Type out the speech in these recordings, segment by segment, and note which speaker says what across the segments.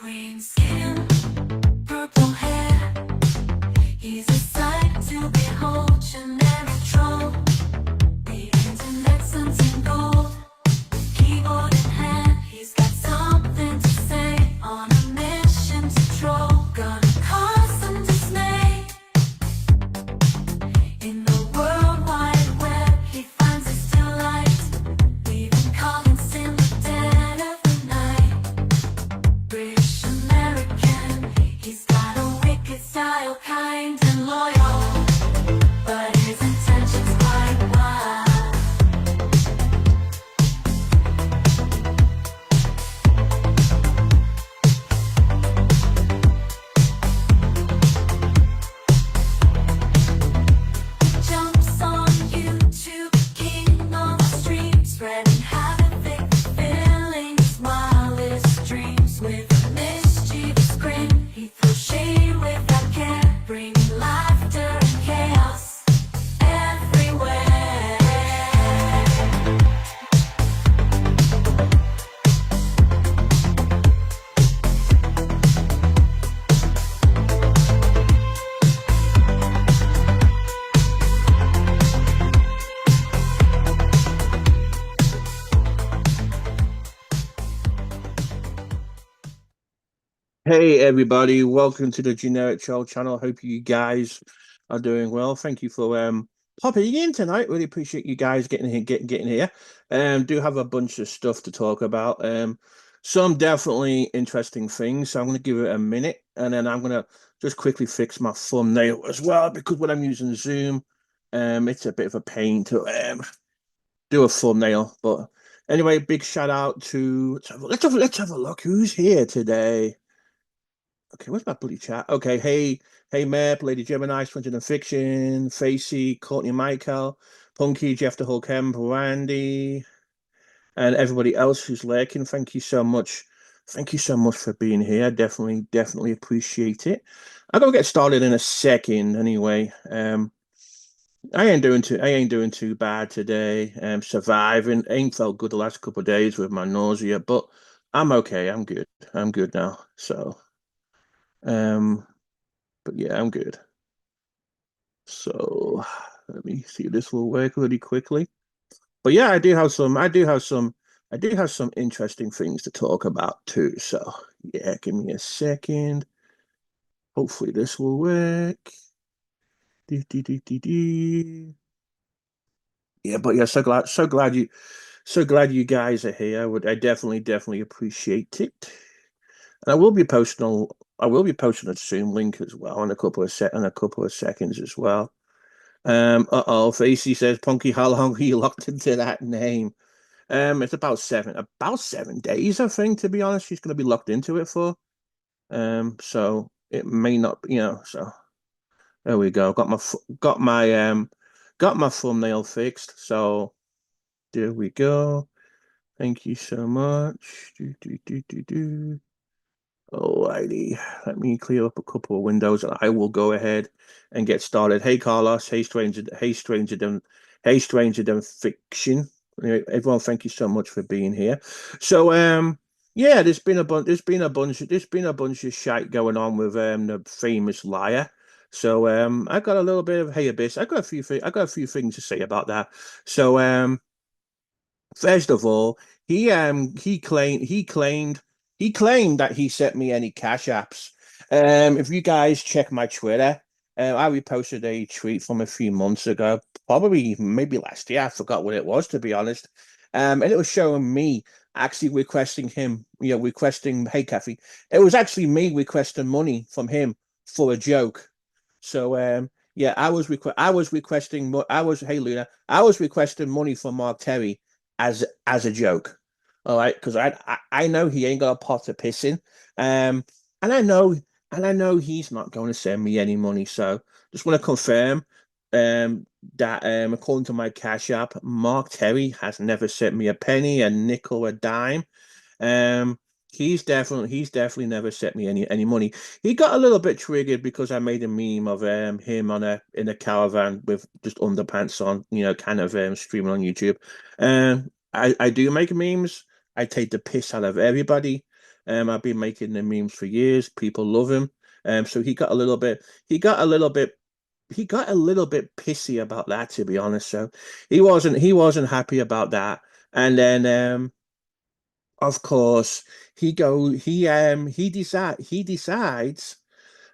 Speaker 1: Green skin, purple hair. He's a sight to behold, generic troll. The internet sends him gold, keyboard in hand. He's got something to say, on a mission to troll. Gonna cause some dismay. In the World Wide Web, he finds his delight, leaving comments in the dead of the night. British American, he's got a wicked style, kind and loyal, but his intentions quite wild. Jumps on YouTube, king on the stream, spreading havoc, filling his wildest dreams with a mischievous grin. He throws shade without care, bringing laughter and chaos everywhere.
Speaker 2: Hey everybody, welcome to the Generic Troll channel. Hope you guys are doing well. Thank you for popping in tonight. Really appreciate you guys getting here. Do have a bunch of stuff to talk about. Some definitely interesting things. So I'm gonna give it a minute and then I'm gonna just quickly fix my thumbnail as well because when I'm using Zoom, it's a bit of a pain to do a thumbnail. But anyway, big shout out to let's have a look who's here today. Okay, where's my bloody chat? Okay, hey, Mep, Lady Gemini, Swinton and Fiction, Facey, Courtney Michael, Punky, Jeff the Hulk M, Randy, and everybody else who's lurking. Thank you so much. Thank you so much for being here. Definitely appreciate it. I'm gonna get started in a second anyway. I ain't doing too bad today. Surviving. Ain't felt good the last couple of days with my nausea, but I'm okay. I'm good. I'm good now. So um but yeah, I'm good. So let me see if this will work really quickly. But yeah, I do have some interesting things to talk about too. So yeah, give me a second. Hopefully this will work. Yeah, but yeah, so glad you guys are here. I definitely appreciate it. And I will be posting a Zoom link as well in a couple of seconds as well. Facey says, Punky, how long are you locked into that name? It's about 7 days, I think, to be honest. She's gonna be locked into it for. So it may not, so there we go. Got my thumbnail fixed. So there we go. Thank you so much. Alrighty, let me clear up a couple of windows and I will go ahead and get started. Hey Carlos, hey stranger than fiction. Anyway, everyone, thank you so much for being here. So yeah, there's been a bunch of shite going on with the famous liar. So I got a little bit of hey abyss. I got a few things to say about that. So first of all, he claimed that he sent me any cash apps. If you guys check my Twitter, I reposted a tweet from a few months ago, probably maybe last year. I forgot what it was, to be honest. And it was showing me actually requesting him, requesting, hey, Kathy. It was actually me requesting money from him for a joke. So, yeah, hey, Luna, I was requesting money from Mark Terry as a joke. All right, because I know he ain't got a pot to piss in. And I know he's not going to send me any money. So just want to confirm that according to my Cash App, Mark Terry has never sent me a penny, a nickel, a dime. Um, he's definitely never sent me any money. He got a little bit triggered because I made a meme of him on a in a caravan with just underpants on, kind of streaming on YouTube. I do make memes. I take the piss out of everybody. I've been making the memes for years. People love him. So he got a little bit, he got a little bit, he got a little bit pissy about that, to be honest. So he wasn't happy about that. And then, of course, he decides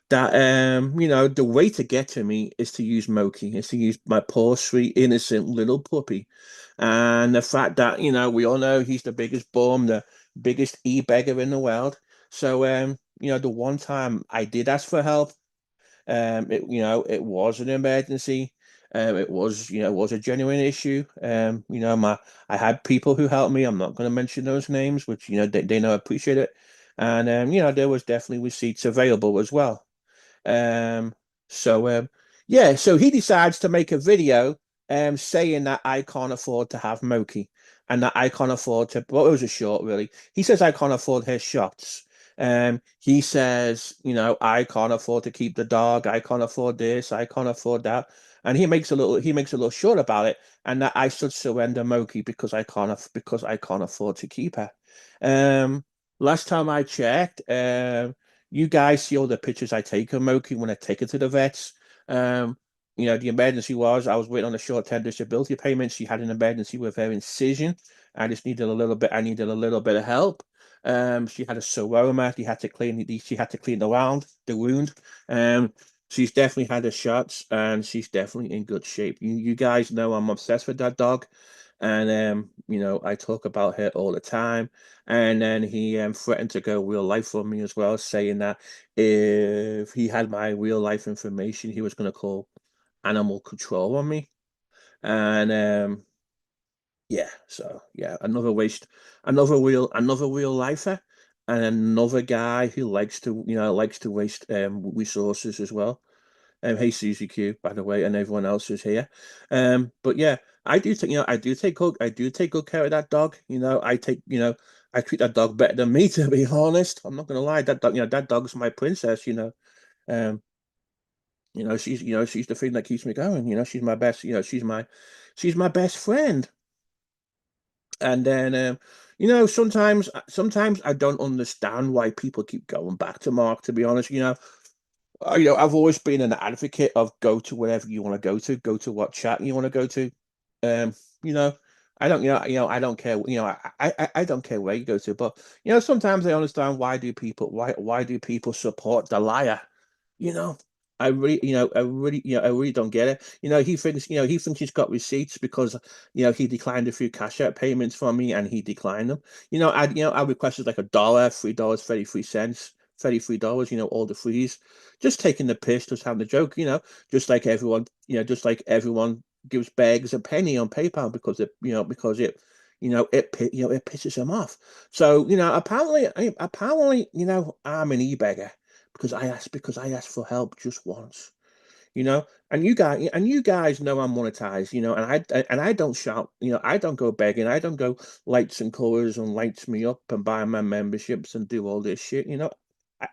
Speaker 2: that the way to get to me is to use Moki, is to use my poor sweet innocent little puppy. And the fact that we all know he's the biggest bum, the biggest e-beggar in the world. So the one time I did ask for help, it was an emergency. It was a genuine issue. I had people who helped me. I'm not going to mention those names, which they know I appreciate it. And there was definitely receipts available as well. Um, so yeah, so he decides to make a video saying that I can't afford to have Moki and that I can't afford to, well, it was a short really. He says I can't afford his shots. He says, I can't afford to keep the dog, I can't afford this, I can't afford that. And he makes a little short about it, and that I should surrender Moki because I can't afford to keep her. Um, last time I checked, you guys see all the pictures I take of Moki when I take her to the vets. Um, the emergency was I was waiting on a short-term disability payment. She had an emergency with her incision. I needed a little bit of help. She had a seroma. She had to clean the wound. Um, she's definitely had her shots, and she's definitely in good shape. You guys know I'm obsessed with that dog, and I talk about her all the time. And then he threatened to go real life on me as well, saying that if he had my real life information, he was going to call animal control on me. And yeah, so yeah, another real lifer, and another guy who likes to waste resources as well. Hey Susie Q, by the way, and everyone else who's here. But yeah, I do take good care of that dog. I treat that dog better than me, to be honest. I'm not gonna lie. That dog's my princess. Um, she's the thing that keeps me going. She's my best. She's my best friend. And then, sometimes I don't understand why people keep going back to Mark. To be honest, I've always been an advocate of go to wherever you want to go to what chat you want to go to. Um, you know, I don't care. I don't care where you go to, but sometimes I understand why do people support the liar? You know, I really don't get it. He thinks he's got receipts because he declined a few cash out payments from me, and he declined them. I requested like $1, $3, 33 cents. $33, all the frees, just taking the piss, just having the joke, just like everyone gives Beggs a penny on PayPal because it pisses him off. So apparently I'm an e-beggar because I asked for help just once, and you guys know I'm monetized, and I don't shout, I don't go begging, I don't go lights and colors and lights me up and buy my memberships and do all this shit,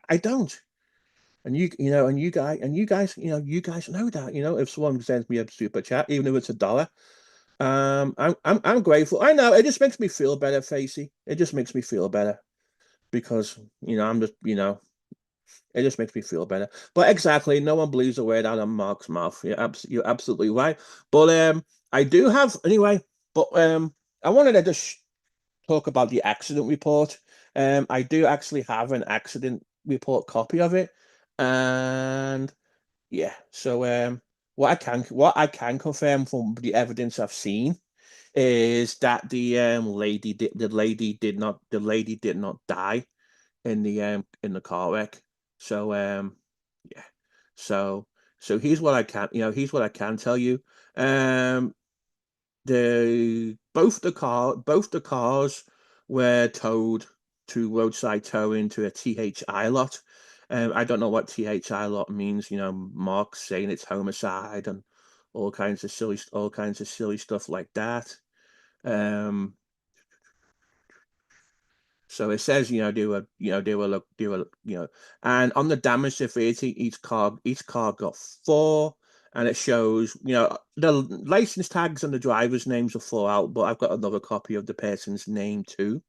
Speaker 2: I don't. And you guys know that, if someone sends me a super chat, even if it's $1, I'm grateful. I know it just makes me feel better, Facey. It just makes me feel better because I'm just it just makes me feel better. But exactly, no one believes a word out of Mark's mouth. You're absolutely right. But I do have anyway. But I wanted to just talk about the accident report. I do actually have an accident report copy of it, and yeah. So what I can confirm from the evidence I've seen is that the lady did not die in the car wreck. So yeah. So here's what I can tell you. Um both the cars were towed to roadside towing to a THI lot. I don't know what THI lot means, Mark saying it's homicide and all kinds of silly stuff like that. Um So it says, and on the damage severity, each car got 4, and it shows, the license tags and the driver's names are 4 out, but I've got another copy of the person's name too.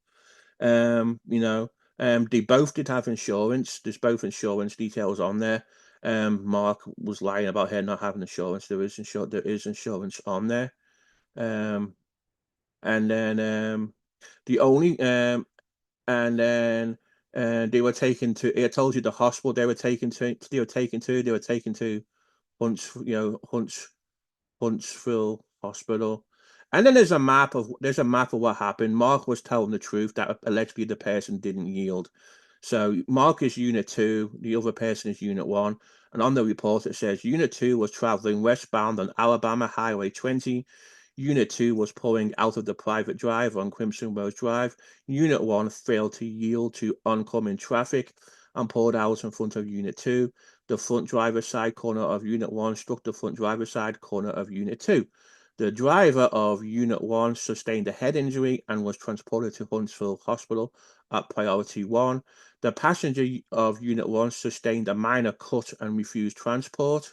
Speaker 2: Um, you know, They both did have insurance. There's both insurance details on there. Mark was lying about her not having insurance. There is insurance on there. Um, and then the only and then they were taken to. I told you the hospital they were taken to. They were taken to. They were taken to Huntsville Hospital. And then there's a map of what happened. Mark was telling the truth that allegedly the person didn't yield. So Mark is Unit 2, the other person is Unit 1. And on the report it says Unit 2 was traveling westbound on Alabama Highway 20. Unit 2 was pulling out of the private drive on Crimson Rose Drive. Unit 1 failed to yield to oncoming traffic and pulled out in front of Unit 2. The front driver's side corner of Unit 1 struck the front driver's side corner of Unit 2. The driver of Unit 1 sustained a head injury and was transported to Huntsville Hospital at Priority 1. The passenger of Unit 1 sustained a minor cut and refused transport.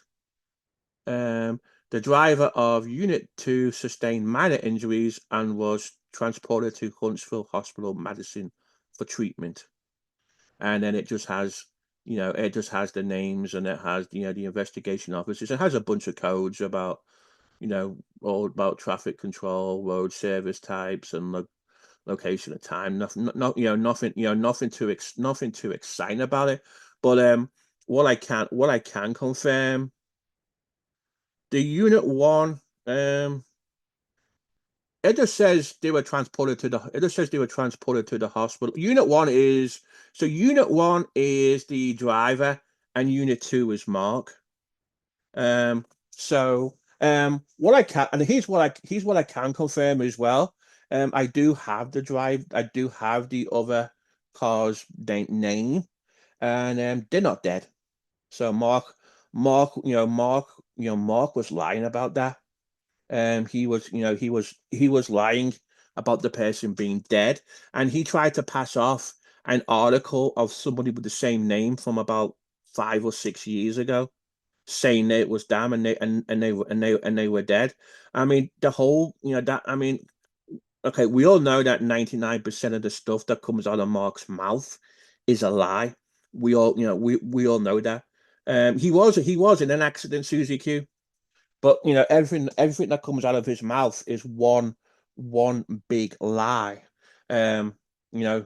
Speaker 2: The driver of Unit 2 sustained minor injuries and was transported to Huntsville Hospital, Madison, for treatment. And then it just has, it just has the names and it has, the investigation officers. It has a bunch of codes about, all about traffic control, road service types, and location of time. Nothing, nothing too exciting about it. But what I can confirm, the Unit 1, it just says they were transported to the. It just says they were transported to the hospital. Unit 1 is the driver, and Unit 2 is Mark. What I can, and here's what I can confirm as well. I do have the drive. I do have the other car's name, and they're not dead. So Mark was lying about that. He was lying about the person being dead, and he tried to pass off an article of somebody with the same name from about 5 or 6 years ago, saying that it was them and they were dead. I mean, the whole, that I mean, okay, we all know that 99% of the stuff that comes out of Mark's mouth is a lie. We all know that. He was in an accident, Susie Q. But everything that comes out of his mouth is one big lie. Um, you know,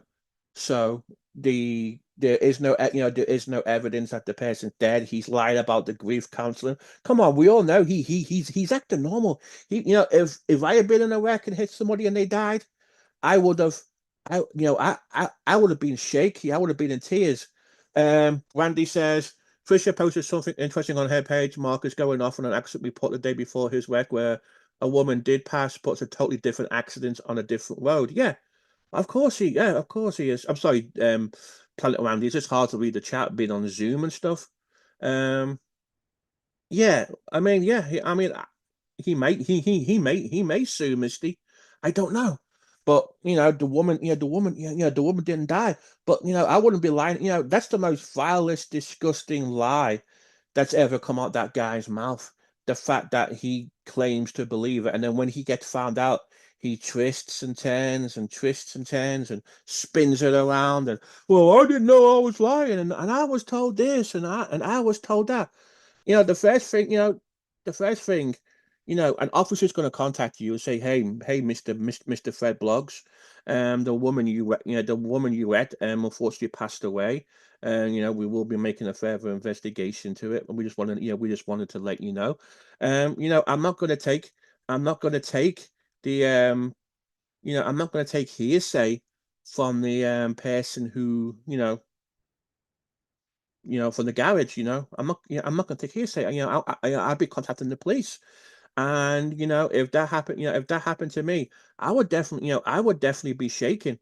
Speaker 2: so there is no evidence that the person's dead. He's lied about the grief counseling. Come on, we all know he's acting normal. If I had been in a wreck and hit somebody and they died, I would have, I would have been shaky. I would have been in tears. Randy says Fisher posted something interesting on her page. Mark is going off on an accident report the day before his wreck, where a woman did pass, but it's a totally different accident on a different road. Yeah, of course he is. I'm sorry, Planet Randy. It's just hard to read the chat being on Zoom and stuff. Um, yeah, I mean, yeah, he may sue Misty. I don't know, but the woman didn't die. But I wouldn't be lying. That's the most vilest, disgusting lie that's ever come out that guy's mouth. The fact that he claims to believe it, and then when he gets found out, he twists and turns and spins it around. And well, I didn't know I was lying, and I was told this, and I was told that. The first thing, an officer's going to contact you and say, hey, Mr. Fred Bloggs, the woman you met, unfortunately passed away, and we will be making a further investigation to it, and we just wanted to let you know. I'm not going to take the, I'm not going to take hearsay from the person who, from the garage. I'm not going to take hearsay. I'll be contacting the police. And if that happened to me, I would definitely be shaking.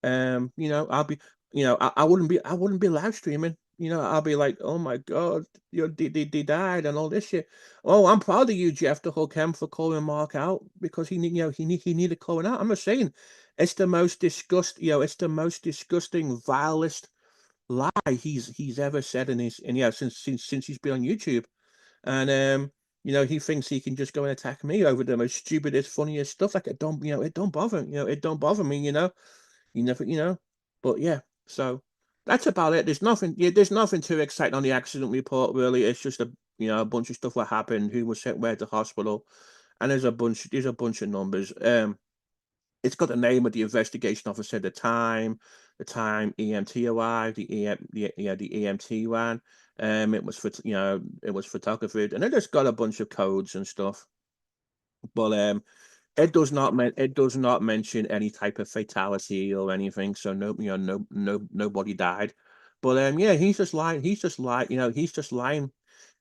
Speaker 2: I'll be, I wouldn't be live streaming. I'll be like, oh my God, they died and all this shit. Oh, I'm proud of you, Jeff, to hook him for calling Mark out because he needed calling out. I'm just saying, it's the most disgusting, vilest lie he's ever said in his, and since he's been on YouTube. And he thinks he can just go and attack me over the most stupidest, funniest stuff. Like it don't bother, it don't bother me. You never, but yeah. So that's about it. There's nothing. Yeah, there's nothing too exciting on the accident report. Really, it's just a bunch of stuff that happened. Who was sent where to hospital, and there's a bunch of numbers. It's got the name of the investigation officer, the time EMT arrived, the EMT ran. It was it was photographed, and it just got a bunch of codes and stuff. But it does not mention any type of fatality or anything. So no, nobody died. But yeah, he's just lying. He's just lying. He's just lying.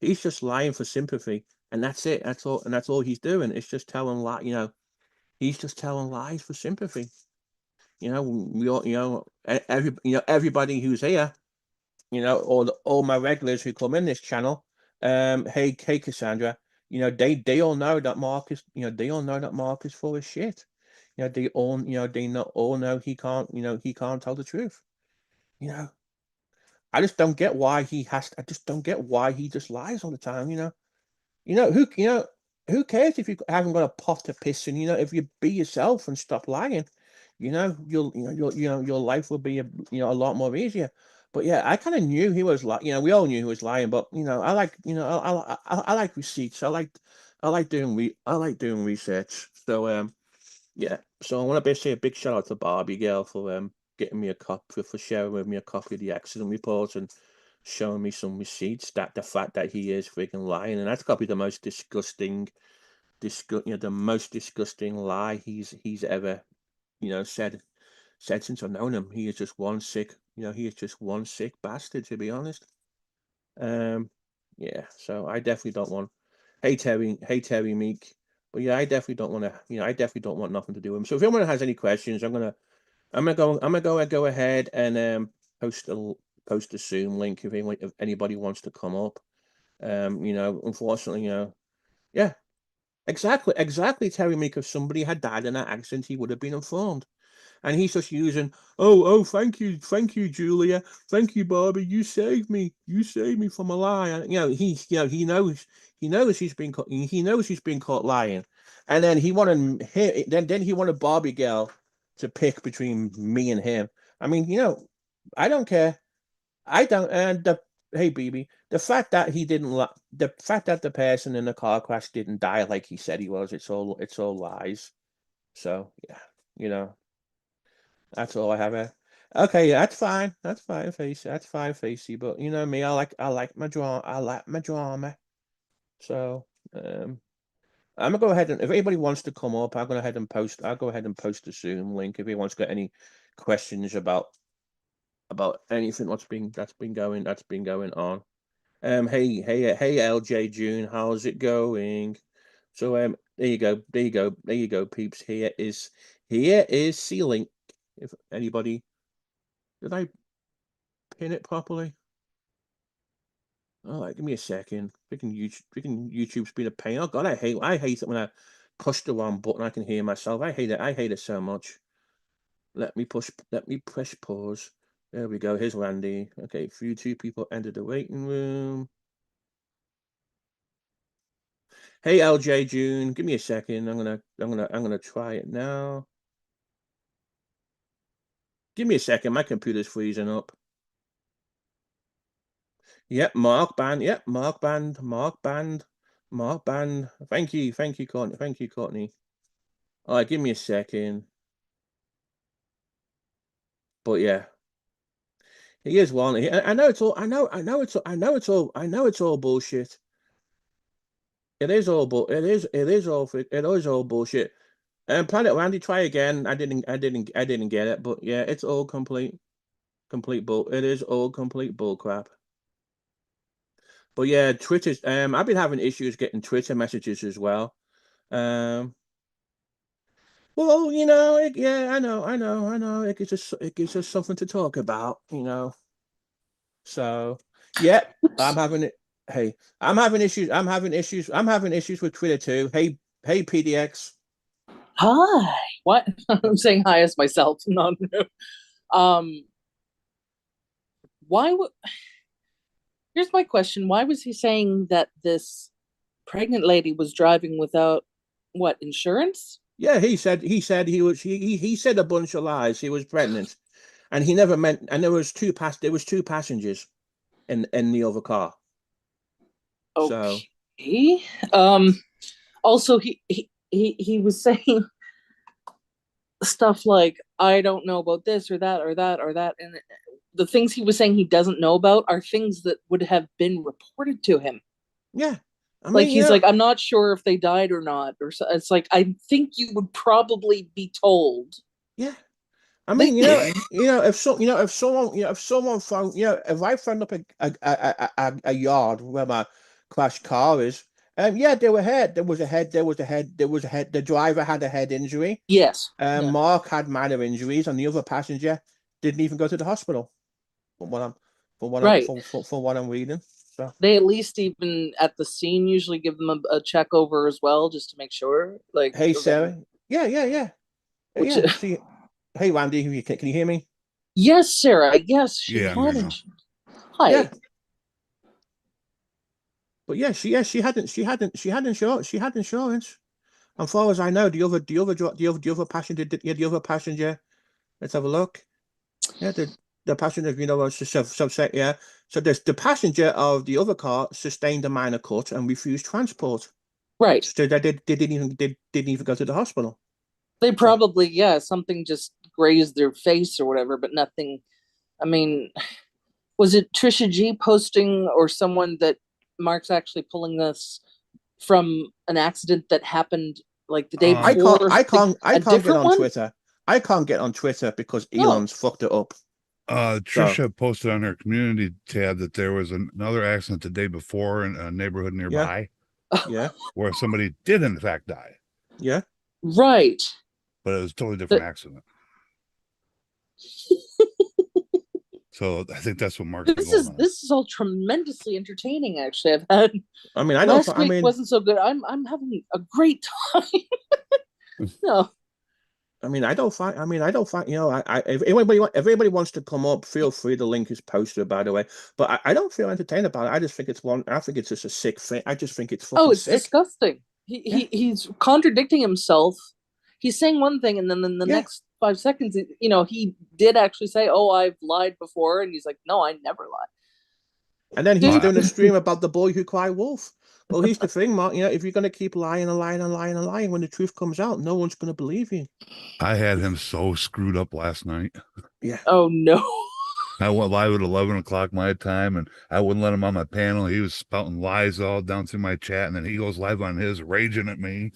Speaker 2: He's just lying for sympathy, and that's it. That's all. And that's all he's doing. It's just telling lie. He's just telling lies for sympathy. We all, everybody who's here, all my regulars who come in this channel, hey Cassandra, they all know that they all know that Mark is full of shit. They all, they not all know he can't tell the truth. You know, I just don't get why he has. I just don't get why he just lies all the time. Who cares if you haven't got a pot to piss in? If you be yourself and stop lying, your life will be a lot more easier. But yeah, I kind of knew he was like, we all knew he was lying. But I like, I like receipts. I like doing research. So yeah. So I want to say a big shout out to Barbie girl for getting me a copy for sharing with me a copy of the accident report and showing me some receipts that the fact that he is freaking lying, and that's got to be the most the most disgusting lie he's ever said since I've known him. He is just one sick he is just one sick bastard, to be honest. Yeah, so I definitely don't want Terry Meek, but yeah, I definitely don't want to I definitely don't want nothing to do with him. So if anyone has any questions, I'm gonna go ahead and post a Zoom link if anybody wants to come up. Unfortunately, yeah, exactly, Terry Meek. If somebody had died in that accident, he would have been informed. And he's just using, oh, thank you, Julia, thank you, Barbie, you saved me from a lie. And, he knows he's been caught lying, and then he wanted Barbie girl to pick between me and him. I mean, I don't care. I don't. And hey, BB, the fact that the person in the car crash didn't die like he said he was, it's all lies. So yeah, you know. That's all I have. Okay, yeah, that's fine. That's fine, Facey. That's fine, Facey. But you know me, I like my drama. I like my drama. So I'm gonna go ahead and if anybody wants to come up, I'll go ahead and post the Zoom link if anyone's got any questions about anything that's been going on. Hey, LJ June, how's it going? So there you go, peeps. Here is C-Link. If anybody did I pin it properly? All right, give me a second. Freaking YouTube's been a pain. Oh God, I hate it when I push the wrong button. I can hear myself. I hate it. I hate it so much. Let me press pause. There we go. Here's Randy. Okay, few two people entered the waiting room. Hey LJ June, give me a second. I'm gonna try it now. Give me a second. My computer's freezing up. Yep, Mark Band. Yep, Mark Band. Mark Band. Mark Band. Thank you. Thank you, Courtney. Thank you, Courtney. All right, give me a second. But yeah, he is one. I know it's all. I know it's all bullshit. It is all bull. It is all bullshit. And Planet Randy, try again. I didn't get it. But yeah, it's all complete bull. It is all complete bull crap. But yeah, Twitter's. I've been having issues getting Twitter messages as well. Um, well, yeah, I know. It gives us something to talk about. So, yeah, I'm having it. Hey, I'm having issues. I'm having issues with Twitter too. PDX.
Speaker 3: Hi. What? I'm saying hi as myself. No, no. Um, why would here's my question. Why was he saying that this pregnant lady was driving without what insurance?
Speaker 2: Yeah, he said he said a bunch of lies. He was pregnant. and he never meant. And there was two passengers in the other car. So
Speaker 3: Okay. Also, he was saying stuff like, I don't know about this or that or that or that, and the things he was saying he doesn't know about are things that would have been reported to him.
Speaker 2: yeah, I
Speaker 3: Like
Speaker 2: mean,
Speaker 3: he's like, I'm not sure if they died or not, or so. It's like, I think you would probably be told.
Speaker 2: yeah. I mean, if someone found, if I found up a yard where my crashed car is, yeah, there was a head, the driver had a head injury.
Speaker 3: Yes. Yeah.
Speaker 2: Mark had minor injuries, and the other passenger didn't even go to the hospital. From what I'm reading. So
Speaker 3: They at least even at the scene usually give them a check over as well, just to make sure. Like,
Speaker 2: hey,
Speaker 3: okay.
Speaker 2: Sarah, yeah.
Speaker 3: Which,
Speaker 2: See, hey, Randy, can you hear me?
Speaker 3: yes, Sarah. Yes, she
Speaker 4: Yeah,
Speaker 3: can.
Speaker 4: I know.
Speaker 3: Hi.
Speaker 2: Yeah. But yeah, she had insurance. And far as I know, the other passenger, the other passenger. Let's have a look. Yeah, the passenger, yeah. So the passenger of the other car sustained a minor cut and refused transport.
Speaker 3: Right.
Speaker 2: So they didn't even go to the hospital.
Speaker 3: They probably, yeah, something just grazed their face or whatever, but nothing. I mean, was it Trisha G posting or someone that Mark's actually pulling this from an accident that happened like the day before?
Speaker 2: I can't get on
Speaker 3: one?
Speaker 2: Twitter. I can't get on Twitter because
Speaker 3: Oh.
Speaker 2: Elon's fucked it up.
Speaker 4: Trisha posted on her community tab that there was another accident the day before in a neighborhood nearby.
Speaker 2: Yeah.
Speaker 4: Where somebody did in fact die.
Speaker 2: Yeah.
Speaker 3: Right.
Speaker 4: But it was a totally different accident. So I think that's what Mark's
Speaker 3: this is all tremendously entertaining. Actually, I've had.
Speaker 2: I mean, I
Speaker 3: last week wasn't so good. I'm having a great time. No.
Speaker 2: I mean, I don't find. If anybody wants to come up, feel free. The link is posted, by the way. But I don't feel entertained about it. I just think it's one. I think it's just a sick thing. I just think it's fucking
Speaker 3: it's
Speaker 2: sick.
Speaker 3: Disgusting. He's contradicting himself. He's saying one thing, and then in the next 5 seconds, he did actually say, "Oh, I've lied before," and he's like, "No, I never lied."
Speaker 2: And then he's doing a stream about the boy who cried wolf. Well, here's the thing, Mark. If you're going to keep lying and lying and lying and lying, when the truth comes out, no one's going to believe you.
Speaker 4: I had him so screwed up last night.
Speaker 2: Yeah.
Speaker 3: Oh no.
Speaker 4: I went live at 11 o'clock my time, and I wouldn't let him on my panel. He was spouting lies all down through my chat, and then he goes live on his, raging at me.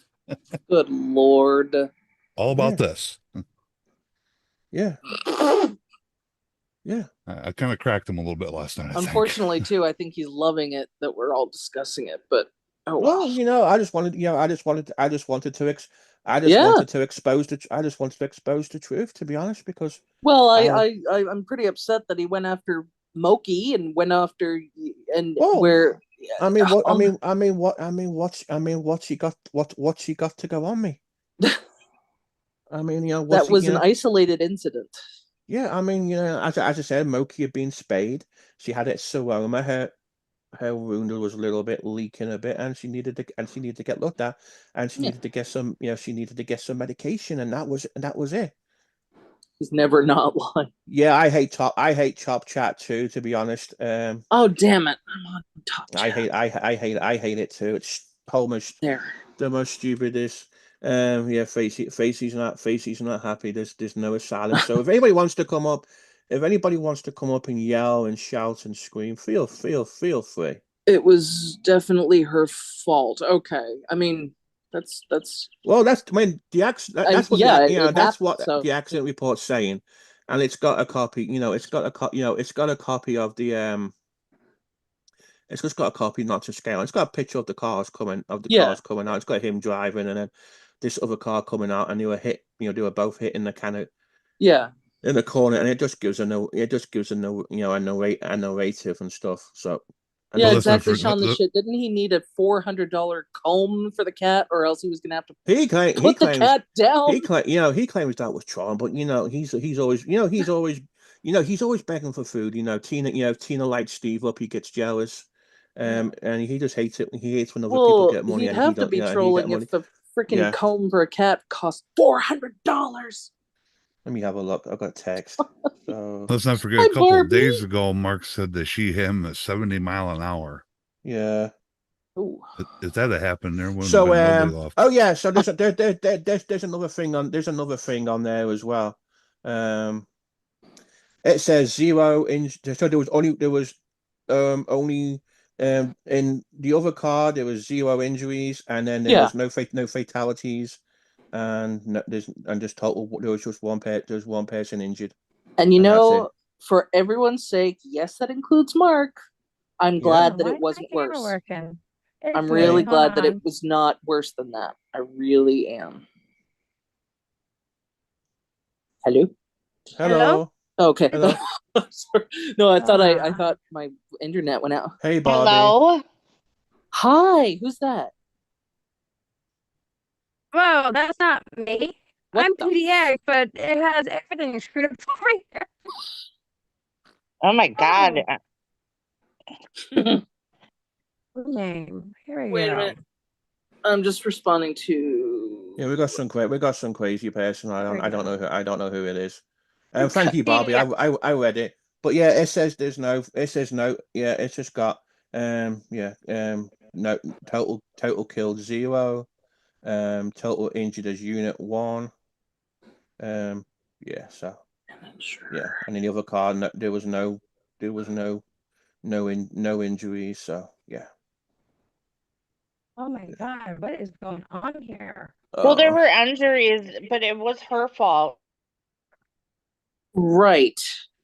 Speaker 3: Good Lord.
Speaker 4: All about this.
Speaker 2: Yeah. Yeah.
Speaker 4: I kind of cracked him a little bit last night.
Speaker 3: Unfortunately, too, I think he's loving it that we're all discussing it. But
Speaker 2: well, I just wanted to expose the truth, to be honest, because
Speaker 3: I'm pretty upset that he went after Moki and went after where.
Speaker 2: What's he got to go on me? I mean,
Speaker 3: that was an isolated incident.
Speaker 2: Yeah, I mean, as I said, Moki had been spayed. She had it seroma. Her wound was a little bit leaking a bit, and she needed to get looked at, and she needed to get some, some medication, and that was it.
Speaker 3: He's never not lying.
Speaker 2: Yeah, I hate Top Chat too, to be honest.
Speaker 3: Oh damn it! I'm on Top Chat.
Speaker 2: I hate it too. It's almost the most stupidest. Facey's not happy. There's no asylum. So if anybody wants to come up, and yell and shout and scream, feel free.
Speaker 3: It was definitely her fault. Okay, I mean that's
Speaker 2: well, that's when the accident. That's what the accident report's saying, and it's got a copy. It's got a copy of the It's just got a copy, not to scale. It's got a picture of the cars coming out. It's got him driving, and then this other car coming out, and they were both hitting the kind of in the corner, and it just gives a narrative and stuff. So
Speaker 3: exactly. Sean the shit. Didn't he need a $400 comb for the cat, or else he was gonna have to put the cat down?
Speaker 2: He claims that was charm, but he's always begging for food. Tina lights Steve up, he gets jealous. And he just hates it. He hates when other people get money.
Speaker 3: He'd have to be trolling if the freaking comb for a cat cost $400.
Speaker 2: Let me have a look. I've got text. So
Speaker 4: Let's not forget,
Speaker 3: Hi,
Speaker 4: a couple of
Speaker 3: Barbie.
Speaker 4: days ago, Mark said that she hit him at 70 mile an hour.
Speaker 2: yeah.
Speaker 3: Ooh.
Speaker 4: If that had happened, there wouldn't
Speaker 2: So
Speaker 4: have been nobody left.
Speaker 2: oh yeah. So there's another thing on there as well. It says 0 inch. So there was only in the other car there was 0 injuries, and then there was no fatalities, and just total. There was just one person injured.
Speaker 3: And
Speaker 2: And that's it.
Speaker 3: for everyone's sake, yes, that includes Mark. I'm glad that it wasn't worse.
Speaker 5: Working?
Speaker 3: I'm really glad that it was not worse than that. I really am. Hello?
Speaker 2: Hello.
Speaker 3: Okay.
Speaker 2: Hello.
Speaker 3: Sorry. No, I thought my internet went out.
Speaker 2: Hey, Bobby.
Speaker 5: Hello?
Speaker 3: Hi, who's that?
Speaker 5: Whoa, that's not me.
Speaker 3: What
Speaker 5: I'm
Speaker 3: the
Speaker 5: PDX, but it has everything screwed up over here.
Speaker 6: Oh my God.
Speaker 5: Name. Here we
Speaker 3: Wait a
Speaker 5: go.
Speaker 3: minute. I'm just responding to.
Speaker 2: Yeah, we got some crazy person. I don't know who it is. Thank you, Bobby.
Speaker 5: PDF.
Speaker 2: I read it, but yeah, it says no. Yeah, it's just got no total killed 0, total injured as unit 1. Yeah, so yeah, and in the other car, there was no injuries. So yeah.
Speaker 5: Oh my God, what is going on here?
Speaker 6: Well, there were injuries, but it was her fault.
Speaker 3: Right.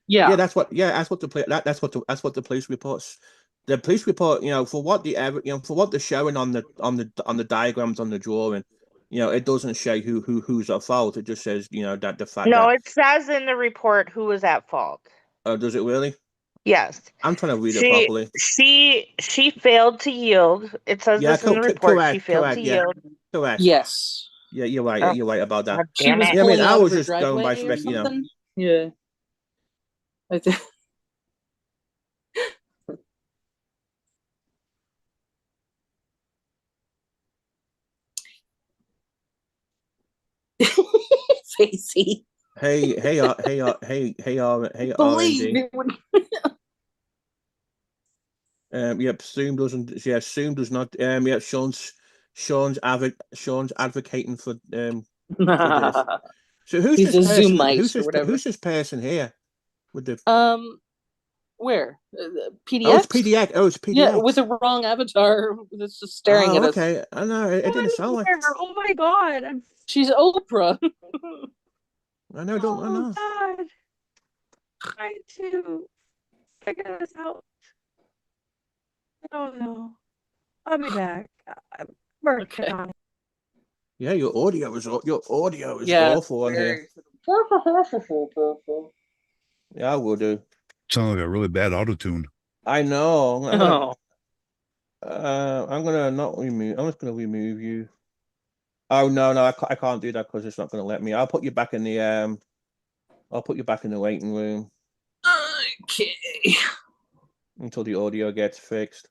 Speaker 3: Yeah.
Speaker 2: Yeah, that's what the police reports. The police report, for what they're showing on the diagrams on the drawing, it doesn't show who's at fault. It just says, that the fact
Speaker 6: No,
Speaker 2: that.
Speaker 6: it says in the report who was at fault.
Speaker 2: Oh, does it really?
Speaker 6: Yes.
Speaker 2: I'm trying to read it properly.
Speaker 6: She failed to yield. It says this in the report. She failed to yield.
Speaker 2: Correct.
Speaker 3: Yes.
Speaker 2: Yeah, you're right.
Speaker 6: Oh,
Speaker 2: You're right about that.
Speaker 6: God
Speaker 3: She
Speaker 6: damn
Speaker 3: was
Speaker 6: it.
Speaker 2: Yeah, I mean,
Speaker 3: pulling
Speaker 2: I
Speaker 3: out
Speaker 2: was
Speaker 3: of her
Speaker 2: just going by
Speaker 3: driveway or
Speaker 2: spec,
Speaker 3: something. Yeah. I think. Facey.
Speaker 2: Hey,
Speaker 3: Believe
Speaker 2: R&D.
Speaker 3: me when.
Speaker 2: Yep, Zoom doesn't. Yeah, Zoom does not. Yeah, Sean's advocating for this. So who's
Speaker 3: He's
Speaker 2: this
Speaker 3: a Zoom
Speaker 2: person?
Speaker 3: mice or whatever.
Speaker 2: Who's this person here with the?
Speaker 3: Where? PDX?
Speaker 2: Oh, it's PDX. Oh, it's PDX.
Speaker 3: Yeah, with a wrong avatar that's just staring at us.
Speaker 2: Okay, I know. It didn't sound like.
Speaker 5: Oh my God.
Speaker 3: She's Oprah.
Speaker 2: I know. Don't I know?
Speaker 5: God. Trying to figure this out. I don't know. I'll be back. I'm working on it.
Speaker 2: Yeah, your audio is
Speaker 3: Yeah,
Speaker 2: awful on here.
Speaker 3: very-
Speaker 2: Yeah, I will do.
Speaker 4: Sound like a really bad auto tune.
Speaker 2: I know.
Speaker 3: Oh.
Speaker 2: I'm gonna not remove. I'm just gonna remove you. Oh no, I can't do that because it's not gonna let me. I'll put you back in the I'll put you back in the waiting room
Speaker 3: Okay.
Speaker 2: until the audio gets fixed.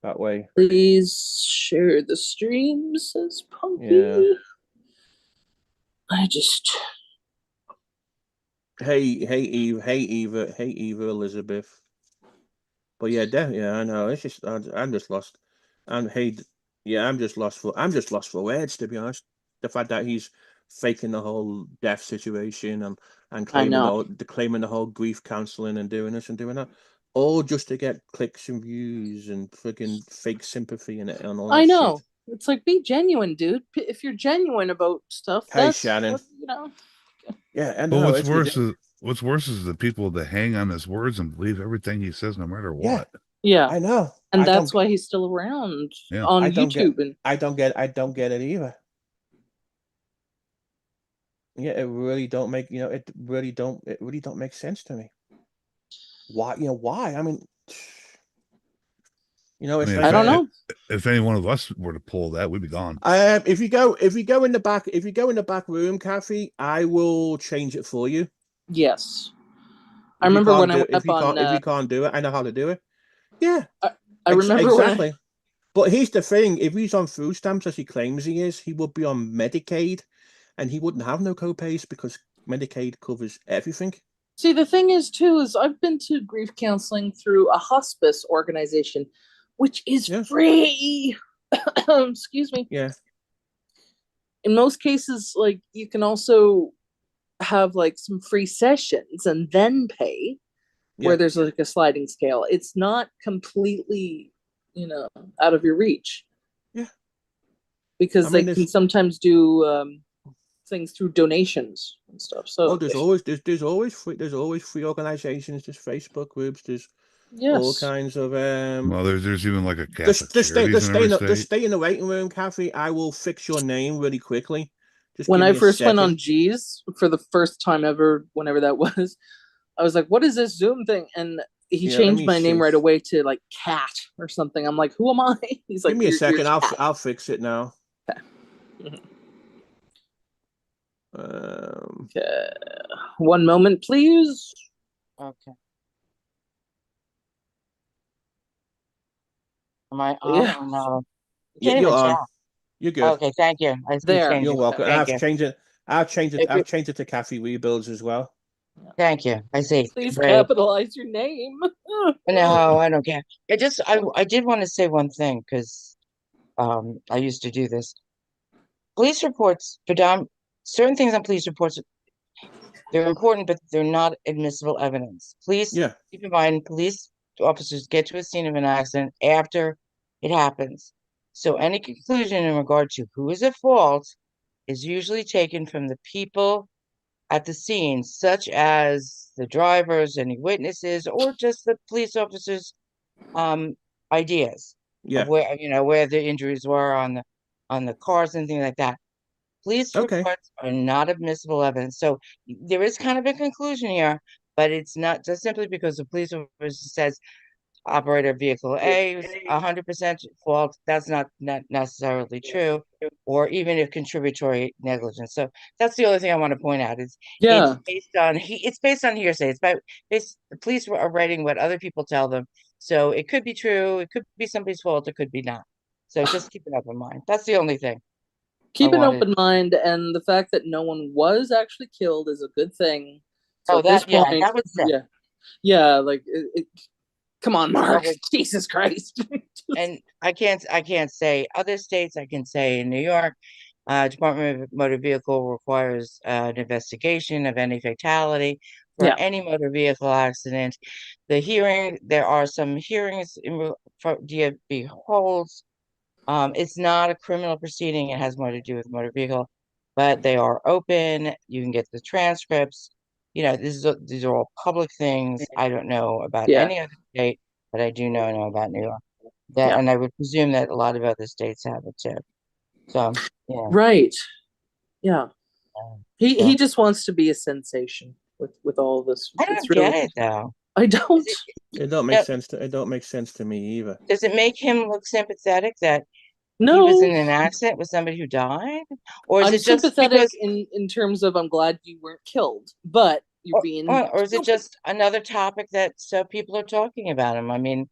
Speaker 2: That way.
Speaker 3: Please share the stream, says Punky.
Speaker 2: Yeah.
Speaker 3: I just.
Speaker 2: Hey Eva, Elizabeth. But yeah, I know. It's just I'm just lost. And I'm just lost for words, to be honest. The fact that he's faking the whole death situation and claiming the whole grief counseling and doing this and doing that, all just to get clicks and views and freaking fake sympathy and all that.
Speaker 3: I know.
Speaker 2: Shit.
Speaker 3: It's like, be genuine, dude. If you're genuine about stuff,
Speaker 2: Hey,
Speaker 3: that's
Speaker 2: Shannon.
Speaker 3: what.
Speaker 2: Yeah, and
Speaker 4: Well,
Speaker 2: no,
Speaker 4: what's worse is the people that hang on his words and believe everything he says, no matter
Speaker 2: Yeah.
Speaker 4: what.
Speaker 3: Yeah,
Speaker 2: I know,
Speaker 3: and that's why he's still around on YouTube.
Speaker 2: I don't get it either. Yeah, it really don't make it really don't make sense to me. Why why? I mean, it's
Speaker 3: I don't know.
Speaker 4: If any one of us were to pull that, we'd be gone.
Speaker 2: If you go in the back room, Kathy, I will change it for you.
Speaker 3: Yes, I remember when I went up on.
Speaker 2: If you can't do it, I know how to do it. Yeah,
Speaker 3: I remember
Speaker 2: exactly. But here's the thing: if he's on food stamps as he claims he is, he would be on Medicaid, and he wouldn't have no copays because Medicaid covers everything.
Speaker 3: See, the thing is, too, is I've been to grief counseling through a hospice organization, which is free. Excuse me.
Speaker 2: Yeah.
Speaker 3: In most cases, like, you can also have like some free sessions and then pay, where there's like a sliding scale. It's not completely, out of your reach.
Speaker 2: Yeah.
Speaker 3: Because they can sometimes do things through donations and stuff. So
Speaker 2: there's always free organizations, there's Facebook groups, there's all kinds of
Speaker 4: well, there's even like a Catholic Charities in every state.
Speaker 2: Just stay in the waiting room, Kathy. I will fix your name really quickly. Just
Speaker 3: when I first went on G's for the first time ever, whenever that was, I was like, what is this Zoom thing? And he changed my name right away to like Cat or something. I'm like, who am I? He's like,
Speaker 2: give me a second, I'll fix it now.
Speaker 3: Okay. Okay. One moment, please.
Speaker 7: Okay. Am I on or no?
Speaker 2: Yeah, you're on. You're good.
Speaker 7: Okay, thank you.
Speaker 2: You're welcome. I've changed it to Kathy Rebuilds as well.
Speaker 7: Thank you. I see.
Speaker 3: Please capitalize your name.
Speaker 7: No, I don't care. I did want to say one thing, because I used to do this. Police reports, certain things on police reports, they're important, but they're not admissible evidence. Please keep in mind, police officers get to a scene of an accident after it happens. So any conclusion in regard to who is at fault is usually taken from the people at the scene, such as the drivers, any witnesses, or just the police officers' ideas of where the injuries were on the cars and things like that. Police reports are not admissible evidence. So there is kind of a conclusion here, but it's not just simply because the police officer says operator vehicle A is 100% fault. That's not necessarily true, or even if contributory negligence. So that's the only thing I want to point out. It's based on hearsay. The police are writing what other people tell them. So it could be true. It could be somebody's fault. It could be not. So just keep an open mind. That's the only thing.
Speaker 3: Keep an open mind, and the fact that no one was actually killed is a good thing. So
Speaker 7: that was it.
Speaker 3: Yeah, like come on, Mark. Jesus Christ.
Speaker 7: And I can't say other states. I can say in New York, Department of Motor Vehicle requires an investigation of any fatality for any motor vehicle accident. There are some hearings for DFB holds. It's not a criminal proceeding. It has more to do with motor vehicle, but they are open. You can get the transcripts. These are all public things. I don't know about any other state, but I do know about New York. And I would presume that a lot of other states have it too. So
Speaker 3: right, yeah. He just wants to be a sensation with all this.
Speaker 7: I don't get it though.
Speaker 3: I don't.
Speaker 2: It don't make sense. It don't make sense to me either.
Speaker 7: Does it make him look sympathetic that he was in an accident with somebody who died, or is it just
Speaker 3: sympathetic in terms of I'm glad you weren't killed, but you're being
Speaker 7: or is it just another topic that people are talking about him? I mean,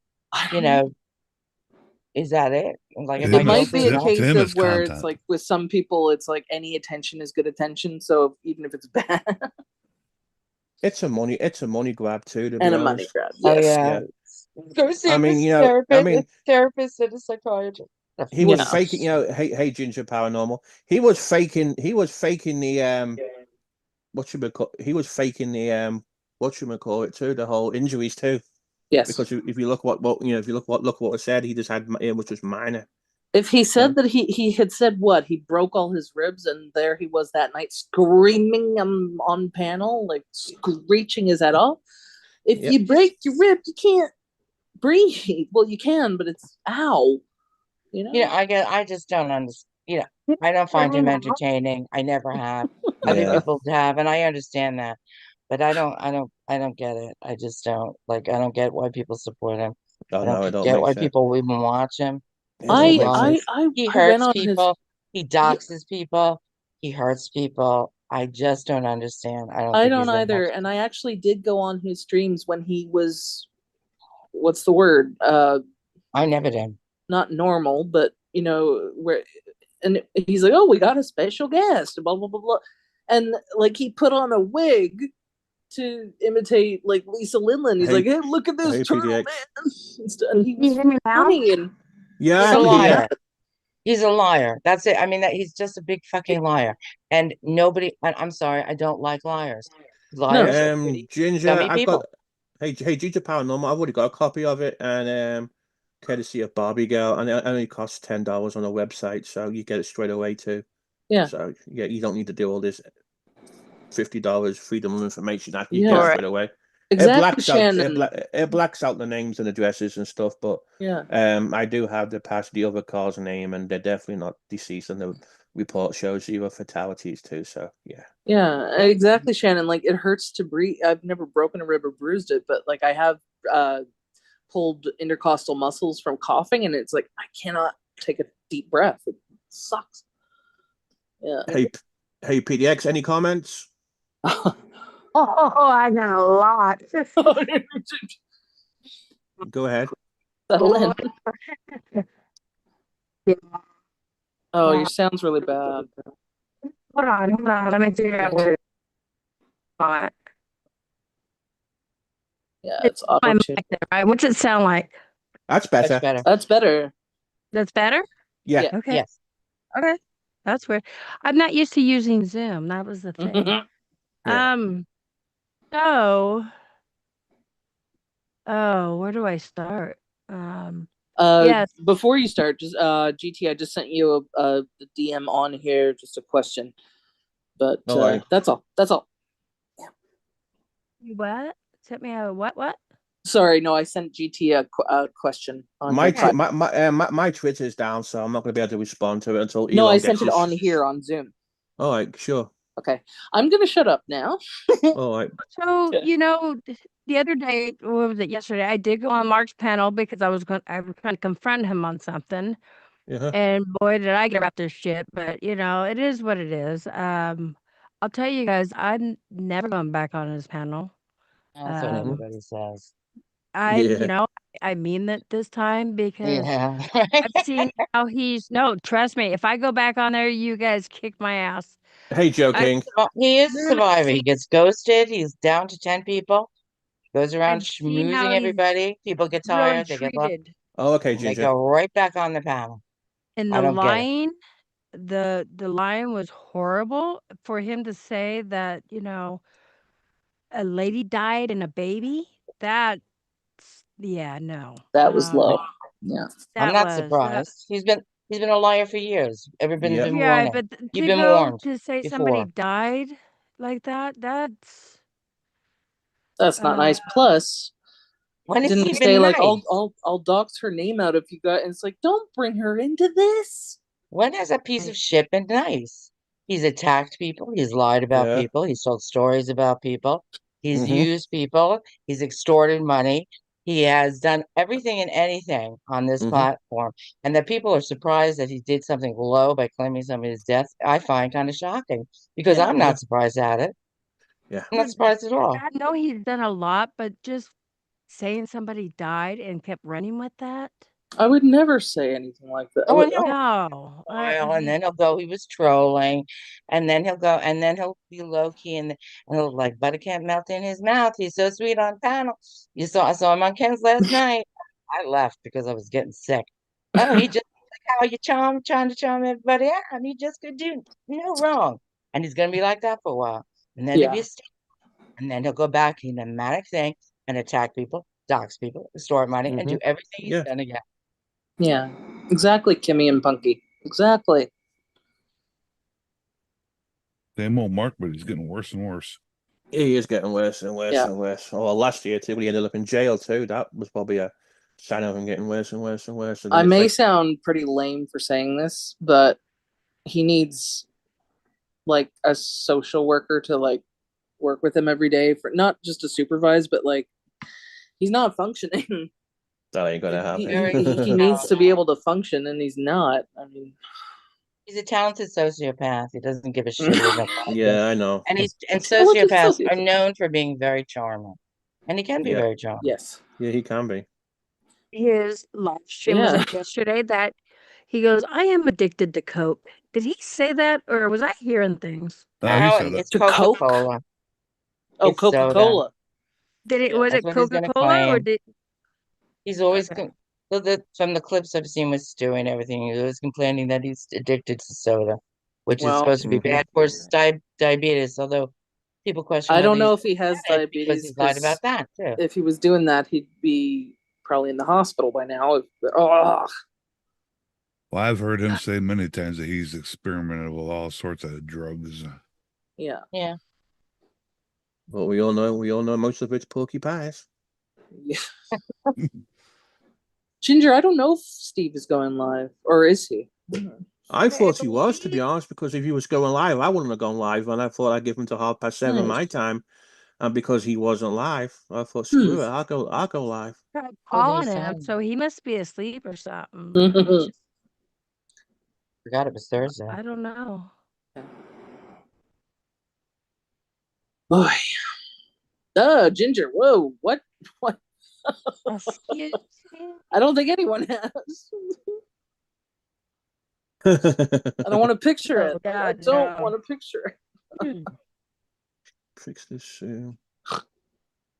Speaker 7: is that it? Like,
Speaker 3: it might be a case of where it's like with some people, it's like any attention is good attention. So even if it's bad,
Speaker 2: it's a money grab too. To
Speaker 3: and
Speaker 2: be
Speaker 3: a
Speaker 2: honest.
Speaker 3: money grab. Yes.
Speaker 7: Go see a therapist and a psychiatrist.
Speaker 2: He was faking, hey Ginger Paranormal. He was faking the whatchamacallit too, the whole injuries too.
Speaker 3: Yes.
Speaker 2: Because if you look what was said, he just had, which was minor.
Speaker 3: If he said that he had said he broke all his ribs, and there he was that night screaming on panel, like screeching his head off. If you break your rib, you can't breathe. Well, you can, but it's ow.
Speaker 7: I just don't understand. I don't find him entertaining. I never have. Other people have, and I understand that, but I don't get it. I just don't I don't get why people support him. I don't get why people even watch him. He hurts people. He doxes people. He hurts people. I just don't understand.
Speaker 3: I don't either. And I actually did go on his streams when he was, what's the word?
Speaker 7: I never did.
Speaker 3: Not normal, but where, and he's like, oh, we got a special guest, blah blah blah blah. and like he put on a wig to imitate like Lisa Lindland. He's
Speaker 2: Hey-
Speaker 3: like, "Hey, look at this
Speaker 2: hey,
Speaker 3: turtle,
Speaker 2: PDX.
Speaker 3: man!" And he
Speaker 5: Can you
Speaker 3: was
Speaker 5: hear me now?
Speaker 3: funny, and
Speaker 2: Yeah,
Speaker 7: He's
Speaker 2: I
Speaker 7: a
Speaker 2: can hear you.
Speaker 7: liar. He's a liar. That's it. I mean, that he's just a big fucking liar. And nobody, I'm sorry, I don't like liars. Liars are pretty
Speaker 2: Ginger,
Speaker 7: dummy
Speaker 2: I've
Speaker 7: people.
Speaker 2: got hey Ginger Paranormal. I've already got a copy of it, and courtesy of Barbie Girl, and it only costs $10 on the website, so you get it straight away too.
Speaker 3: Yeah.
Speaker 2: So yeah, you don't need to do all this $50 freedom of information. That you
Speaker 3: Yeah.
Speaker 2: get it
Speaker 7: Right.
Speaker 2: straight away.
Speaker 3: exactly, Shannon.
Speaker 2: It blacks out the names and addresses and stuff, but
Speaker 3: Yeah,
Speaker 2: I do have the other car's name, and they're definitely not deceased, and the report shows zero fatalities too. So yeah.
Speaker 3: yeah, exactly, Shannon. Like it hurts to breathe. I've never broken a rib or bruised it, but like I have pulled intercostal muscles from coughing, and it's like I cannot take a deep breath. It sucks. Yeah.
Speaker 2: Hey PDX, any comments?
Speaker 5: Oh, I got a lot.
Speaker 2: Go ahead.
Speaker 3: Settle in.
Speaker 5: Yeah.
Speaker 3: Oh, your sound's really bad.
Speaker 5: Hold on. Let me figure out what it's on.
Speaker 3: Yeah, it's
Speaker 5: My
Speaker 3: auto tune.
Speaker 5: mic there, right? What's it sound like?
Speaker 2: That's better.
Speaker 7: That's better.
Speaker 3: That's better.
Speaker 5: That's better?
Speaker 2: Yeah.
Speaker 3: Yeah.
Speaker 5: Okay.
Speaker 7: Yes.
Speaker 5: Okay. That's weird. I'm not used to using Zoom. That was the thing.
Speaker 2: Yeah.
Speaker 5: So, where do I start? Yes.
Speaker 3: Before you start, just GT, I just sent you a DM on here, just a question. But
Speaker 2: All right.
Speaker 3: that's all. That's all.
Speaker 5: What? Sent me a what?
Speaker 3: Sorry, no, I sent GT a question on
Speaker 2: My
Speaker 3: here.
Speaker 2: my Twitter's down, so I'm not going to be able to respond to it until Elon
Speaker 3: No, I
Speaker 2: gets
Speaker 3: sent it
Speaker 2: his...
Speaker 3: on here on Zoom.
Speaker 2: All right, sure.
Speaker 3: Okay, I'm gonna shut up now.
Speaker 2: All right.
Speaker 5: So,
Speaker 3: Yeah.
Speaker 5: the other day, what was it, yesterday, I did go on Mark's panel because I was trying to confront him on something.
Speaker 2: Yeah.
Speaker 5: And boy, did I get about this shit, but it is what it is. I'll tell you guys, I'm never going back on his panel.
Speaker 7: That's what everybody says.
Speaker 2: Yeah.
Speaker 5: I mean that this time because
Speaker 7: Yeah.
Speaker 5: I've seen how trust me, if I go back on there, you guys kick my ass.
Speaker 2: Hey, Joe King.
Speaker 7: Well, he is a
Speaker 5: Literally
Speaker 7: survivor. He gets ghosted. He's down to 10 people. Goes around
Speaker 5: I've seen how
Speaker 7: schmoozing
Speaker 5: he's
Speaker 7: everybody. People get
Speaker 5: really
Speaker 7: tired. They get left.
Speaker 5: treated.
Speaker 2: Oh, okay,
Speaker 7: And they
Speaker 2: Ginger.
Speaker 7: go right back on the panel.
Speaker 5: And
Speaker 7: I
Speaker 5: the
Speaker 7: don't get it.
Speaker 5: line, the line was horrible for him to say that, a lady died and a baby. That's no.
Speaker 3: That was low. Yeah.
Speaker 7: I'm
Speaker 5: That
Speaker 7: not
Speaker 5: was
Speaker 7: surprised. He's been a liar for years. Everybody's
Speaker 2: Yep.
Speaker 7: been
Speaker 5: yeah,
Speaker 7: warning.
Speaker 5: but
Speaker 7: You've
Speaker 5: to
Speaker 7: been
Speaker 5: go
Speaker 7: warned
Speaker 5: to say somebody
Speaker 7: before.
Speaker 5: died like that's
Speaker 3: That's not nice. Plus,
Speaker 7: When has
Speaker 3: didn't
Speaker 7: he
Speaker 3: say
Speaker 7: been
Speaker 3: like
Speaker 7: nice?
Speaker 3: I'll dox her name out if you got. And it's like, don't bring her into this.
Speaker 7: When has a piece of shit been nice? He's attacked people. He's lied about
Speaker 2: Yeah.
Speaker 7: people. He's told stories about people. He's
Speaker 2: Mhm.
Speaker 7: used people. He's extorted money. He has done everything and anything on this
Speaker 2: Mhm.
Speaker 7: platform. And that people are surprised that he did something low by claiming somebody's death, I find kind of shocking because
Speaker 3: Yeah.
Speaker 7: I'm not surprised at it.
Speaker 2: Yeah.
Speaker 7: I'm not surprised at all.
Speaker 5: I know he's done a lot, but just saying somebody died and kept running with that.
Speaker 3: I would never say anything like that.
Speaker 7: Oh,
Speaker 3: I would-
Speaker 7: no.
Speaker 5: No.
Speaker 7: Well, and then he'll go, he was trolling, and then he'll go, and then he'll be low key, and he'll like butter can't melt in his mouth. He's so sweet on panel. I saw him on Ken's last night. I left because I was getting sick. Oh, he just like how you trying to charm everybody out. And he just could do no wrong, and he's gonna be like that for a while, and then
Speaker 3: Yeah.
Speaker 7: he'll be, and then he'll go back in a manic thing and attack people, dox people, extort money, and do everything he's
Speaker 2: Yeah.
Speaker 7: done again.
Speaker 3: Yeah. Exactly, Kimmy and Punky. Exactly.
Speaker 4: Same old Mark, but he's getting worse and worse.
Speaker 2: He is getting worse and worse
Speaker 3: Yeah.
Speaker 2: and worse. Oh, well, last year too, when he ended up in jail too. That was probably a sign of him getting worse and worse and worse. And then
Speaker 3: I
Speaker 2: it's
Speaker 3: may
Speaker 2: like,
Speaker 3: sound pretty lame for saying this, but he needs like a social worker to like work with him every day for not just to supervise, but like he's not functioning.
Speaker 2: that ain't gonna
Speaker 3: He,
Speaker 2: happen.
Speaker 3: he needs to be able to function, and he's not. I mean,
Speaker 7: He's a talented sociopath. He doesn't give a shit. He doesn't like it.
Speaker 2: Yeah, I know.
Speaker 7: And
Speaker 3: Talented
Speaker 7: sociopaths
Speaker 3: sociopath.
Speaker 7: are known for being very charming. And he can be
Speaker 2: Yeah.
Speaker 7: very charming.
Speaker 3: yes.
Speaker 2: Yeah, he can be.
Speaker 5: His live stream was
Speaker 3: Yeah.
Speaker 5: up yesterday that He goes, "I am addicted to Coke." Did he say that, or was I hearing things?
Speaker 4: He
Speaker 7: No,
Speaker 4: said that.
Speaker 7: it's
Speaker 3: To Coke?
Speaker 7: Coca-Cola.
Speaker 3: Oh,
Speaker 7: It's soda.
Speaker 3: Coca-Cola.
Speaker 5: Did it?
Speaker 3: Yeah.
Speaker 5: Was
Speaker 7: That's
Speaker 5: it
Speaker 7: what he's gonna
Speaker 5: Coca-Cola, or
Speaker 7: claim.
Speaker 5: did?
Speaker 7: He's always
Speaker 5: Okay.
Speaker 7: from the clips I've seen with Stu and everything, he's always complaining that he's addicted to soda, which is
Speaker 3: Well,
Speaker 7: supposed to be
Speaker 2: Mhm.
Speaker 7: bad for his diabetes. Although people question
Speaker 3: I
Speaker 7: whether
Speaker 3: don't know
Speaker 7: he's
Speaker 3: if he has
Speaker 7: had it because
Speaker 3: diabetes,
Speaker 7: he's lied about
Speaker 3: because
Speaker 7: that too.
Speaker 3: if he was doing that, he'd be probably in the hospital by now. Oh,
Speaker 4: Well, I've heard him say many times that he's experimented with all sorts of drugs.
Speaker 3: yeah.
Speaker 7: Yeah.
Speaker 2: But we all know most of it's porky pies.
Speaker 3: Yeah. Ginger, I don't know if Steve is going live, or is he?
Speaker 2: I thought he was, to
Speaker 5: believe-
Speaker 2: be honest, because if he was going live, I wouldn't have gone live, and I thought I'd give him to 7:30
Speaker 3: Nice.
Speaker 2: my time, and because he wasn't live, I thought, screw it, I'll go live.
Speaker 5: Tried
Speaker 7: What
Speaker 5: calling
Speaker 7: he's
Speaker 5: him,
Speaker 7: saying.
Speaker 5: so he must be asleep or something.
Speaker 7: Forgot it was Thursday.
Speaker 5: I don't know.
Speaker 3: Boy. Ginger, whoa, what? What?
Speaker 5: Excuse me.
Speaker 3: I don't think anyone has. I don't want to picture
Speaker 5: Oh
Speaker 3: it. I
Speaker 5: God,
Speaker 3: don't
Speaker 5: no.
Speaker 3: want to picture it.
Speaker 2: Fix this soon.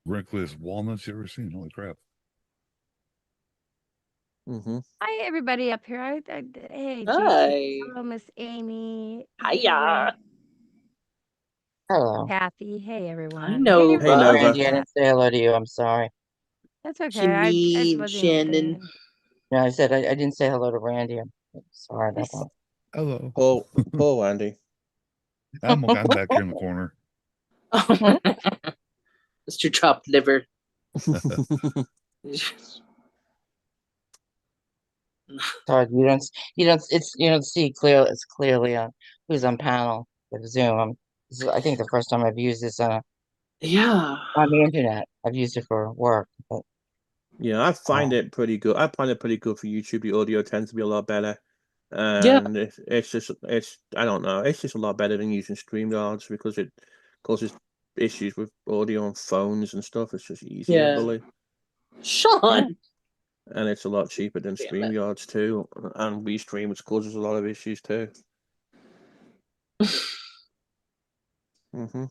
Speaker 4: Wrinkliest walnuts you ever seen? Holy crap.
Speaker 2: Mm-hmm.
Speaker 5: Hi, everybody up here. Hey,
Speaker 3: Hi.
Speaker 5: GT. Hello, Miss Amy.
Speaker 3: Hiya.
Speaker 7: Hello.
Speaker 5: Kathy. Hey, everyone.
Speaker 3: I know.
Speaker 2: Hey, Nova.
Speaker 7: Randy, I didn't say hello to you. I'm sorry.
Speaker 5: That's okay. I
Speaker 3: Janine,
Speaker 5: wasn't even
Speaker 3: Shannon.
Speaker 5: thinking.
Speaker 7: No, I said I didn't say hello to Randy. I'm sorry about
Speaker 5: Miss-
Speaker 7: that.
Speaker 4: Hello.
Speaker 2: Poor Andy.
Speaker 4: I'm back here in the corner.
Speaker 3: Mr. Chopped Liver.
Speaker 7: Sorry, you don't see clear. It's clearly who's on panel with Zoom. This is, I think, the first time I've used this
Speaker 3: Yeah.
Speaker 7: on the internet. I've used it for work, but
Speaker 2: Yeah, I find it pretty good. I find it pretty good for YouTube. The audio tends to be a lot better.
Speaker 3: Yeah.
Speaker 2: And it's I don't know, it's just a lot better than using StreamYards because it causes issues with audio on phones and stuff. It's just easier, I
Speaker 3: Yeah.
Speaker 2: believe.
Speaker 3: Sean.
Speaker 2: And it's a lot cheaper than
Speaker 3: Damn it.
Speaker 2: StreamYards too. And Restream, which causes a lot of issues too. Mm-hmm.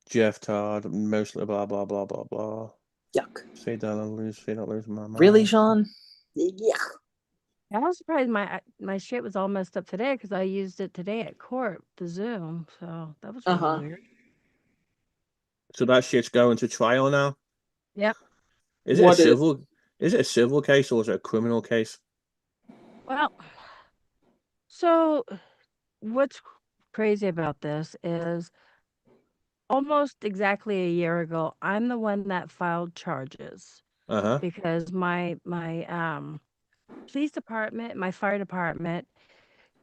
Speaker 2: Jeff Todd, mostly blah blah blah blah blah.
Speaker 3: Yuck.
Speaker 2: Say that I don't lose my mind.
Speaker 3: Really, Sean? Yeah.
Speaker 5: I was surprised my shit was all messed up today because I used it today at court, the Zoom. So that was really weird.
Speaker 2: So that shit's going to trial now?
Speaker 5: Yep.
Speaker 2: Is it a civil case or is it a criminal case?
Speaker 5: Well, so what's crazy about this is almost exactly a year ago, I'm the one that filed charges
Speaker 2: Uh-huh.
Speaker 5: because my police department, my fire department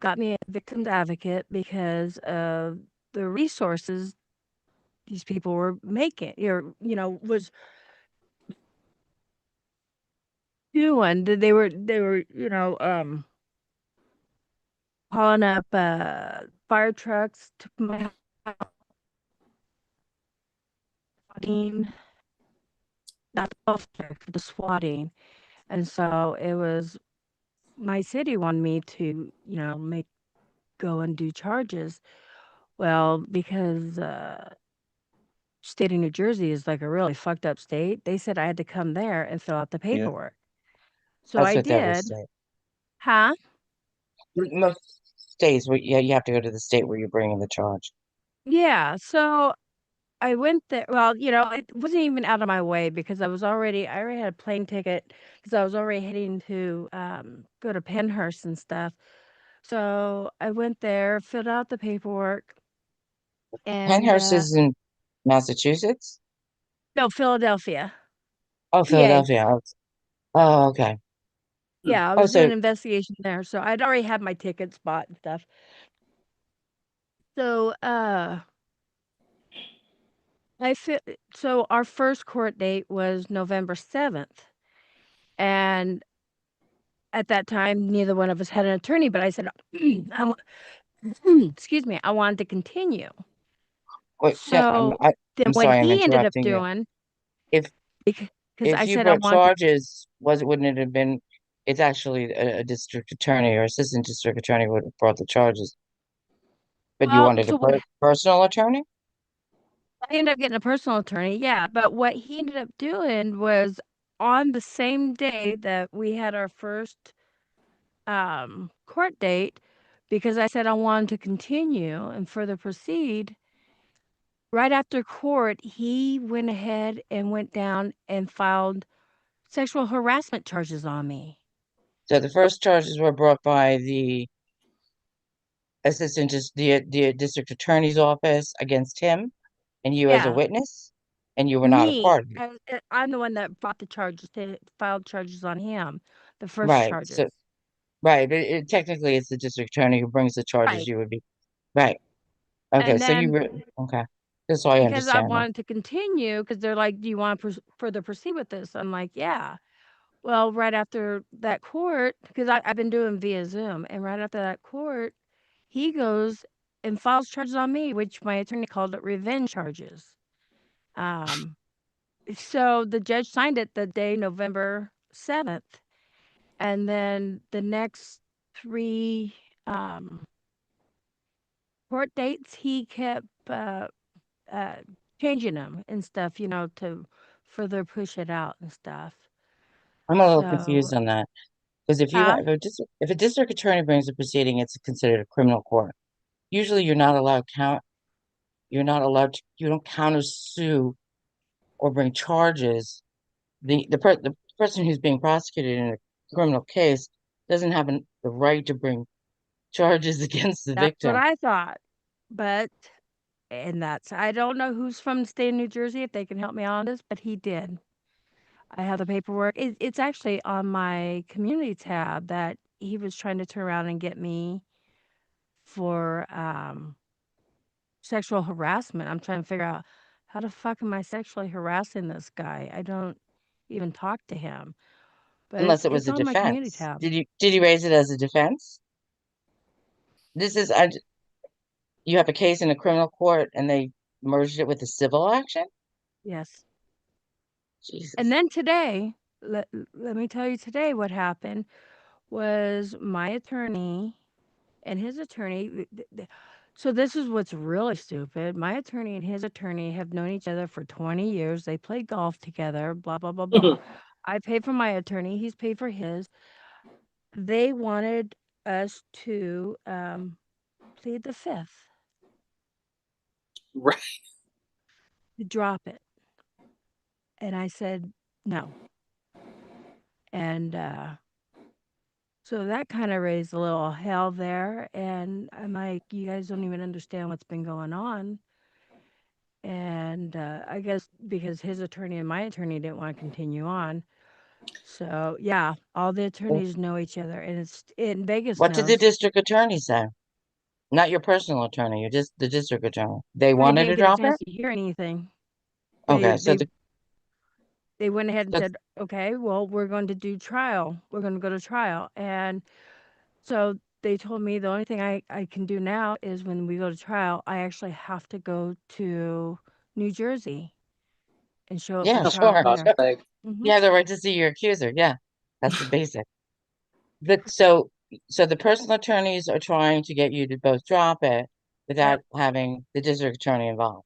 Speaker 5: got me a victim's advocate because of the resources these people were making, or was doing. They were calling up fire trucks to my house, swatting, not the officer, the swatting. And so it was my city wanted me to, go and do charges. Well, because state of New Jersey is like a really fucked up state, they said I had to come there and fill out the
Speaker 2: Yeah.
Speaker 5: paperwork. So
Speaker 7: that's
Speaker 5: I
Speaker 7: what that
Speaker 5: did.
Speaker 7: was saying.
Speaker 5: Huh?
Speaker 7: Most states, you have to go to the state where you're bringing the charge.
Speaker 5: Yeah. So I went there. Well, it wasn't even out of my way because I already had a plane ticket because I was already heading to go to Penhurst and stuff. So I went there, filled out the paperwork, and
Speaker 7: Penhurst is in Massachusetts.
Speaker 5: no, Philadelphia.
Speaker 7: Oh,
Speaker 5: PA.
Speaker 7: Philadelphia. Oh, okay.
Speaker 5: Yeah, I
Speaker 7: Oh,
Speaker 5: was doing
Speaker 7: so
Speaker 5: an investigation there, so I'd already had my tickets bought and stuff. So, so our first court date was November 7th, and at that time, neither one of us had an attorney, but I said, excuse me, I wanted to continue.
Speaker 7: wait,
Speaker 5: So then
Speaker 7: I'm
Speaker 5: what
Speaker 7: sorry, I'm
Speaker 5: he ended up
Speaker 7: interrupting you.
Speaker 5: doing,
Speaker 7: If
Speaker 5: because I
Speaker 7: you
Speaker 5: said I
Speaker 7: brought
Speaker 5: wanted to,
Speaker 7: charges, wouldn't it have been it's actually a district attorney or assistant district attorney would have brought the charges. But you
Speaker 5: Well,
Speaker 7: wanted a
Speaker 5: so what
Speaker 7: personal attorney?
Speaker 5: I ended up getting a personal attorney, yeah. But what he ended up doing was on the same day that we had our first court date, because I said I wanted to continue and further proceed. Right after court, he went ahead and went down and filed sexual harassment charges on me.
Speaker 7: So the first charges were brought by the assistant, just the district attorney's office against him and you as a
Speaker 5: Yeah,
Speaker 7: witness, and you were not a
Speaker 5: me.
Speaker 7: party.
Speaker 5: I'm the one that brought the charges, filed charges on him, the first
Speaker 7: Right.
Speaker 5: charges.
Speaker 7: So, right. Technically, it's the district attorney who brings the charges.
Speaker 5: Right.
Speaker 7: You would be right. Okay.
Speaker 5: And
Speaker 7: So you
Speaker 5: then
Speaker 7: were okay. Just so I
Speaker 5: because I
Speaker 7: understand that.
Speaker 5: wanted to continue, because they're like, "Do you want to further proceed with this?" I'm like, "Yeah." Well, right after that court, because I've been doing via Zoom, and right after that court, he goes and files charges on me, which my attorney called it revenge charges. So the judge signed it the day November 7th, and then the next 3 court dates, he kept uh, changing them and stuff, to further push it out and stuff.
Speaker 7: I'm a little
Speaker 5: So,
Speaker 7: confused on that because
Speaker 5: huh?
Speaker 7: if a district attorney brings a proceeding, it's considered a criminal court. Usually, you're not allowed to, you don't counter sue or bring charges. The person who's being prosecuted in a criminal case doesn't have the right to bring charges against the
Speaker 5: That's what
Speaker 7: victim.
Speaker 5: I thought. But, and I don't know who's from the state of New Jersey, if they can help me on this, but he did. I have the paperwork. It's actually on my community tab that he was trying to turn around and get me for sexual harassment. I'm trying to figure out how the fuck am I sexually harassing this guy? I don't even talk to him, but
Speaker 7: Unless it was
Speaker 5: it's
Speaker 7: a
Speaker 5: on my community
Speaker 7: defense.
Speaker 5: tab.
Speaker 7: Did you raise it as a defense? This is you have a case in a criminal court and they merged it with a civil action?
Speaker 5: Yes. And
Speaker 7: Jesus.
Speaker 5: then today, let me tell you today what happened was my attorney and his attorney. So this is what's really stupid. My attorney and his attorney have known each other for 20 years. They played golf together, blah, blah, blah, blah. I paid for my attorney. He's paid for his. They wanted us to plead the fifth,
Speaker 3: Right.
Speaker 5: to drop it. And I said, no. And so that kind of raised a little hell there. And I'm like, you guys don't even understand what's been going on. And I guess because his attorney and my attorney didn't want to continue on. So yeah, all the attorneys know each other, and it's in Vegas
Speaker 7: What did the
Speaker 5: knows.
Speaker 7: district attorney say? Not your personal attorney, you're just the district attorney. They
Speaker 5: I
Speaker 7: wanted
Speaker 5: didn't
Speaker 7: to
Speaker 5: get a
Speaker 7: drop it?
Speaker 5: chance to hear anything.
Speaker 7: Okay, so
Speaker 5: They went ahead and
Speaker 7: the
Speaker 5: said, okay, well, we're going to do trial. We're going to go to trial. And so they told me the only thing I can do now is when we go to trial, I actually have to go to New Jersey and show up for
Speaker 7: yeah,
Speaker 3: That's
Speaker 5: trial
Speaker 7: sure.
Speaker 5: there.
Speaker 3: like,
Speaker 5: Hmm.
Speaker 7: You have the right to see your accuser. Yeah, that's the basic. But so the personal attorneys are trying to get you to both drop it
Speaker 5: Yep.
Speaker 7: without having the district attorney involved.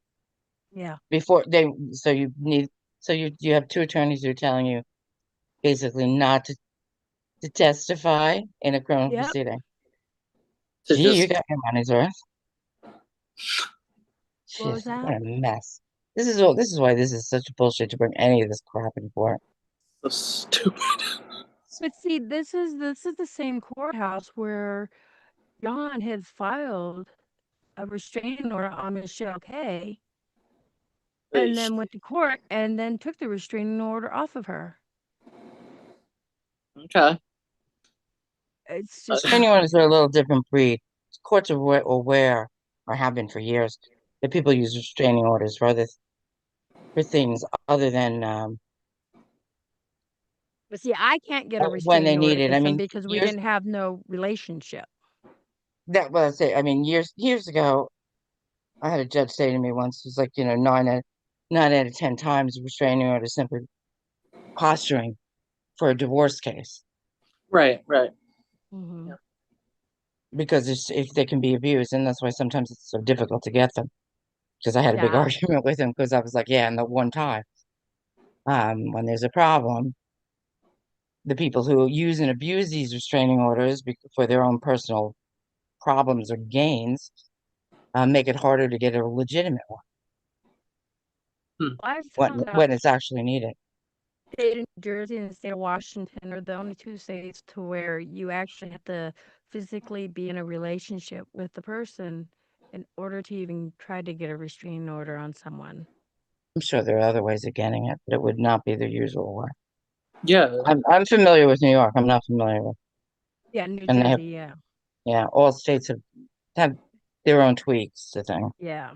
Speaker 5: Yeah.
Speaker 7: Before they so you need so you have two attorneys who are telling you basically not to testify in a criminal
Speaker 5: Yep.
Speaker 7: proceeding.
Speaker 3: to
Speaker 7: Gee, you
Speaker 3: just
Speaker 7: got your money's worth.
Speaker 5: What was
Speaker 7: Jeez,
Speaker 5: that?
Speaker 7: what a mess. This is why this is such bullshit to bring any of this crap in court.
Speaker 3: so stupid.
Speaker 5: But see, this is the same courthouse where John had filed a restraining order on Michelle K, and then went to court and then took the restraining order off of her.
Speaker 3: Okay.
Speaker 5: It's just
Speaker 7: Restraining orders are a little different breed. Courts are aware, or have been for years, that people use restraining orders for things other than
Speaker 5: But see, I can't get a
Speaker 7: when they
Speaker 5: restraining order
Speaker 7: need it. I
Speaker 5: against him
Speaker 7: mean,
Speaker 5: because we
Speaker 7: years
Speaker 5: didn't have no relationship.
Speaker 7: that was it. I mean, years ago, I had a judge say to me once, it was like, 9 out of 10 times a restraining order is simply posturing for a divorce case.
Speaker 3: Right, right.
Speaker 5: Mhm.
Speaker 7: because if they can be abused, and that's why sometimes it's so difficult to get them. Because I had a big
Speaker 5: Yeah.
Speaker 7: argument with him because I was like, yeah, and the one time, when there's a problem, the people who use and abuse these restraining orders for their own personal problems or gains make it harder to get a legitimate one
Speaker 5: I found out
Speaker 7: when it's actually needed.
Speaker 5: state of New Jersey and the state of Washington are the only two states to where you actually have to physically be in a relationship with the person in order to even try to get a restraining order on someone.
Speaker 7: I'm sure there are other ways of getting it, but it would not be the usual way.
Speaker 3: Yeah.
Speaker 7: I'm familiar with New York. I'm not familiar with,
Speaker 5: Yeah, New
Speaker 7: and they have,
Speaker 5: Jersey, yeah.
Speaker 7: yeah, all states have their own tweaks to things.
Speaker 5: Yeah.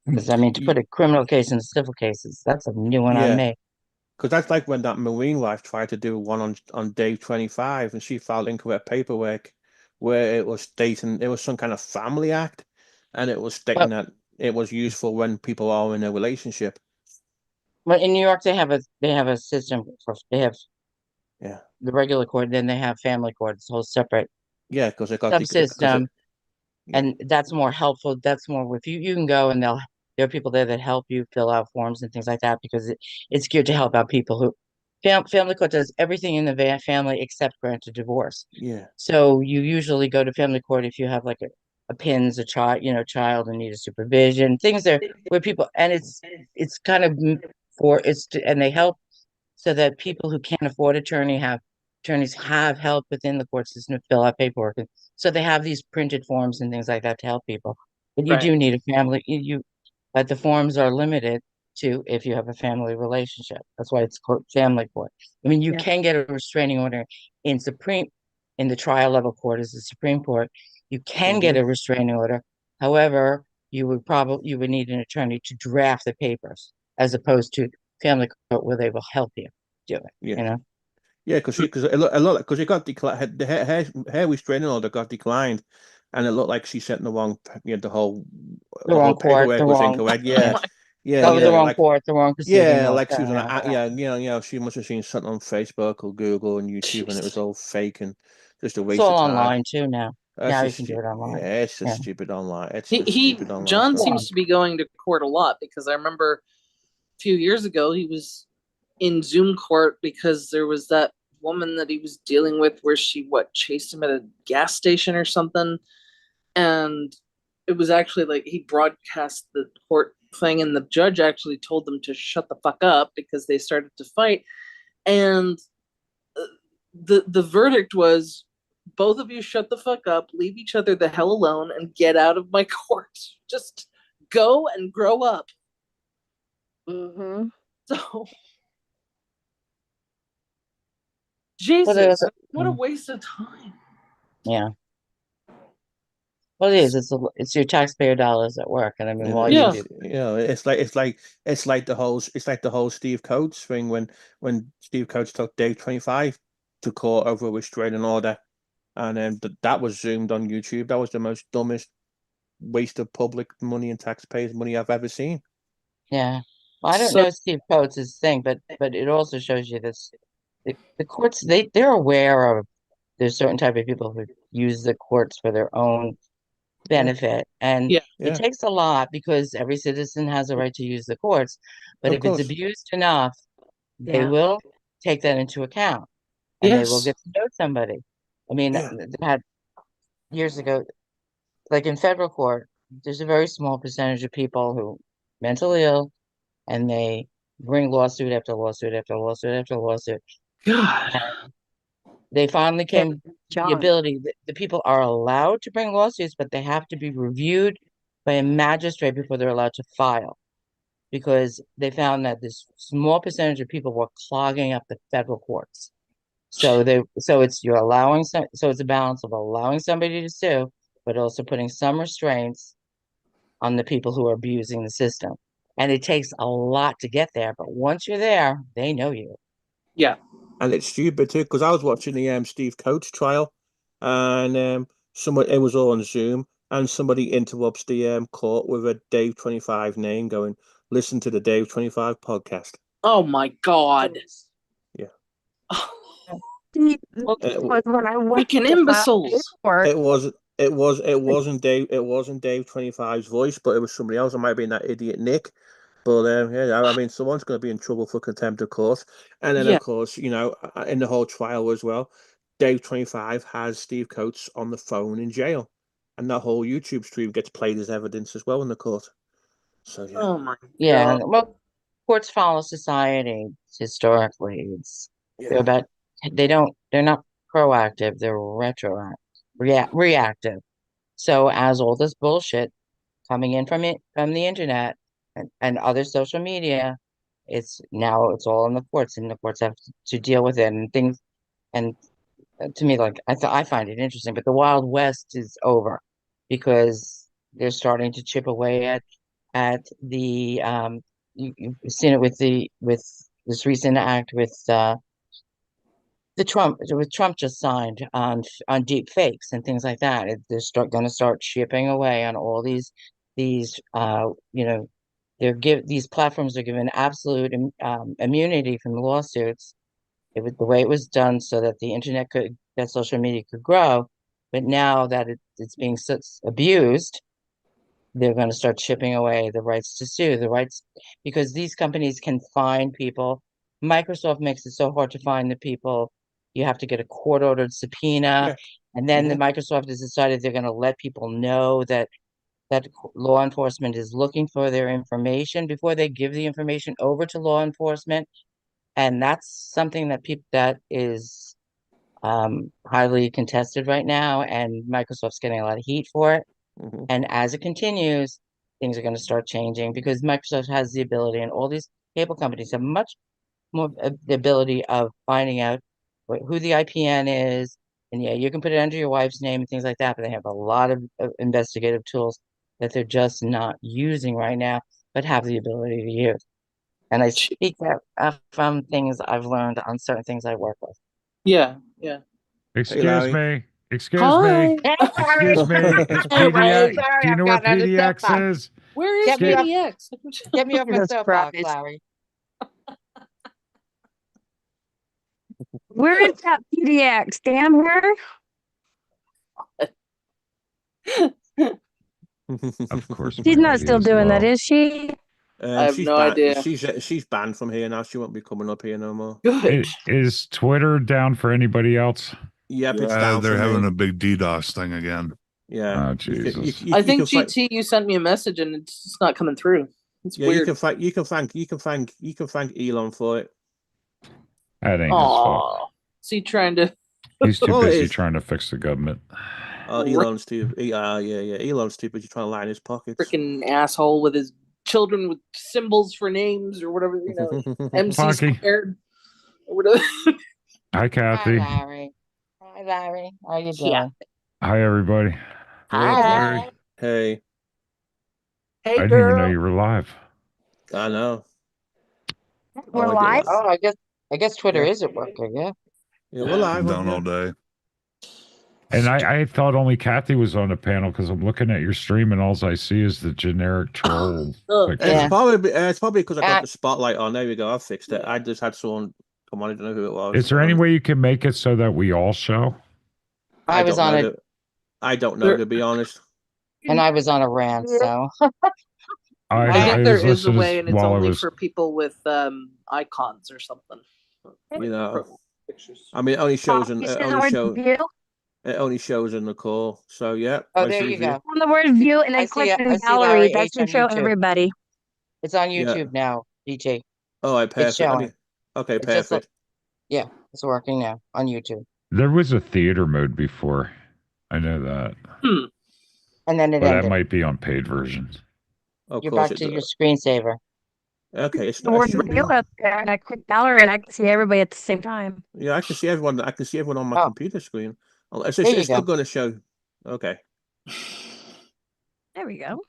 Speaker 7: Because I mean, to put
Speaker 2: Y-
Speaker 7: a criminal case into civil cases, that's a new one on
Speaker 2: Yeah,
Speaker 7: me.
Speaker 2: because that's like when that Marine wife tried to do one on day 25, and she filed incorrect paperwork where it was stating it was some kind of family act, and it was stating
Speaker 7: But
Speaker 2: that it was useful when people are in a relationship.
Speaker 7: but in New York, they have a system for they have
Speaker 2: Yeah,
Speaker 7: the regular court, then they have family court. It's a whole separate
Speaker 2: yeah, because it got the because it
Speaker 7: subsystem,
Speaker 2: yeah
Speaker 7: and that's more helpful. That's more if you can go and there are people there that help you fill out forms and things like that because it's geared to help out people who family court does everything in the family except grant a divorce.
Speaker 2: yeah
Speaker 7: So you usually go to family court if you have like a PINS, a child, child and need a supervision, things there where people, and it's kind of and they help so that people who can't afford attorneys have help within the court system to fill out paperwork. And so they have these printed forms and things like that to help people. But you
Speaker 3: Right.
Speaker 7: do need a family, but the forms are limited to if you have a family relationship. That's why it's called family court. I mean, you
Speaker 3: Yeah.
Speaker 7: can get a restraining order in in the trial level court as the Supreme Court. You can get a restraining order. However, you would need an attorney to draft the papers as opposed to family court where they will help you do it,
Speaker 2: yeah
Speaker 7: you know?
Speaker 2: yeah because a lot because it got declined. The hair restraining order got declined, and it looked like she sent the wrong
Speaker 7: The
Speaker 2: the whole
Speaker 7: wrong court,
Speaker 2: paperwork
Speaker 7: the
Speaker 2: was
Speaker 7: wrong,
Speaker 2: incorrect.
Speaker 3: Oh
Speaker 7: yeah,
Speaker 2: Yeah,
Speaker 3: my
Speaker 2: yeah,
Speaker 7: that was the
Speaker 2: yeah.
Speaker 7: wrong
Speaker 2: Like
Speaker 7: court, the wrong proceeding,
Speaker 2: yeah,
Speaker 7: all
Speaker 2: like she was on a
Speaker 7: yeah.
Speaker 2: she must have seen something on Facebook or Google and YouTube, and it was
Speaker 3: jeez.
Speaker 2: all fake and just a
Speaker 7: It's
Speaker 2: waste
Speaker 7: all
Speaker 2: of time.
Speaker 7: online too now.
Speaker 2: That's
Speaker 7: Now you
Speaker 2: just
Speaker 7: can do it online.
Speaker 2: yeah, it's
Speaker 7: Yeah.
Speaker 2: just stupid online. It's
Speaker 3: He
Speaker 2: just
Speaker 3: he
Speaker 2: stupid online
Speaker 3: John
Speaker 2: stuff.
Speaker 7: Yeah.
Speaker 3: seems to be going to court a lot because I remember a few years ago he was in Zoom court because there was that woman that he was dealing with where she chased him at a gas station or something, and it was actually like he broadcast the court thing and the judge actually told them to shut the fuck up because they started to fight, and the verdict was both of you shut the fuck up, leave each other the hell alone, and get out of my court. Just go and grow up.
Speaker 5: Mm-hmm.
Speaker 3: So,
Speaker 7: Well, there's
Speaker 3: Jesus, what a waste of time.
Speaker 7: yeah. Well, it is. It's your taxpayer dollars at work, and I mean, while you
Speaker 3: Yeah.
Speaker 7: do,
Speaker 2: It's like the whole Steve Coates thing when Steve Coates took Day 25 to court over a restraining order, and then that was zoomed on YouTube. That was the most dumbest waste of public money and taxpayers' money I've ever seen.
Speaker 7: yeah. Well, I don't
Speaker 3: So,
Speaker 7: know Steve Coates' thing, but it also shows you this. The courts they're aware of there's certain type of people who use the courts for their own
Speaker 2: Yeah,
Speaker 7: benefit. And
Speaker 3: yeah.
Speaker 7: it
Speaker 2: yeah,
Speaker 7: takes a lot because every citizen has a right to use the courts. But
Speaker 2: of
Speaker 7: if it's
Speaker 2: course.
Speaker 7: abused enough, they
Speaker 5: Yeah.
Speaker 7: will take that into account and they will
Speaker 3: Yes.
Speaker 7: get to know somebody. I mean,
Speaker 2: Yeah,
Speaker 7: they had years ago, like in federal court, there's a very small percentage of people who mentally ill and they bring lawsuit after lawsuit after lawsuit after lawsuit.
Speaker 3: God.
Speaker 7: They finally
Speaker 5: Hey,
Speaker 7: came the
Speaker 5: John.
Speaker 7: ability that the people are allowed to bring lawsuits, but they have to be reviewed by a magistrate before they're allowed to file because they found that this small percentage of people were clogging up the federal courts. So it's a balance of allowing somebody to sue, but also putting some restraints on the people who are abusing the system. And it takes a lot to get there, but once you're there, they know you.
Speaker 3: Yeah.
Speaker 2: and it's stupid too because I was watching the Steve Coates trial, and somebody it was all on Zoom, and somebody interrupts the court with a Dave 25 name, going, "Listen to the Dave 25 podcast."
Speaker 3: Oh my God.
Speaker 2: Yeah.
Speaker 5: See,
Speaker 7: Well,
Speaker 5: this
Speaker 2: It,
Speaker 5: was when I went
Speaker 3: Freaking
Speaker 5: to file
Speaker 3: imbeciles.
Speaker 5: paperwork.
Speaker 2: it wasn't Dave 25's voice, but it was somebody else. It might have been that idiot Nick. But yeah, I mean, someone's going to be in trouble for contempt of court. And then,
Speaker 3: Yeah.
Speaker 2: of course, you know, in the whole trial as well, Dave 25 has Steve Coates on the phone in jail, and that whole YouTube stream gets played as evidence as well in the court. So yeah,
Speaker 3: Oh my
Speaker 7: yeah.
Speaker 3: god.
Speaker 7: Well, courts follow society historically. They're
Speaker 2: yeah,
Speaker 7: about they're not proactive, they're reactive. So as all this bullshit coming in from the internet and other social media, it's all in the courts, and the courts have to deal with it and things. And to me, like I find it interesting, but the Wild West is over because they're starting to chip away at the you've seen it with this recent act with Trump just signed on deep fakes and things like that. They're going to start chipping away on all these you know these platforms are given absolute immunity from lawsuits. It was the way it was done so that that social media could grow, but now that it's being abused, they're going to start chipping away the rights to sue, the rights, because these companies can find people. Microsoft makes it so hard to find the people. You have to get a court-ordered subpoena,
Speaker 2: yeah.
Speaker 7: and then the
Speaker 2: Mhm.
Speaker 7: Microsoft has decided they're going to let people know that law enforcement is looking for their information before they give the information over to law enforcement, and that's something that is highly contested right now, and Microsoft's getting a lot of heat for it.
Speaker 2: Mhm.
Speaker 7: And as it continues, things are going to start changing because Microsoft has the ability, and all these cable companies have much more the ability of finding out who the IPN is. And yeah, you can put it under your wife's name and things like that, but they have a lot of investigative tools that they're just not using right now, but have the ability to use. And I speak that from things I've learned on certain things I work with.
Speaker 3: Yeah, yeah.
Speaker 2: Hey,
Speaker 4: Excuse
Speaker 2: Larry.
Speaker 4: me. Excuse
Speaker 3: Hi.
Speaker 4: me. Excuse me. It's
Speaker 7: Larry,
Speaker 4: PDX.
Speaker 7: sorry,
Speaker 4: Do you
Speaker 7: I've
Speaker 4: know where
Speaker 7: gotten on the
Speaker 4: PDX
Speaker 7: soapbox.
Speaker 4: is?
Speaker 3: Where is
Speaker 7: Get me off,
Speaker 3: PDX?
Speaker 7: get me off my
Speaker 5: Jesus
Speaker 7: soapbox,
Speaker 5: Christ.
Speaker 7: Larry.
Speaker 5: Where is that PDX? Damn her.
Speaker 4: Of course,
Speaker 5: She's
Speaker 4: my
Speaker 5: not
Speaker 4: audio
Speaker 5: still
Speaker 4: is
Speaker 5: doing that,
Speaker 4: low.
Speaker 5: is she?
Speaker 3: I have
Speaker 2: She's
Speaker 3: no
Speaker 2: banned.
Speaker 3: idea.
Speaker 2: She's banned from here now. She won't be coming up here no more.
Speaker 3: Good.
Speaker 4: Is Twitter down for anybody else?
Speaker 2: Yep, it's
Speaker 4: Uh,
Speaker 2: down
Speaker 4: they're
Speaker 2: for
Speaker 4: having
Speaker 2: me.
Speaker 4: a big DDoS thing again.
Speaker 2: Yeah,
Speaker 4: Oh,
Speaker 2: you can
Speaker 4: Jesus.
Speaker 3: I
Speaker 2: you can
Speaker 3: think
Speaker 2: find.
Speaker 3: GT, you sent me a message and it's just not coming through. It's
Speaker 2: Yeah,
Speaker 3: weird.
Speaker 2: you can thank Elon for it.
Speaker 4: That ain't his fault.
Speaker 3: Aw. Is he trying to
Speaker 4: He's too
Speaker 2: Oh, it
Speaker 4: busy
Speaker 2: is.
Speaker 4: trying to fix the government.
Speaker 2: Elon's too. Yeah. Elon's too busy trying to line his pockets.
Speaker 3: freaking asshole with his children with symbols for names or whatever, MC
Speaker 4: Funky.
Speaker 3: squared or whatever.
Speaker 4: Hi,
Speaker 7: Hi,
Speaker 4: Kathy.
Speaker 7: Larry. Hi, Larry. How you
Speaker 3: Yeah.
Speaker 7: doing?
Speaker 4: Hi, everybody.
Speaker 2: What up,
Speaker 7: Hi.
Speaker 2: Larry? Hey,
Speaker 4: I
Speaker 3: Hey
Speaker 4: didn't even know
Speaker 3: girl.
Speaker 4: you were live.
Speaker 2: I know.
Speaker 5: We're
Speaker 2: I get
Speaker 5: live.
Speaker 7: Oh, I guess Twitter
Speaker 2: Yeah.
Speaker 7: is at work, yeah.
Speaker 2: Yeah, we're live.
Speaker 4: I'm
Speaker 2: on
Speaker 4: down all
Speaker 2: here.
Speaker 4: day. And I thought only Kathy was on the panel because I'm looking at your stream and all I see is the generic troll
Speaker 3: Oh,
Speaker 4: picture.
Speaker 7: Yeah.
Speaker 2: It's probably because I got
Speaker 7: Uh,
Speaker 2: the spotlight on. There we go. I fixed it. I just had someone come on. I don't know who it was.
Speaker 4: Is there any way you can make it so that we all show?
Speaker 7: I was on it,
Speaker 2: I don't know,
Speaker 3: There-
Speaker 2: to be honest.
Speaker 7: and I was on a rant, so
Speaker 3: I
Speaker 4: I
Speaker 3: think there
Speaker 4: was
Speaker 3: is a
Speaker 4: listening
Speaker 3: way, and it's
Speaker 4: while I
Speaker 3: only
Speaker 4: was.
Speaker 3: for people with icons or something.
Speaker 2: You know,
Speaker 3: Pictures.
Speaker 2: I mean, it only shows in
Speaker 5: You
Speaker 2: it
Speaker 5: see the
Speaker 2: only
Speaker 5: word
Speaker 2: show
Speaker 5: view?
Speaker 2: it only shows in the call. So yeah,
Speaker 7: oh,
Speaker 2: I
Speaker 7: there
Speaker 2: see
Speaker 7: you
Speaker 2: view.
Speaker 7: go.
Speaker 5: On the word view and
Speaker 7: I
Speaker 5: then click
Speaker 7: see
Speaker 5: on gallery.
Speaker 7: Larry
Speaker 5: That
Speaker 7: H
Speaker 5: should
Speaker 7: on
Speaker 5: show
Speaker 7: YouTube.
Speaker 5: everybody.
Speaker 7: It's on
Speaker 2: Yeah.
Speaker 7: YouTube now, DJ.
Speaker 2: Oh, I
Speaker 7: It's
Speaker 2: perfect.
Speaker 7: showing.
Speaker 2: Okay,
Speaker 7: It's just
Speaker 2: perfect.
Speaker 7: yeah, it's working now on YouTube.
Speaker 4: There was a theater mode before. I know that.
Speaker 7: And then it
Speaker 4: But that
Speaker 7: ended.
Speaker 4: might be on paid versions.
Speaker 2: Of
Speaker 7: You're
Speaker 2: course
Speaker 7: back
Speaker 2: it
Speaker 7: to your
Speaker 2: does.
Speaker 7: screensaver.
Speaker 2: Okay, it's
Speaker 5: The
Speaker 2: not. It
Speaker 5: word
Speaker 2: shouldn't be
Speaker 5: view
Speaker 2: on.
Speaker 5: up there, and I click gallery, and I can see everybody at the same time.
Speaker 2: Yeah, I can see everyone. I can see everyone on my
Speaker 7: Oh,
Speaker 2: computer screen. It's
Speaker 7: there you
Speaker 2: it's still
Speaker 7: go.
Speaker 2: going to show. Okay,
Speaker 5: There we go.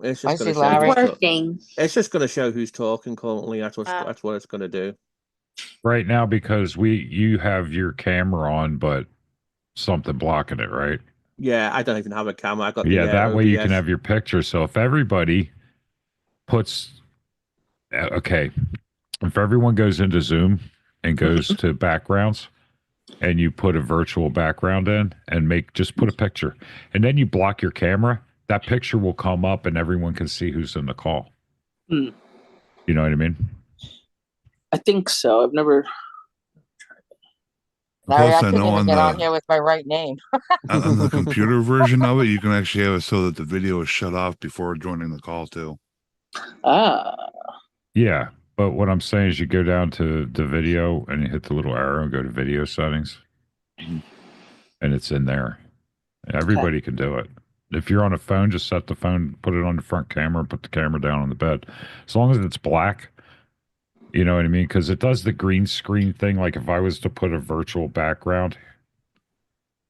Speaker 2: it's
Speaker 7: I
Speaker 2: just going
Speaker 7: see
Speaker 2: to show
Speaker 7: Larry.
Speaker 2: who's talking.
Speaker 3: Working.
Speaker 2: It's just going to show who's talking currently. That's what it's going to do.
Speaker 4: Right now, because you have your camera on, but something blocking it, right?
Speaker 2: Yeah, I don't even have a camera. I got
Speaker 4: Yeah,
Speaker 2: the
Speaker 4: that way you can
Speaker 2: OBS.
Speaker 4: have your picture. So if everybody puts, okay, if everyone goes into Zoom
Speaker 8: and goes to backgrounds, and you put a virtual background in and just put a picture, and then you block your camera. That picture will come up and everyone can see who's in the call.
Speaker 3: Hmm.
Speaker 8: You know what I mean?
Speaker 3: I think so. I've never.
Speaker 7: Larry,
Speaker 4: Plus,
Speaker 7: I
Speaker 4: I
Speaker 7: couldn't
Speaker 4: know
Speaker 7: even
Speaker 4: on
Speaker 7: get on
Speaker 4: the
Speaker 7: here with my right name.
Speaker 4: on the computer version of it, you can actually have it so that the video is shut off before joining the call too.
Speaker 3: Ah.
Speaker 8: Yeah, but what I'm saying is you go down to the video and you hit the little arrow and go to video settings, and it's in there. Everybody can do it. If you're on a phone, just set the phone, put it on the front camera, and put the camera down on the bed. As long as it's black, you know what I mean? Because it does the green screen thing. Like if I was to put a virtual background,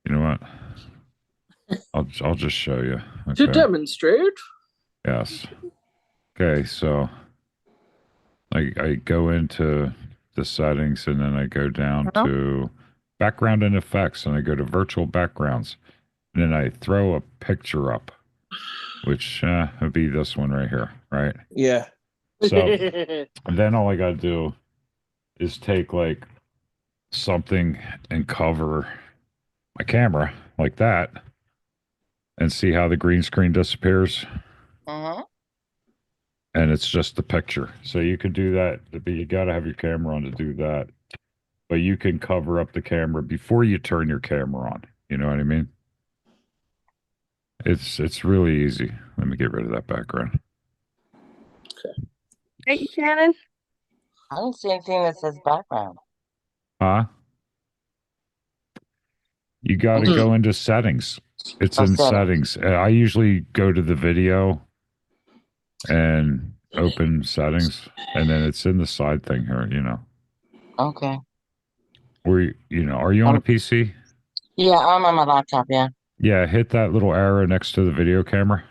Speaker 8: you know what? I'll just show you.
Speaker 3: To
Speaker 8: Okay.
Speaker 3: demonstrate.
Speaker 8: Yes. Okay, so I go into the settings and then I go down to background and effects and I go to virtual backgrounds. And then I throw a picture up, which would be this one right here, right?
Speaker 2: Yeah.
Speaker 8: So then all I got to do is take like something and cover my camera like that and see how the green screen disappears. And it's just the picture. So you could do that, but you got to have your camera on to do that. But you can cover up the camera before you turn your camera on. You know what I mean? It's really easy. Let me get rid of that background.
Speaker 5: Hey, Shannon.
Speaker 7: I don't see anything that says background.
Speaker 8: Huh? You got to go into settings. It's in settings. I usually go to the video and open settings, and then it's in the side thing here, you know.
Speaker 7: Okay.
Speaker 8: Are you on a PC?
Speaker 7: Yeah, I'm on my laptop, yeah.
Speaker 8: Yeah, hit that little arrow next to the video camera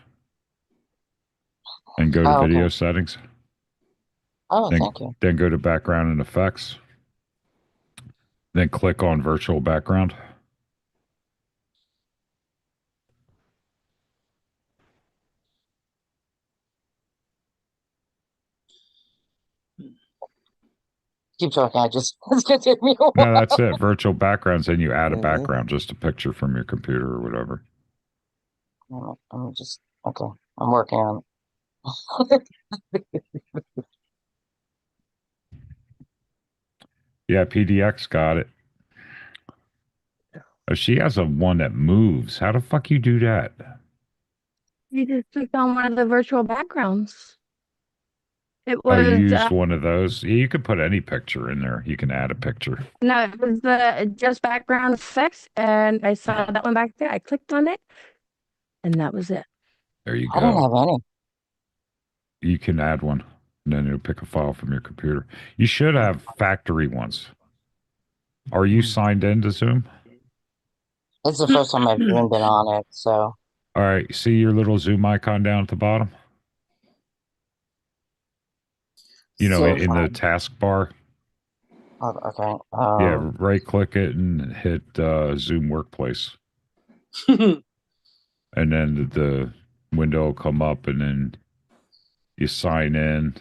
Speaker 8: and go to video settings.
Speaker 7: Oh, thank you.
Speaker 8: Then go to background and effects. Then click on virtual background.
Speaker 7: Keep talking. It's gonna take me a while.
Speaker 8: No, that's it. Virtual backgrounds, and you add a background, just a picture from your computer or whatever.
Speaker 7: I'm just okay. I'm working on it.
Speaker 8: Yeah, PDX got it. Oh, she has a one that moves. How the fuck you do that?
Speaker 5: You just clicked on one of the virtual backgrounds. It
Speaker 8: Oh,
Speaker 5: was
Speaker 8: you used one of those? Yeah, you can put any picture in there. You can add a picture.
Speaker 5: no, it was the just background effects, and I saw that one back there. I clicked on it, and that was it.
Speaker 8: There you go.
Speaker 7: I don't have any.
Speaker 8: You can add one, and then it'll pick a file from your computer. You should have factory ones. Are you signed in to Zoom?
Speaker 7: It's the first time I've even been on it, so.
Speaker 8: All right, see your little Zoom icon down at the bottom? You know, in the taskbar.
Speaker 7: Oh, okay.
Speaker 8: Yeah, right click it and hit Zoom Workplace. And then the window will come up and then you sign in.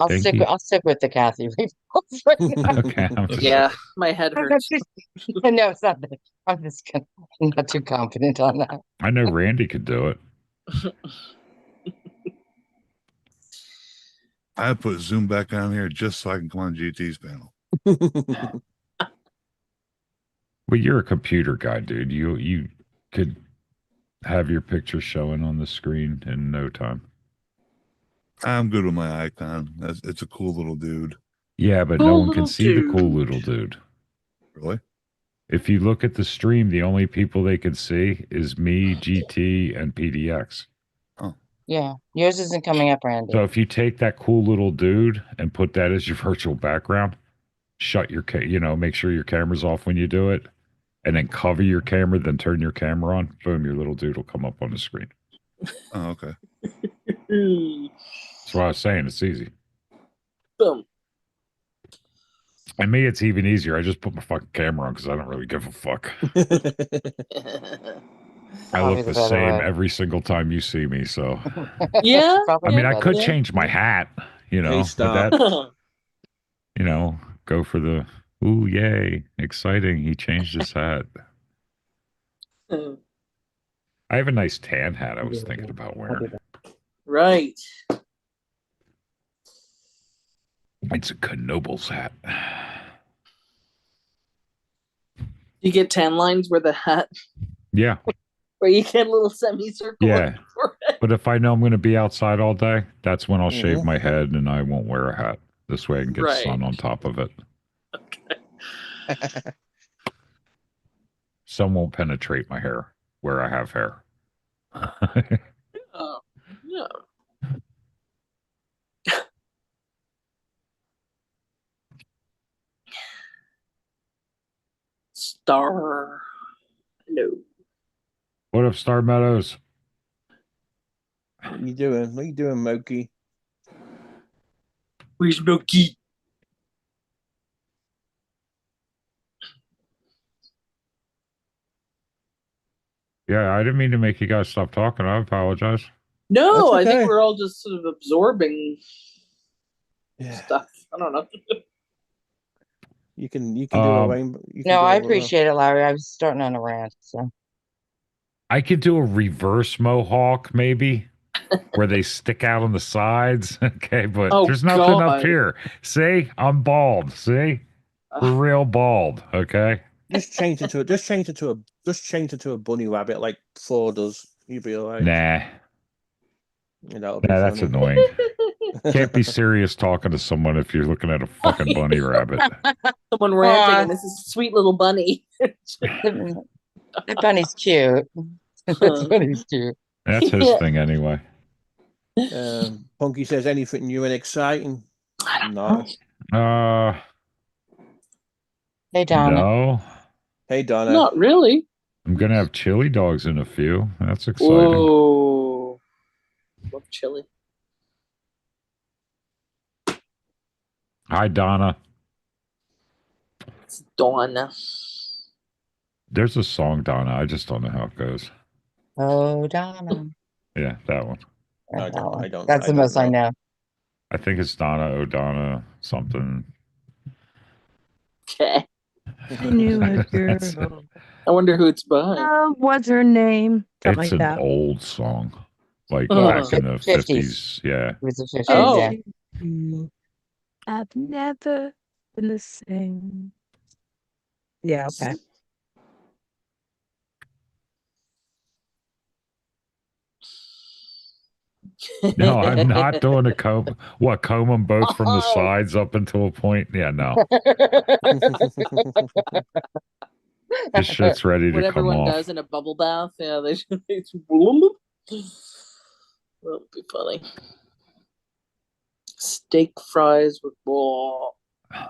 Speaker 7: I'll stick with the Kathy Repost right now.
Speaker 8: Okay.
Speaker 3: Yeah, my head hurts.
Speaker 7: No, it's not that. I'm not too confident on that.
Speaker 8: I know Randy could do it.
Speaker 4: I put Zoom back on here just so I can come on GT's panel.
Speaker 8: Well, you're a computer guy, dude. You could have your picture showing on the screen in no time.
Speaker 4: I'm good with my icon. It's a cool little dude.
Speaker 8: Yeah, but no one can see the cool little dude.
Speaker 4: Really?
Speaker 8: If you look at the stream, the only people they can see is me, GT, and PDX.
Speaker 4: Oh.
Speaker 7: Yeah, yours isn't coming up, Randy.
Speaker 8: So if you take that cool little dude and put that as your virtual background, shut your make sure your camera's off when you do it, and then cover your camera, then turn your camera on, boom, your little dude will come up on the screen.
Speaker 4: Oh, okay.
Speaker 8: That's what I was saying. It's easy.
Speaker 3: Boom.
Speaker 8: And me, it's even easier. I just put my fucking camera on because I don't really give a fuck. I look the same every single time you see me, so.
Speaker 3: Yeah?
Speaker 8: I mean, I could change my hat, but that You know, go for the, ooh, yay, exciting. He changed his hat. I have a nice tan hat I was thinking about wearing.
Speaker 3: Right.
Speaker 8: It's a Knobel's hat.
Speaker 3: You get tan lines where the hat,
Speaker 8: Yeah.
Speaker 3: where you get a little semicircle.
Speaker 8: Yeah.
Speaker 3: For it.
Speaker 8: But if I know I'm going to be outside all day, that's when I'll shave
Speaker 2: Mhm.
Speaker 8: my head and I won't wear a hat. This way I can get
Speaker 3: Right.
Speaker 8: sun on top of it.
Speaker 3: Okay.
Speaker 8: Sun won't penetrate my hair where I have hair.
Speaker 3: Oh, yeah. Star. Hello.
Speaker 8: What up, Star Meadows?
Speaker 2: What you doing? What you doing, Moki?
Speaker 3: Where's Milky?
Speaker 8: Yeah, I didn't mean to make you guys stop talking. I apologize.
Speaker 3: No,
Speaker 2: That's
Speaker 3: I think
Speaker 2: okay.
Speaker 3: we're all just sort of absorbing
Speaker 2: Yeah.
Speaker 3: stuff. I don't know.
Speaker 2: You can do a rainbow. You can
Speaker 7: No,
Speaker 2: do
Speaker 7: I
Speaker 2: a
Speaker 7: appreciate it, Larry. I was starting on a rant, so
Speaker 8: I could do a reverse mohawk, maybe, where they stick out on the sides. Okay, but
Speaker 3: Oh,
Speaker 8: there's nothing up
Speaker 3: God.
Speaker 8: here. See, I'm bald. See, we're real bald. Okay.
Speaker 2: just change it to a bunny rabbit like Thor does. You'll be all right.
Speaker 8: Nah,
Speaker 2: That'll be
Speaker 8: that's
Speaker 2: funny.
Speaker 8: annoying. Can't be serious talking to someone if you're looking at a fucking bunny rabbit.
Speaker 3: Someone ranting, and this is sweet little bunny.
Speaker 7: the bunny's cute. The bunny's cute.
Speaker 8: That's his
Speaker 3: Yeah.
Speaker 8: thing anyway.
Speaker 2: Punky says anything new and exciting.
Speaker 3: I don't
Speaker 2: No.
Speaker 3: know.
Speaker 7: Hey, Donna.
Speaker 8: No.
Speaker 2: Hey Donna.
Speaker 3: Not really.
Speaker 8: I'm gonna have chili dogs in a few. That's exciting.
Speaker 3: Whoa. Love chili.
Speaker 8: Hi, Donna.
Speaker 3: It's Dawn.
Speaker 8: There's a song, Donna. I just don't know how it goes.
Speaker 7: Oh, Donna.
Speaker 8: Yeah, that one.
Speaker 2: I
Speaker 7: That one.
Speaker 2: don't.
Speaker 7: That's the most I know.
Speaker 8: I think it's Donna O'Donna something.
Speaker 3: Okay.
Speaker 5: I knew a
Speaker 8: That's it.
Speaker 5: girl.
Speaker 3: I wonder who it's by.
Speaker 5: What's her name? Something
Speaker 8: It's
Speaker 5: like
Speaker 8: an
Speaker 5: that.
Speaker 8: old song, like
Speaker 3: Yeah,
Speaker 8: back in the
Speaker 7: 50s.
Speaker 8: 50s. Yeah.
Speaker 7: It was the 50s,
Speaker 3: Oh.
Speaker 7: yeah.
Speaker 5: I've never been the same. Yeah, okay.
Speaker 8: No, I'm not doing a comb. What, comb them both from the
Speaker 3: Oh.
Speaker 8: sides up until a point? Yeah, no. This shit's ready
Speaker 3: What
Speaker 8: to come
Speaker 3: everyone
Speaker 8: off.
Speaker 3: does in a bubble bath. Yeah, they that would be funny. Steak fries with ball.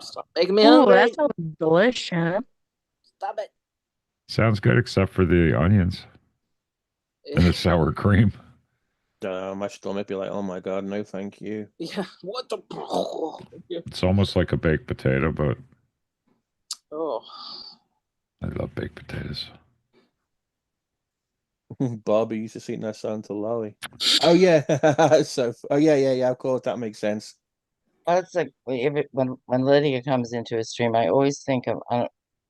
Speaker 3: Stop making me
Speaker 5: Oh,
Speaker 3: hungry.
Speaker 5: that sounds delicious.
Speaker 3: Stop it.
Speaker 8: Sounds good, except for the onions and the sour cream.
Speaker 2: My stomach be like, oh my god, no, thank you.
Speaker 3: Yeah. What the?
Speaker 8: It's almost like a baked potato, but
Speaker 3: Oh.
Speaker 8: I love baked potatoes.
Speaker 2: Barbie used to sing that song to Lolly. Oh yeah, yeah. Of course, that makes sense.
Speaker 7: Well, it's like when Lydia comes into a stream, I always think of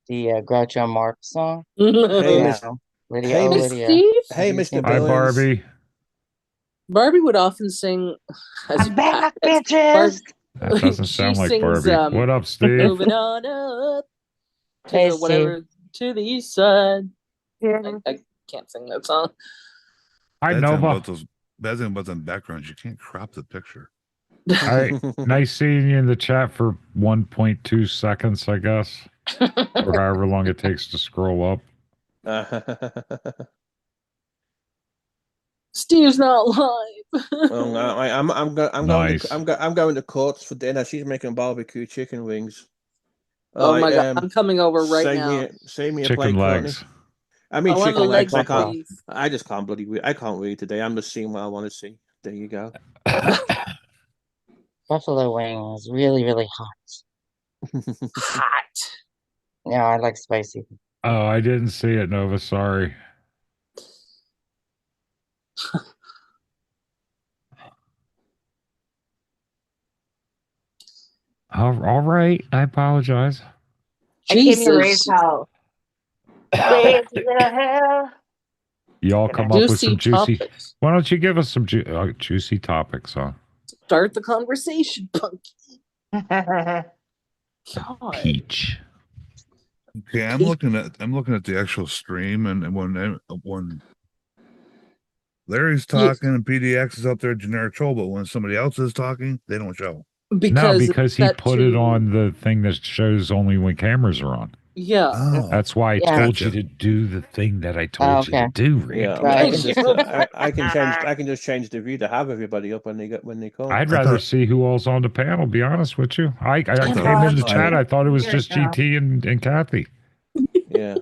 Speaker 7: the Groucho Marx song.
Speaker 2: Hey,
Speaker 7: You
Speaker 2: Miss.
Speaker 7: know, Lydia,
Speaker 2: Hey,
Speaker 7: oh
Speaker 2: Miss.
Speaker 7: Lydia.
Speaker 3: Steve?
Speaker 2: Hey,
Speaker 7: Have you
Speaker 2: Mr.
Speaker 7: seen-
Speaker 8: Hi,
Speaker 2: Billings.
Speaker 8: Barbie.
Speaker 3: Barbie would often sing.
Speaker 6: I'm back, bitches.
Speaker 8: That doesn't
Speaker 3: She
Speaker 8: sound like
Speaker 3: sings,
Speaker 8: Barbie. What up, Steve?
Speaker 3: Moving on up to
Speaker 7: Hey,
Speaker 3: the whatever to the east side.
Speaker 5: Yeah.
Speaker 3: I can't sing that song.
Speaker 8: Hi,
Speaker 4: Bad thing
Speaker 8: Nova.
Speaker 4: about those bad thing about them backgrounds, you can't crop the picture.
Speaker 8: All right. Nice seeing you in the chat for 1.2 seconds, I guess, or however long it takes to scroll up.
Speaker 3: Steve's not live.
Speaker 2: Well,
Speaker 8: Nice.
Speaker 2: I'm going to Courts for dinner. She's making barbecue chicken wings.
Speaker 3: Oh my god, I'm coming over right now.
Speaker 2: Save me a
Speaker 8: Chicken
Speaker 2: plate, Courtney.
Speaker 8: legs.
Speaker 2: I mean,
Speaker 3: I want the
Speaker 2: chicken legs.
Speaker 3: legs,
Speaker 2: I can't.
Speaker 3: please.
Speaker 2: I just can't bloody. I can't read today. I'm just seeing what I want to see. There you go.
Speaker 7: Buffalo wings, really, really hot.
Speaker 3: Hot.
Speaker 7: Yeah, I like spicy.
Speaker 8: Oh, I didn't see it, Nova. Sorry. All right. I apologize.
Speaker 6: I came to raise
Speaker 3: Jesus.
Speaker 6: hell. Raise the hell.
Speaker 8: Y'all come up with some juicy.
Speaker 3: Topics.
Speaker 8: Why don't you give us some juicy topics, huh?
Speaker 3: Start the conversation, Punky. God.
Speaker 8: Peach.
Speaker 4: Okay, I'm looking at the actual stream, and when Larry's talking and PDX is up there generic troll, but when somebody else is talking, they don't show.
Speaker 8: Because he
Speaker 3: that
Speaker 8: put it
Speaker 3: too-
Speaker 8: on the thing that shows only when cameras are on.
Speaker 3: Yeah.
Speaker 4: Oh,
Speaker 8: That's why I
Speaker 7: Yeah.
Speaker 8: told
Speaker 4: Gotcha.
Speaker 8: you to do the thing that I told you
Speaker 7: Okay.
Speaker 8: to do, Randy.
Speaker 2: Yeah, I mean,
Speaker 7: Right.
Speaker 2: I can just change the view to have everybody up when they come.
Speaker 8: I'd
Speaker 4: I
Speaker 8: rather
Speaker 4: thought-
Speaker 8: see who all's on the panel, be honest with you. I
Speaker 4: thought
Speaker 8: came
Speaker 4: it
Speaker 8: in the
Speaker 4: was
Speaker 8: chat,
Speaker 4: fine.
Speaker 8: I thought it was
Speaker 6: Here
Speaker 8: just
Speaker 6: it goes.
Speaker 8: GT and Kathy.
Speaker 2: Yeah.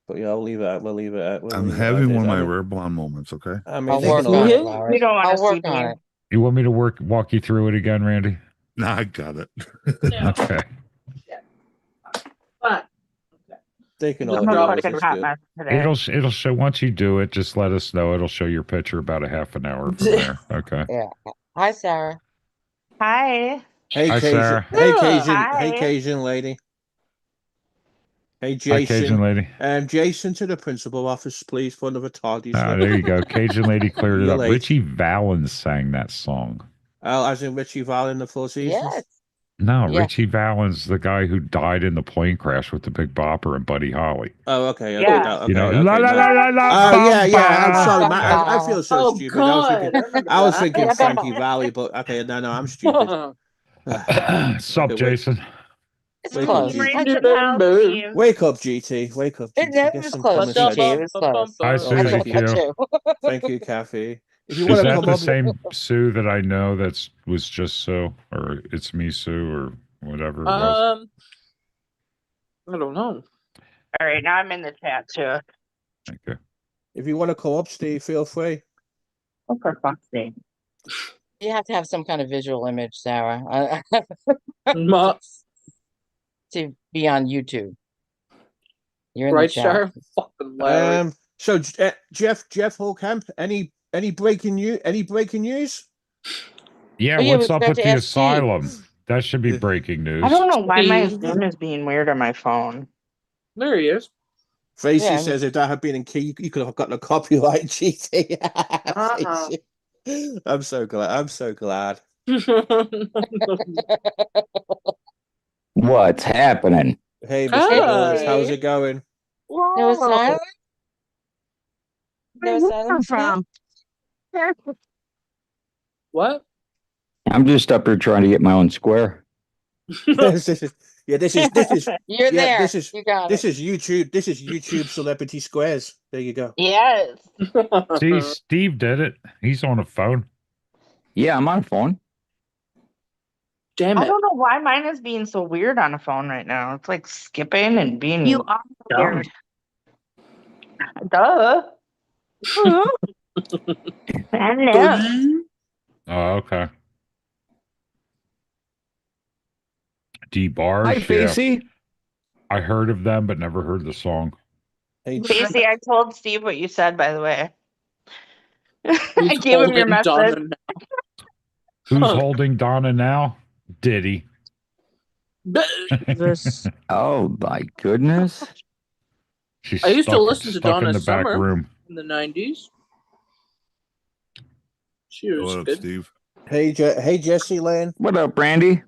Speaker 2: But yeah, I'll leave it at. We'll leave it at.
Speaker 4: I'm having one of my rare blonde moments. Okay.
Speaker 2: I mean,
Speaker 7: I'll
Speaker 2: they
Speaker 7: work
Speaker 2: can
Speaker 7: on
Speaker 2: all-
Speaker 7: it, Larry.
Speaker 6: You don't want to
Speaker 7: I'll
Speaker 6: see
Speaker 7: work on
Speaker 6: me.
Speaker 7: it.
Speaker 8: You want me to walk you through it again, Randy?
Speaker 4: Nah, I got it.
Speaker 8: Okay.
Speaker 3: But
Speaker 2: They can
Speaker 3: I'm
Speaker 2: all
Speaker 6: I'm
Speaker 2: hear
Speaker 6: a
Speaker 2: us.
Speaker 6: fucking
Speaker 2: It's
Speaker 6: hot
Speaker 2: good.
Speaker 6: mess today.
Speaker 8: It'll show once you do it, just let us know. It'll show your picture about a half an hour from there. Okay.
Speaker 7: Yeah. Hi, Sarah.
Speaker 6: Hi.
Speaker 2: Hey,
Speaker 8: Hi,
Speaker 2: Cajun.
Speaker 8: Sarah.
Speaker 2: Hey,
Speaker 3: Yeah.
Speaker 2: Cajun.
Speaker 6: Hi.
Speaker 2: Hey, Cajun lady. Hey,
Speaker 8: Hi, Cajun
Speaker 2: Jason.
Speaker 8: lady.
Speaker 2: Jason to the principal office, please, for another tardy
Speaker 8: Ah,
Speaker 2: slip.
Speaker 8: there you go. Cajun lady cleared it
Speaker 2: You're
Speaker 8: up.
Speaker 2: late.
Speaker 8: Richie Valens sang that song.
Speaker 2: Oh, as in Richie Val in the Four Seasons?
Speaker 7: Yes.
Speaker 8: No,
Speaker 7: Yeah.
Speaker 8: Richie Valens, the guy who died in the plane crash with the Big Bopper and Buddy Holly.
Speaker 2: Oh, okay. Okay.
Speaker 6: Yeah.
Speaker 2: No, okay,
Speaker 8: You know,
Speaker 2: okay,
Speaker 8: la la
Speaker 2: no.
Speaker 8: la la la.
Speaker 2: Oh, yeah, yeah. I'm
Speaker 8: bum,
Speaker 2: sorry.
Speaker 8: bum.
Speaker 2: I feel so
Speaker 3: oh
Speaker 2: stupid.
Speaker 3: God,
Speaker 2: I was thinking
Speaker 7: Yeah,
Speaker 2: Frankie Valley, but okay, no, I'm stupid.
Speaker 8: Sup,
Speaker 2: Okay, wait.
Speaker 8: Jason?
Speaker 7: It's
Speaker 2: Wake up,
Speaker 7: close.
Speaker 2: GT.
Speaker 7: Hi,
Speaker 6: Raise the hell, Steve.
Speaker 2: Wake up, GT. Wake up,
Speaker 7: It
Speaker 2: GT.
Speaker 7: never
Speaker 2: Get
Speaker 7: was
Speaker 2: some
Speaker 7: close,
Speaker 2: common
Speaker 7: GT.
Speaker 2: sense.
Speaker 7: It was close.
Speaker 8: Hi,
Speaker 7: I
Speaker 8: Susie
Speaker 7: thought that
Speaker 8: Q.
Speaker 7: too.
Speaker 2: Thank you, Kathy. If you
Speaker 8: Is
Speaker 2: want to
Speaker 8: that
Speaker 2: come
Speaker 8: the
Speaker 2: up,
Speaker 8: same Sue that I know was just Sue? Or it's me, Sue, or whatever it was?
Speaker 3: I don't know.
Speaker 6: All right, now I'm in the chat too.
Speaker 8: Okay.
Speaker 2: if you want to come up, Steve, feel free.
Speaker 6: Oh, for fuck's sake.
Speaker 7: You have to have some kind of visual image, Sarah,
Speaker 3: Ma-
Speaker 7: to be on YouTube. You're in
Speaker 3: right,
Speaker 7: the chat.
Speaker 3: Star? Fucking Larry.
Speaker 2: So Jeff Holcamp, any breaking news? Any breaking news?
Speaker 8: Yeah,
Speaker 7: Oh, yeah,
Speaker 8: what's
Speaker 7: we
Speaker 8: up
Speaker 7: forgot
Speaker 8: with
Speaker 7: to
Speaker 8: the
Speaker 7: ask Steve.
Speaker 8: asylum? That should be breaking news.
Speaker 6: I don't know why my
Speaker 3: Steve.
Speaker 6: Zoom is being weird on my phone.
Speaker 3: There he is.
Speaker 2: Tracy
Speaker 7: Yeah,
Speaker 2: says if that had been in key, you could have gotten a copyright cheating.
Speaker 6: Uh-uh.
Speaker 2: I'm so glad. I'm so glad.
Speaker 9: What's happening?
Speaker 2: Hey, Mr.
Speaker 3: Hi.
Speaker 2: Burns, how's it going?
Speaker 7: No asylum? No
Speaker 5: Where's
Speaker 7: asylum?
Speaker 5: that from?
Speaker 3: What?
Speaker 9: I'm just up here trying to get my own square.
Speaker 2: this is
Speaker 7: You're
Speaker 2: yeah,
Speaker 7: there.
Speaker 2: this is-
Speaker 7: You got
Speaker 2: this
Speaker 7: it.
Speaker 2: is YouTube. This is YouTube Celebrity Squares. There you go.
Speaker 6: Yes.
Speaker 8: See, Steve did it. He's on a phone.
Speaker 9: Yeah, I'm on phone.
Speaker 3: Damn
Speaker 6: I
Speaker 3: it.
Speaker 6: don't know why mine is being so weird on a phone right now. It's like skipping and being
Speaker 5: You are
Speaker 6: dumb.
Speaker 5: weird.
Speaker 6: Duh.
Speaker 5: Huh?
Speaker 6: I know.
Speaker 8: Oh, okay. D bars.
Speaker 9: Hi,
Speaker 8: Yeah,
Speaker 9: Facey.
Speaker 8: I heard of them, but never heard the song.
Speaker 2: Hey,
Speaker 6: Casey, I told Steve what you said, by the way. I gave him your
Speaker 3: Holding
Speaker 6: message.
Speaker 3: Donna
Speaker 8: Who's
Speaker 3: Huh.
Speaker 8: holding Donna now? Diddy.
Speaker 3: now.
Speaker 5: This
Speaker 9: Oh my goodness.
Speaker 8: She's
Speaker 3: I used to
Speaker 8: stuck-
Speaker 3: listen to
Speaker 8: stuck
Speaker 3: Donna
Speaker 8: in the back
Speaker 3: Summer.
Speaker 8: room.
Speaker 3: In the 90s. She was
Speaker 4: What up,
Speaker 3: good.
Speaker 4: Steve?
Speaker 2: hey, hey, Jesse Lane.
Speaker 9: What up, Brandy?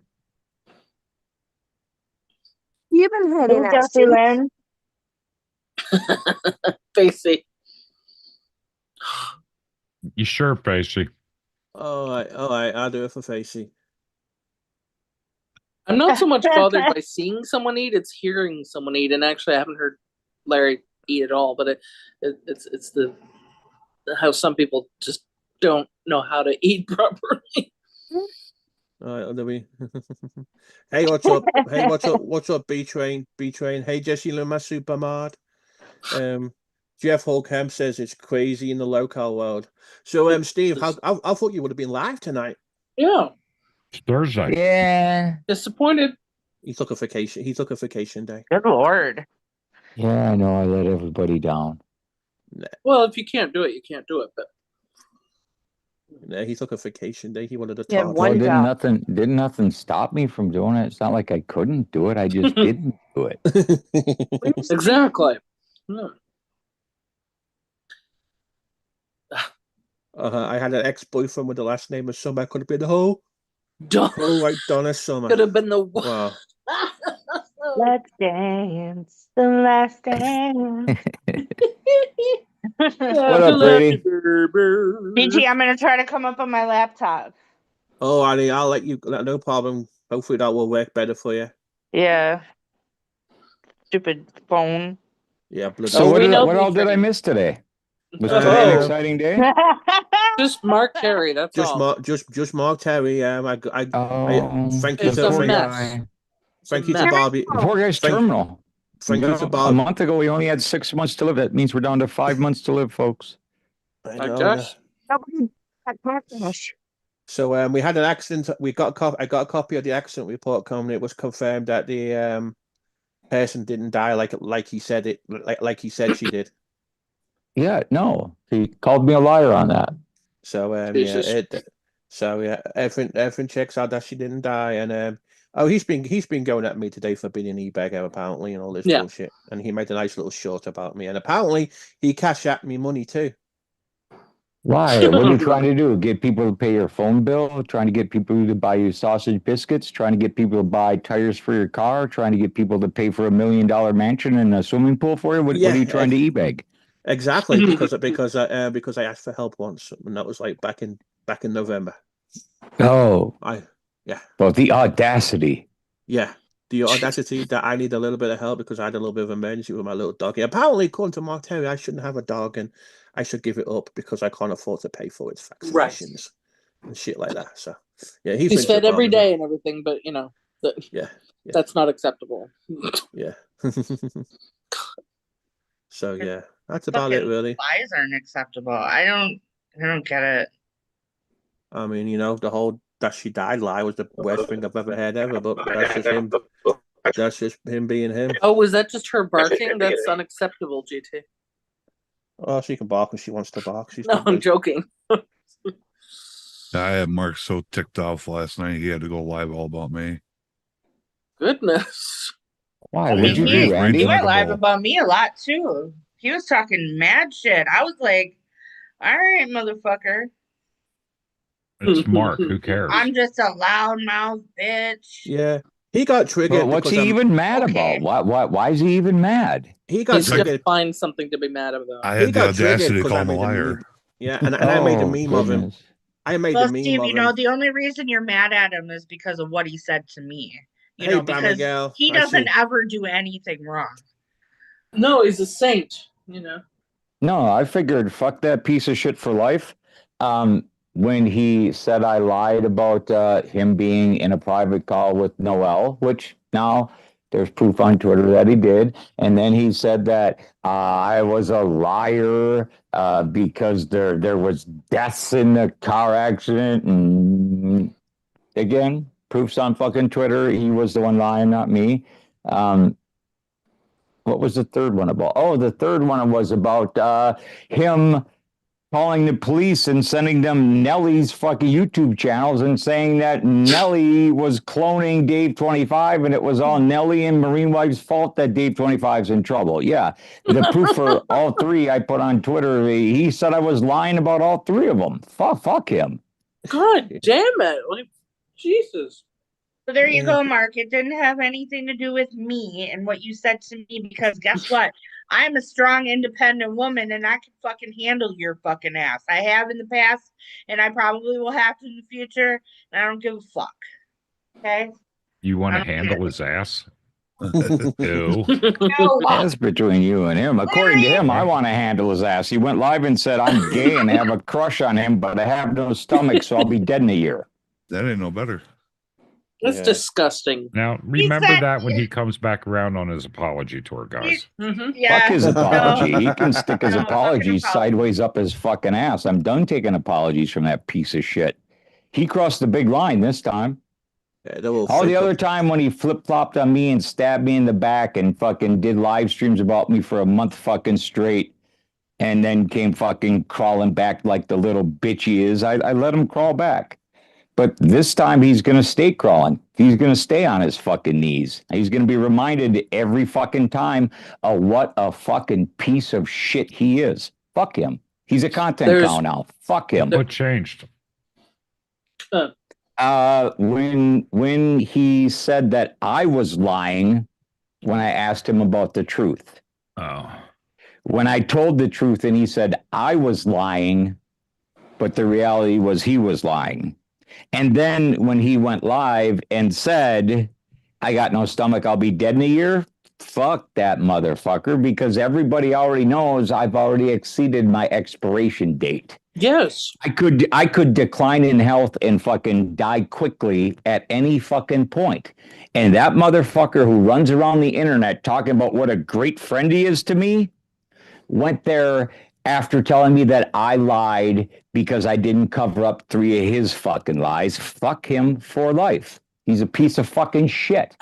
Speaker 5: you've been hitting
Speaker 6: Hey,
Speaker 5: us.
Speaker 6: Jesse Lynn.
Speaker 3: Facey.
Speaker 8: You sure, Facey?
Speaker 2: All right, I'll do it for Facey.
Speaker 3: I'm not so much bothered by seeing someone eat, it's hearing someone eat. And actually, I haven't heard Larry eat at all, but it's the how some people just don't know how to eat properly.
Speaker 2: All right, there we. Hey, what's up? Hey, what's up? What's up? B Train. Hey, Jesse Luma Supermart. Jeff Holcamp says it's crazy in the local world. So, Steve, I thought you would have been live tonight.
Speaker 3: Yeah,
Speaker 8: It's Thursday.
Speaker 9: Yeah.
Speaker 3: disappointed.
Speaker 2: He took a vacation. He took a vacation day.
Speaker 6: Good Lord.
Speaker 9: Yeah, I know I let everybody down.
Speaker 3: Well, if you can't do it, you can't do it. But
Speaker 2: Yeah, he took a vacation day. He wanted to
Speaker 6: Yeah,
Speaker 2: talk.
Speaker 9: Well,
Speaker 6: one job.
Speaker 9: didn't nothing stop me from doing it. It's not like I couldn't do it. I just didn't do it.
Speaker 3: Exactly. Yeah.
Speaker 2: I had an ex-boyfriend with the last name of Summer. Could have been
Speaker 3: Done.
Speaker 2: like Donna Summer.
Speaker 3: Could have been the
Speaker 2: Wow.
Speaker 6: Let's dance, the last dance.
Speaker 9: What up, Brady?
Speaker 6: BG, I'm gonna try to come up on my laptop.
Speaker 2: Oh, Annie, I'll let you. No problem. Hopefully that will work better for you.
Speaker 6: Yeah. Stupid phone.
Speaker 2: Yeah, bloody.
Speaker 9: So
Speaker 3: we know
Speaker 9: what all
Speaker 3: these
Speaker 9: did I
Speaker 3: things.
Speaker 9: miss today? Was today an
Speaker 3: Oh,
Speaker 9: exciting day?
Speaker 3: just Mark Terry. That's
Speaker 2: Just
Speaker 3: all.
Speaker 2: Mark Terry. I thank you
Speaker 3: It's
Speaker 2: to
Speaker 3: a
Speaker 9: poor
Speaker 3: mess.
Speaker 9: guy.
Speaker 2: thank you
Speaker 3: It's a
Speaker 2: to
Speaker 3: mess.
Speaker 2: Barbie.
Speaker 9: The poor guy's terminal.
Speaker 2: Thank you to
Speaker 9: A
Speaker 2: Barbie.
Speaker 9: month ago, we only had 6 months to live. That means we're down to 5 months to live, folks.
Speaker 2: I
Speaker 3: I
Speaker 2: know.
Speaker 3: guess.
Speaker 2: So we had an accident. I got a copy of the accident report coming. It was confirmed that the person didn't die like he said it like he said she did.
Speaker 9: Yeah, no, he called me a liar on that.
Speaker 2: So
Speaker 3: Jesus.
Speaker 2: everything checks out that she didn't die, and he's been going at me today for being an e-bagger apparently and all this
Speaker 3: Yeah.
Speaker 2: bullshit, and he made a nice little short about me, and apparently he cashed out me money too.
Speaker 9: Why? What are you trying to do? Get people to pay your phone bill? Trying to get people to buy you sausage biscuits? Trying to get people to buy tires for your car? Trying to get people to pay for $1 million mansion and a swimming pool for you? What are you trying to e-bag?
Speaker 2: Exactly, because I asked for help once, and that was like back in November.
Speaker 9: Oh,
Speaker 2: Yeah.
Speaker 9: well, the audacity.
Speaker 2: Yeah, the audacity that I need a little bit of help because I had a little bit of emergency with my little dog. Apparently, according to Mark Terry, I shouldn't have a dog and I should give it up because I can't afford to pay for its vaccinations and shit like that. So, yeah,
Speaker 3: He's fed every day and everything, but
Speaker 2: yeah,
Speaker 3: that's not acceptable.
Speaker 2: yeah. So yeah, that's about it, really.
Speaker 6: Lies aren't acceptable. I don't get it.
Speaker 2: I mean, the whole that she died lie was the worst thing I've ever heard ever, but that's just him. That's just him being him.
Speaker 3: Oh, was that just her barking? That's unacceptable, GT.
Speaker 2: Oh, she can bark when she wants to bark. She's
Speaker 3: No, I'm joking.
Speaker 4: I had Mark so ticked off last night he had to go live all about me.
Speaker 3: Goodness.
Speaker 9: Why? What'd you do, Randy?
Speaker 6: He went live about me a lot too. He was talking mad shit. I was like, all right, motherfucker.
Speaker 8: It's Mark. Who cares?
Speaker 6: I'm just a loudmouth bitch.
Speaker 2: Yeah. He got triggered.
Speaker 9: Well, what's he even mad about? Why is he even mad?
Speaker 2: He got
Speaker 3: He's
Speaker 2: triggered.
Speaker 3: gonna find something to be mad about.
Speaker 4: I had the audacity to call him a liar.
Speaker 2: Yeah, and I made a meme of him.
Speaker 9: Goodness.
Speaker 2: I made a meme
Speaker 6: Steve,
Speaker 2: of
Speaker 6: you
Speaker 2: him.
Speaker 6: know, the only reason you're mad at him is because of what he said to me. You
Speaker 2: Hey,
Speaker 6: know, because
Speaker 2: Miguel,
Speaker 6: he doesn't ever do anything wrong.
Speaker 3: No, he's a saint,
Speaker 9: No, I figured fuck that piece of shit for life. When he said I lied about him being in a private call with Noel, which now there's proof on Twitter that he did. And then he said that I was a liar because there was deaths in the car accident. And again, proofs on fucking Twitter. He was the one lying, not me. What was the third one about? Oh, the third one was about him calling the police and sending them Nelly's fucking YouTube channels and saying that Nelly was cloning Dave 25 and it was all Nelly and Marine Wife's fault that Dave 25's in trouble. Yeah. The proof for all three I put on Twitter. He said I was lying about all three of them. Fuck him.
Speaker 3: God damn it. Like, Jesus.
Speaker 6: So there you go, Mark. It didn't have anything to do with me and what you said to me because guess what? I'm a strong, independent woman and I can fucking handle your fucking ass. I have in the past and I probably will have to in the future. And I don't give a fuck. Okay?
Speaker 8: You want to handle his ass? Ew.
Speaker 6: No.
Speaker 9: That's between you and him. According to him, I want to handle his ass. He went live and said, I'm gay and have a crush on him, but I have no stomach, so I'll be dead in a year.
Speaker 4: That ain't no better.
Speaker 3: That's disgusting.
Speaker 8: Now, remember that when he comes back around on his apology tour, guys.
Speaker 6: Yeah.
Speaker 9: Fuck his apology.
Speaker 6: No.
Speaker 9: He can stick his
Speaker 6: No,
Speaker 9: apologies
Speaker 6: fucking
Speaker 9: sideways up his fucking ass. I'm done taking apologies from that piece of shit. He crossed the big line this time.
Speaker 2: Yeah,
Speaker 9: all the other time when he flip-flopped on me and stabbed me in the back and fucking did live streams about me for a month fucking straight and then came fucking crawling back like the little bitch he is. I let him crawl back. But this time he's going to stay crawling. He's going to stay on his fucking knees. He's going to be reminded every fucking time of what a fucking piece of shit he is. Fuck him. He's a content cow now. Fuck him.
Speaker 8: What changed?
Speaker 9: When he said that I was lying when I asked him about the truth.
Speaker 8: Oh.
Speaker 9: When I told the truth and he said I was lying, but the reality was he was lying. And then when he went live and said, I got no stomach, I'll be dead in a year. Fuck that motherfucker, because everybody already knows I've already exceeded my expiration date.
Speaker 3: Yes.
Speaker 9: I could decline in health and fucking die quickly at any fucking point. And that motherfucker who runs around the internet talking about what a great friend he is to me went there after telling me that I lied because I didn't cover up 3 of his fucking lies. Fuck him for life. He's a piece of fucking shit.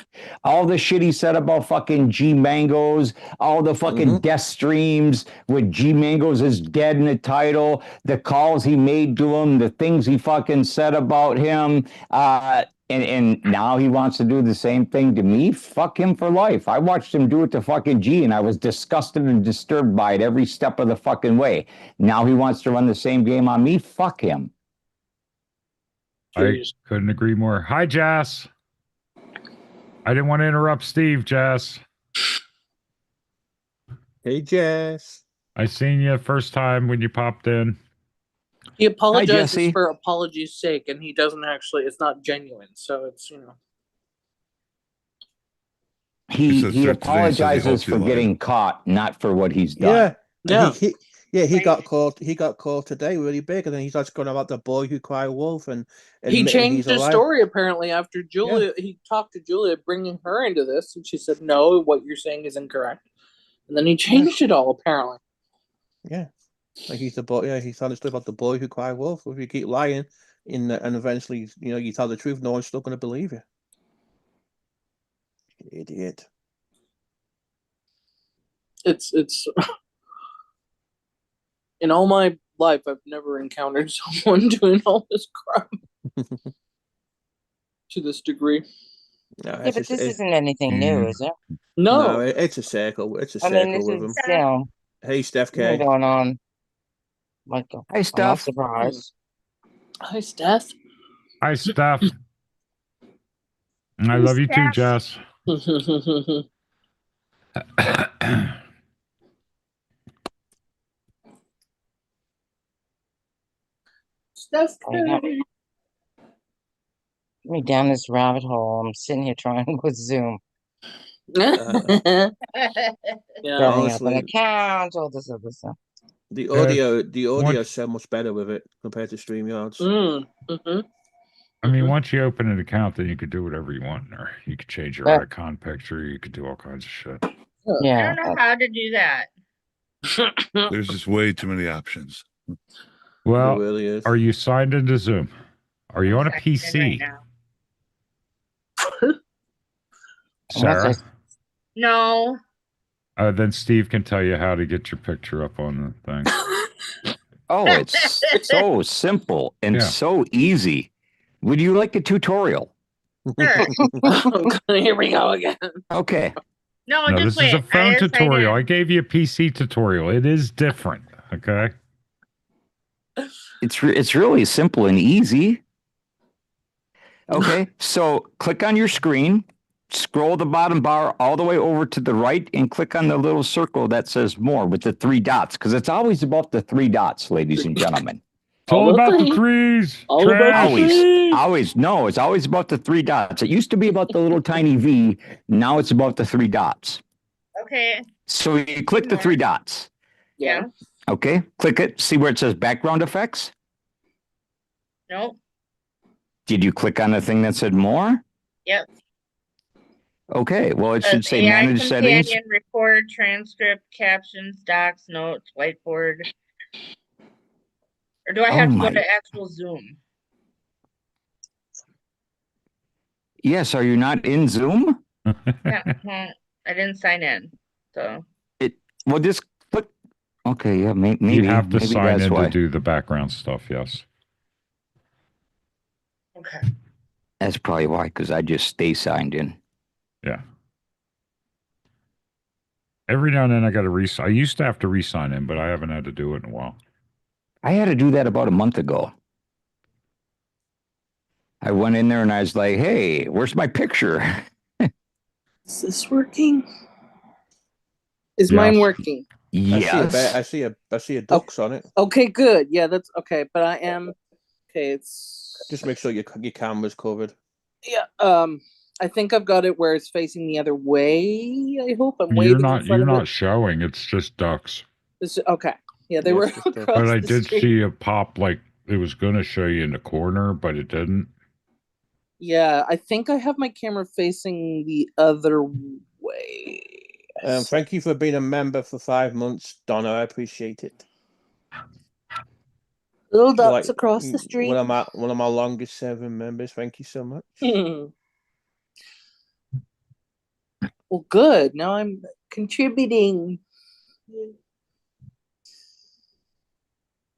Speaker 9: All the shit he said about fucking G Mangos, all the fucking death streams with G Mangos is dead in the title, the calls he made to him, the things he fucking said about him, and now he wants to do the same thing to me. Fuck him for life. I watched him do it to fucking G, and I was disgusted and disturbed by it every step of the fucking way. Now he wants to run the same game on me. Fuck him.
Speaker 8: I couldn't agree more. Hi, Jess. I didn't want to interrupt Steve, Jess.
Speaker 2: Hey, Jess.
Speaker 8: I seen you first time when you popped in.
Speaker 3: He apologizes
Speaker 9: Jesse.
Speaker 3: for apology's sake, and he doesn't actually, it's not genuine. So it's, you know.
Speaker 4: He says
Speaker 9: He
Speaker 4: that today and says he
Speaker 9: apologizes
Speaker 4: hopes he
Speaker 9: for
Speaker 4: lied.
Speaker 9: getting caught, not for what he's done.
Speaker 2: Yeah.
Speaker 3: Yeah.
Speaker 2: He got caught. He got caught today, really big, and then he starts going about the boy who cried wolf and
Speaker 3: He
Speaker 2: admitting
Speaker 3: changed
Speaker 2: he's
Speaker 3: his
Speaker 2: alive.
Speaker 3: story apparently after Julia. He talked to Julia, bringing her into this, and she said, "No, what you're saying is incorrect." And then he changed it all apparently.
Speaker 2: Yeah, like he's the boy. Yeah, he's telling the story about the boy who cried wolf. If you keep lying, and eventually, you tell the truth, no one's still going to believe you. Idiot.
Speaker 3: It's in all my life, I've never encountered someone doing all this crap to this degree.
Speaker 2: No,
Speaker 7: Yeah, but this isn't anything new, is it?
Speaker 3: No,
Speaker 2: it's a circle. It's a
Speaker 7: I mean,
Speaker 2: circle
Speaker 7: this
Speaker 2: with him.
Speaker 7: is, you know,
Speaker 2: Hey, Steph
Speaker 7: been
Speaker 2: K.
Speaker 7: going on. Michael,
Speaker 9: Hey,
Speaker 7: I'm not
Speaker 9: Steph.
Speaker 7: surprised.
Speaker 3: Hi, Steph.
Speaker 8: Hi, Steph. I love you too, Jess.
Speaker 3: Steph.
Speaker 7: Get me down this rabbit hole. I'm sitting here trying with Zoom,
Speaker 3: Yeah.
Speaker 7: setting up an
Speaker 2: Honestly,
Speaker 7: account, all this other stuff.
Speaker 2: the
Speaker 8: Yes.
Speaker 2: audio is so much better with it compared to StreamYards.
Speaker 8: I mean, once you open an account, then you could do whatever you want in there. You could change your
Speaker 7: But-
Speaker 8: icon picture. You could do all kinds of shit.
Speaker 6: I
Speaker 7: Yeah,
Speaker 6: don't know how to do that.
Speaker 4: There's just way too many options.
Speaker 2: It
Speaker 8: Well,
Speaker 2: really is.
Speaker 8: are you signed into Zoom? Are you on a
Speaker 6: I'm in
Speaker 8: PC?
Speaker 6: right now.
Speaker 8: Sarah?
Speaker 7: Unless
Speaker 6: No.
Speaker 8: Then Steve can tell you how to get your picture up on the thing.
Speaker 9: Oh, it's so simple and
Speaker 8: Yeah.
Speaker 9: so easy. Would you like a tutorial?
Speaker 6: Sure.
Speaker 3: Here we go again.
Speaker 9: Okay.
Speaker 6: No,
Speaker 8: No,
Speaker 6: just
Speaker 8: this is
Speaker 6: wait.
Speaker 8: a phone
Speaker 6: I just signed
Speaker 8: tutorial. I
Speaker 6: in.
Speaker 8: gave you a PC tutorial. It is different. Okay.
Speaker 9: It's really simple and easy. Okay, so click on your screen, scroll the bottom bar all the way over to the right, and click on the little circle that says more with the 3 dots, because it's always about the 3 dots, ladies and gentlemen.
Speaker 8: It's all about the trees.
Speaker 3: All about the
Speaker 8: Trash.
Speaker 3: trees.
Speaker 9: No, it's always about the 3 dots. It used to be about the little tiny V. Now it's about the 3 dots.
Speaker 6: Okay.
Speaker 9: So you click the 3 dots.
Speaker 3: Yeah.
Speaker 9: Okay, click it. See where it says background effects?
Speaker 6: Nope.
Speaker 9: Did you click on the thing that said more?
Speaker 6: Yep.
Speaker 9: Okay, well, it should
Speaker 6: Says
Speaker 9: say
Speaker 6: AI
Speaker 9: manage settings.
Speaker 6: companion, record, transcript, captions, docs, notes, whiteboard. Or do I have
Speaker 9: Oh
Speaker 6: to go
Speaker 9: my-
Speaker 6: to actual Zoom?
Speaker 9: Yes, are you not in Zoom?
Speaker 6: Yeah, I didn't sign in. So
Speaker 9: Well, just Okay, yeah, maybe
Speaker 8: You have to
Speaker 9: maybe
Speaker 8: sign
Speaker 9: that's
Speaker 8: in
Speaker 9: why.
Speaker 8: to do the background stuff. Yes.
Speaker 6: Okay.
Speaker 9: That's probably why, because I just stay signed in.
Speaker 8: Yeah. Every now and then I got to I used to have to re-sign in, but I haven't had to do it in a while.
Speaker 9: I had to do that about a month ago. I went in there and I was like, "Hey, where's my picture?"
Speaker 3: Is this working? Is mine
Speaker 8: Yes.
Speaker 3: working?
Speaker 9: Yes.
Speaker 2: I see a ducks on it.
Speaker 3: Okay, good. Yeah, that's okay. But I am okay. It's
Speaker 2: Just make sure your camera's covered.
Speaker 3: yeah. I think I've got it where it's facing the other way. I hope I'm
Speaker 8: You're
Speaker 3: waving in
Speaker 8: not
Speaker 3: front of it.
Speaker 8: showing. It's just ducks.
Speaker 3: Okay. Yeah, they
Speaker 2: Yeah,
Speaker 3: were
Speaker 2: it's just ducks.
Speaker 3: across
Speaker 8: But I
Speaker 3: the
Speaker 8: did
Speaker 3: street.
Speaker 8: see a pop like it was going to show you in the corner, but it didn't.
Speaker 3: Yeah, I think I have my camera facing the other way.
Speaker 2: Thank you for being a member for 5 months, Donna. I appreciate it.
Speaker 3: Little
Speaker 2: You're
Speaker 3: ducks across the street.
Speaker 2: one of my longest serving members. Thank you so much.
Speaker 3: Well, good. Now I'm contributing.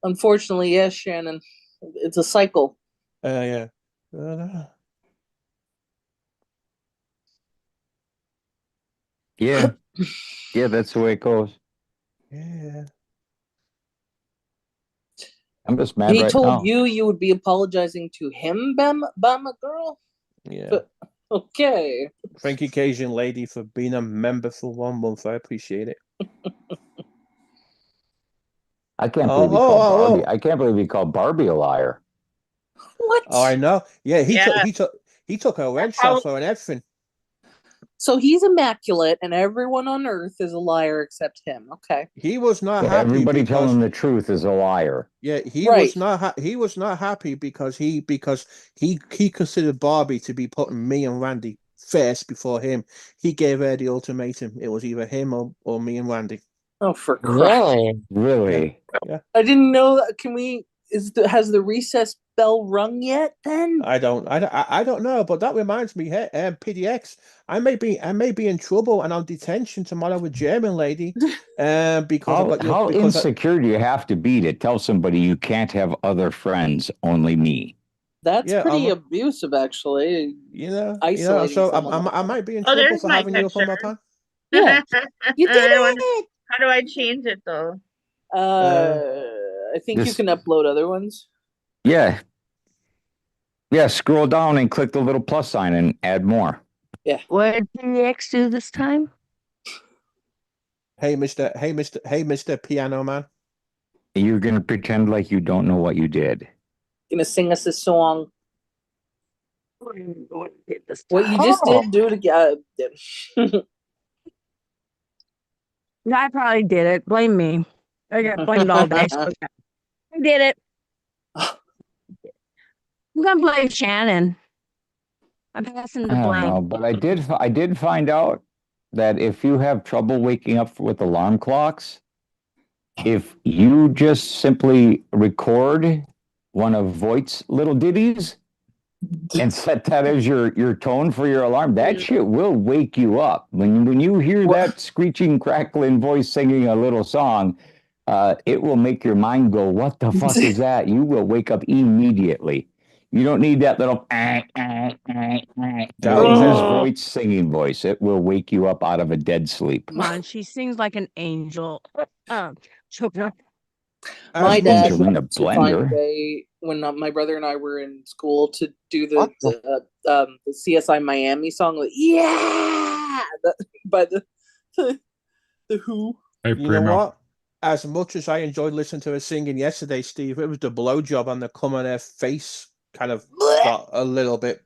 Speaker 3: Unfortunately, yes, Shannon. It's a cycle.
Speaker 2: Yeah.
Speaker 9: Yeah. Yeah, that's the way it goes.
Speaker 2: Yeah.
Speaker 9: I'm just mad
Speaker 3: He
Speaker 9: right
Speaker 3: told
Speaker 9: now.
Speaker 3: you would be apologizing to him, Bama girl?
Speaker 2: Yeah.
Speaker 3: But, okay.
Speaker 2: Thank you, Cajun lady, for being a member for 1 month. I appreciate it.
Speaker 9: I can't believe he called Barbie.
Speaker 2: Oh.
Speaker 9: I can't believe he called Barbie a liar.
Speaker 3: What?
Speaker 2: Oh, I know. Yeah, he
Speaker 6: Yeah.
Speaker 2: took a wrench off her and everything.
Speaker 3: So he's immaculate, and everyone on Earth is a liar except him. Okay.
Speaker 2: He was not
Speaker 9: Yeah,
Speaker 2: happy
Speaker 9: everybody
Speaker 2: because
Speaker 9: telling the truth is a liar.
Speaker 2: yeah, he
Speaker 3: Right.
Speaker 2: was not he was not happy because he considered Barbie to be putting me and Randy first before him. He gave her the ultimatum. It was either him or me and Randy.
Speaker 3: Oh, for crap.
Speaker 7: Really?
Speaker 9: Really?
Speaker 3: I didn't know that. Can we? Has the recess bell rung yet? Then
Speaker 2: I don't know, but that reminds me, hey, PDX, I may be in trouble and on detention tomorrow with German lady, because
Speaker 9: How insecure do you have to be to tell somebody you can't have other friends, only me?
Speaker 3: that's
Speaker 2: Yeah,
Speaker 3: pretty abusive, actually. Isolating
Speaker 2: so
Speaker 3: someone.
Speaker 2: I might be in
Speaker 6: Oh,
Speaker 2: trouble
Speaker 6: there's
Speaker 2: for
Speaker 6: my
Speaker 2: having you up on my
Speaker 6: picture.
Speaker 2: pan.
Speaker 3: Yeah, you did it.
Speaker 6: How do I change it though?
Speaker 3: I think you can upload other ones.
Speaker 9: Yeah. Yeah, scroll down and click the little plus sign and add more.
Speaker 3: Yeah.
Speaker 5: What did PX do this time?
Speaker 2: Hey, Mr. Piano Man.
Speaker 9: You're going to pretend like you don't know what you did.
Speaker 3: Gonna sing us a song.
Speaker 5: What
Speaker 3: What you just did, do it again.
Speaker 5: No, I probably did it. Blame me. I got blamed all day. So I did it. I'm gonna blame Shannon. I'm passing the
Speaker 9: I don't
Speaker 5: blame.
Speaker 9: know, but I did find out that if you have trouble waking up with alarm clocks, if you just simply record one of Voight's little ditties and set that as your tone for your alarm, that shit will wake you up. When you hear that screeching, crackling voice singing a little song, it will make your mind go, "What the fuck is that?" You will wake up immediately. You don't need that little his Voight's singing voice. It will wake you up out of a dead sleep.
Speaker 5: Come on, she sings like an angel. Choking.
Speaker 3: My dad
Speaker 9: Angel in a
Speaker 3: used to find a
Speaker 9: blender.
Speaker 3: way when my brother and I were in school to do the CSI Miami song, like, by the Who.
Speaker 8: Hey,
Speaker 2: You know
Speaker 8: Primo.
Speaker 2: what? As much as I enjoyed listening to her singing yesterday, Steve, it was the blowjob and the cum on her face kind of got a little bit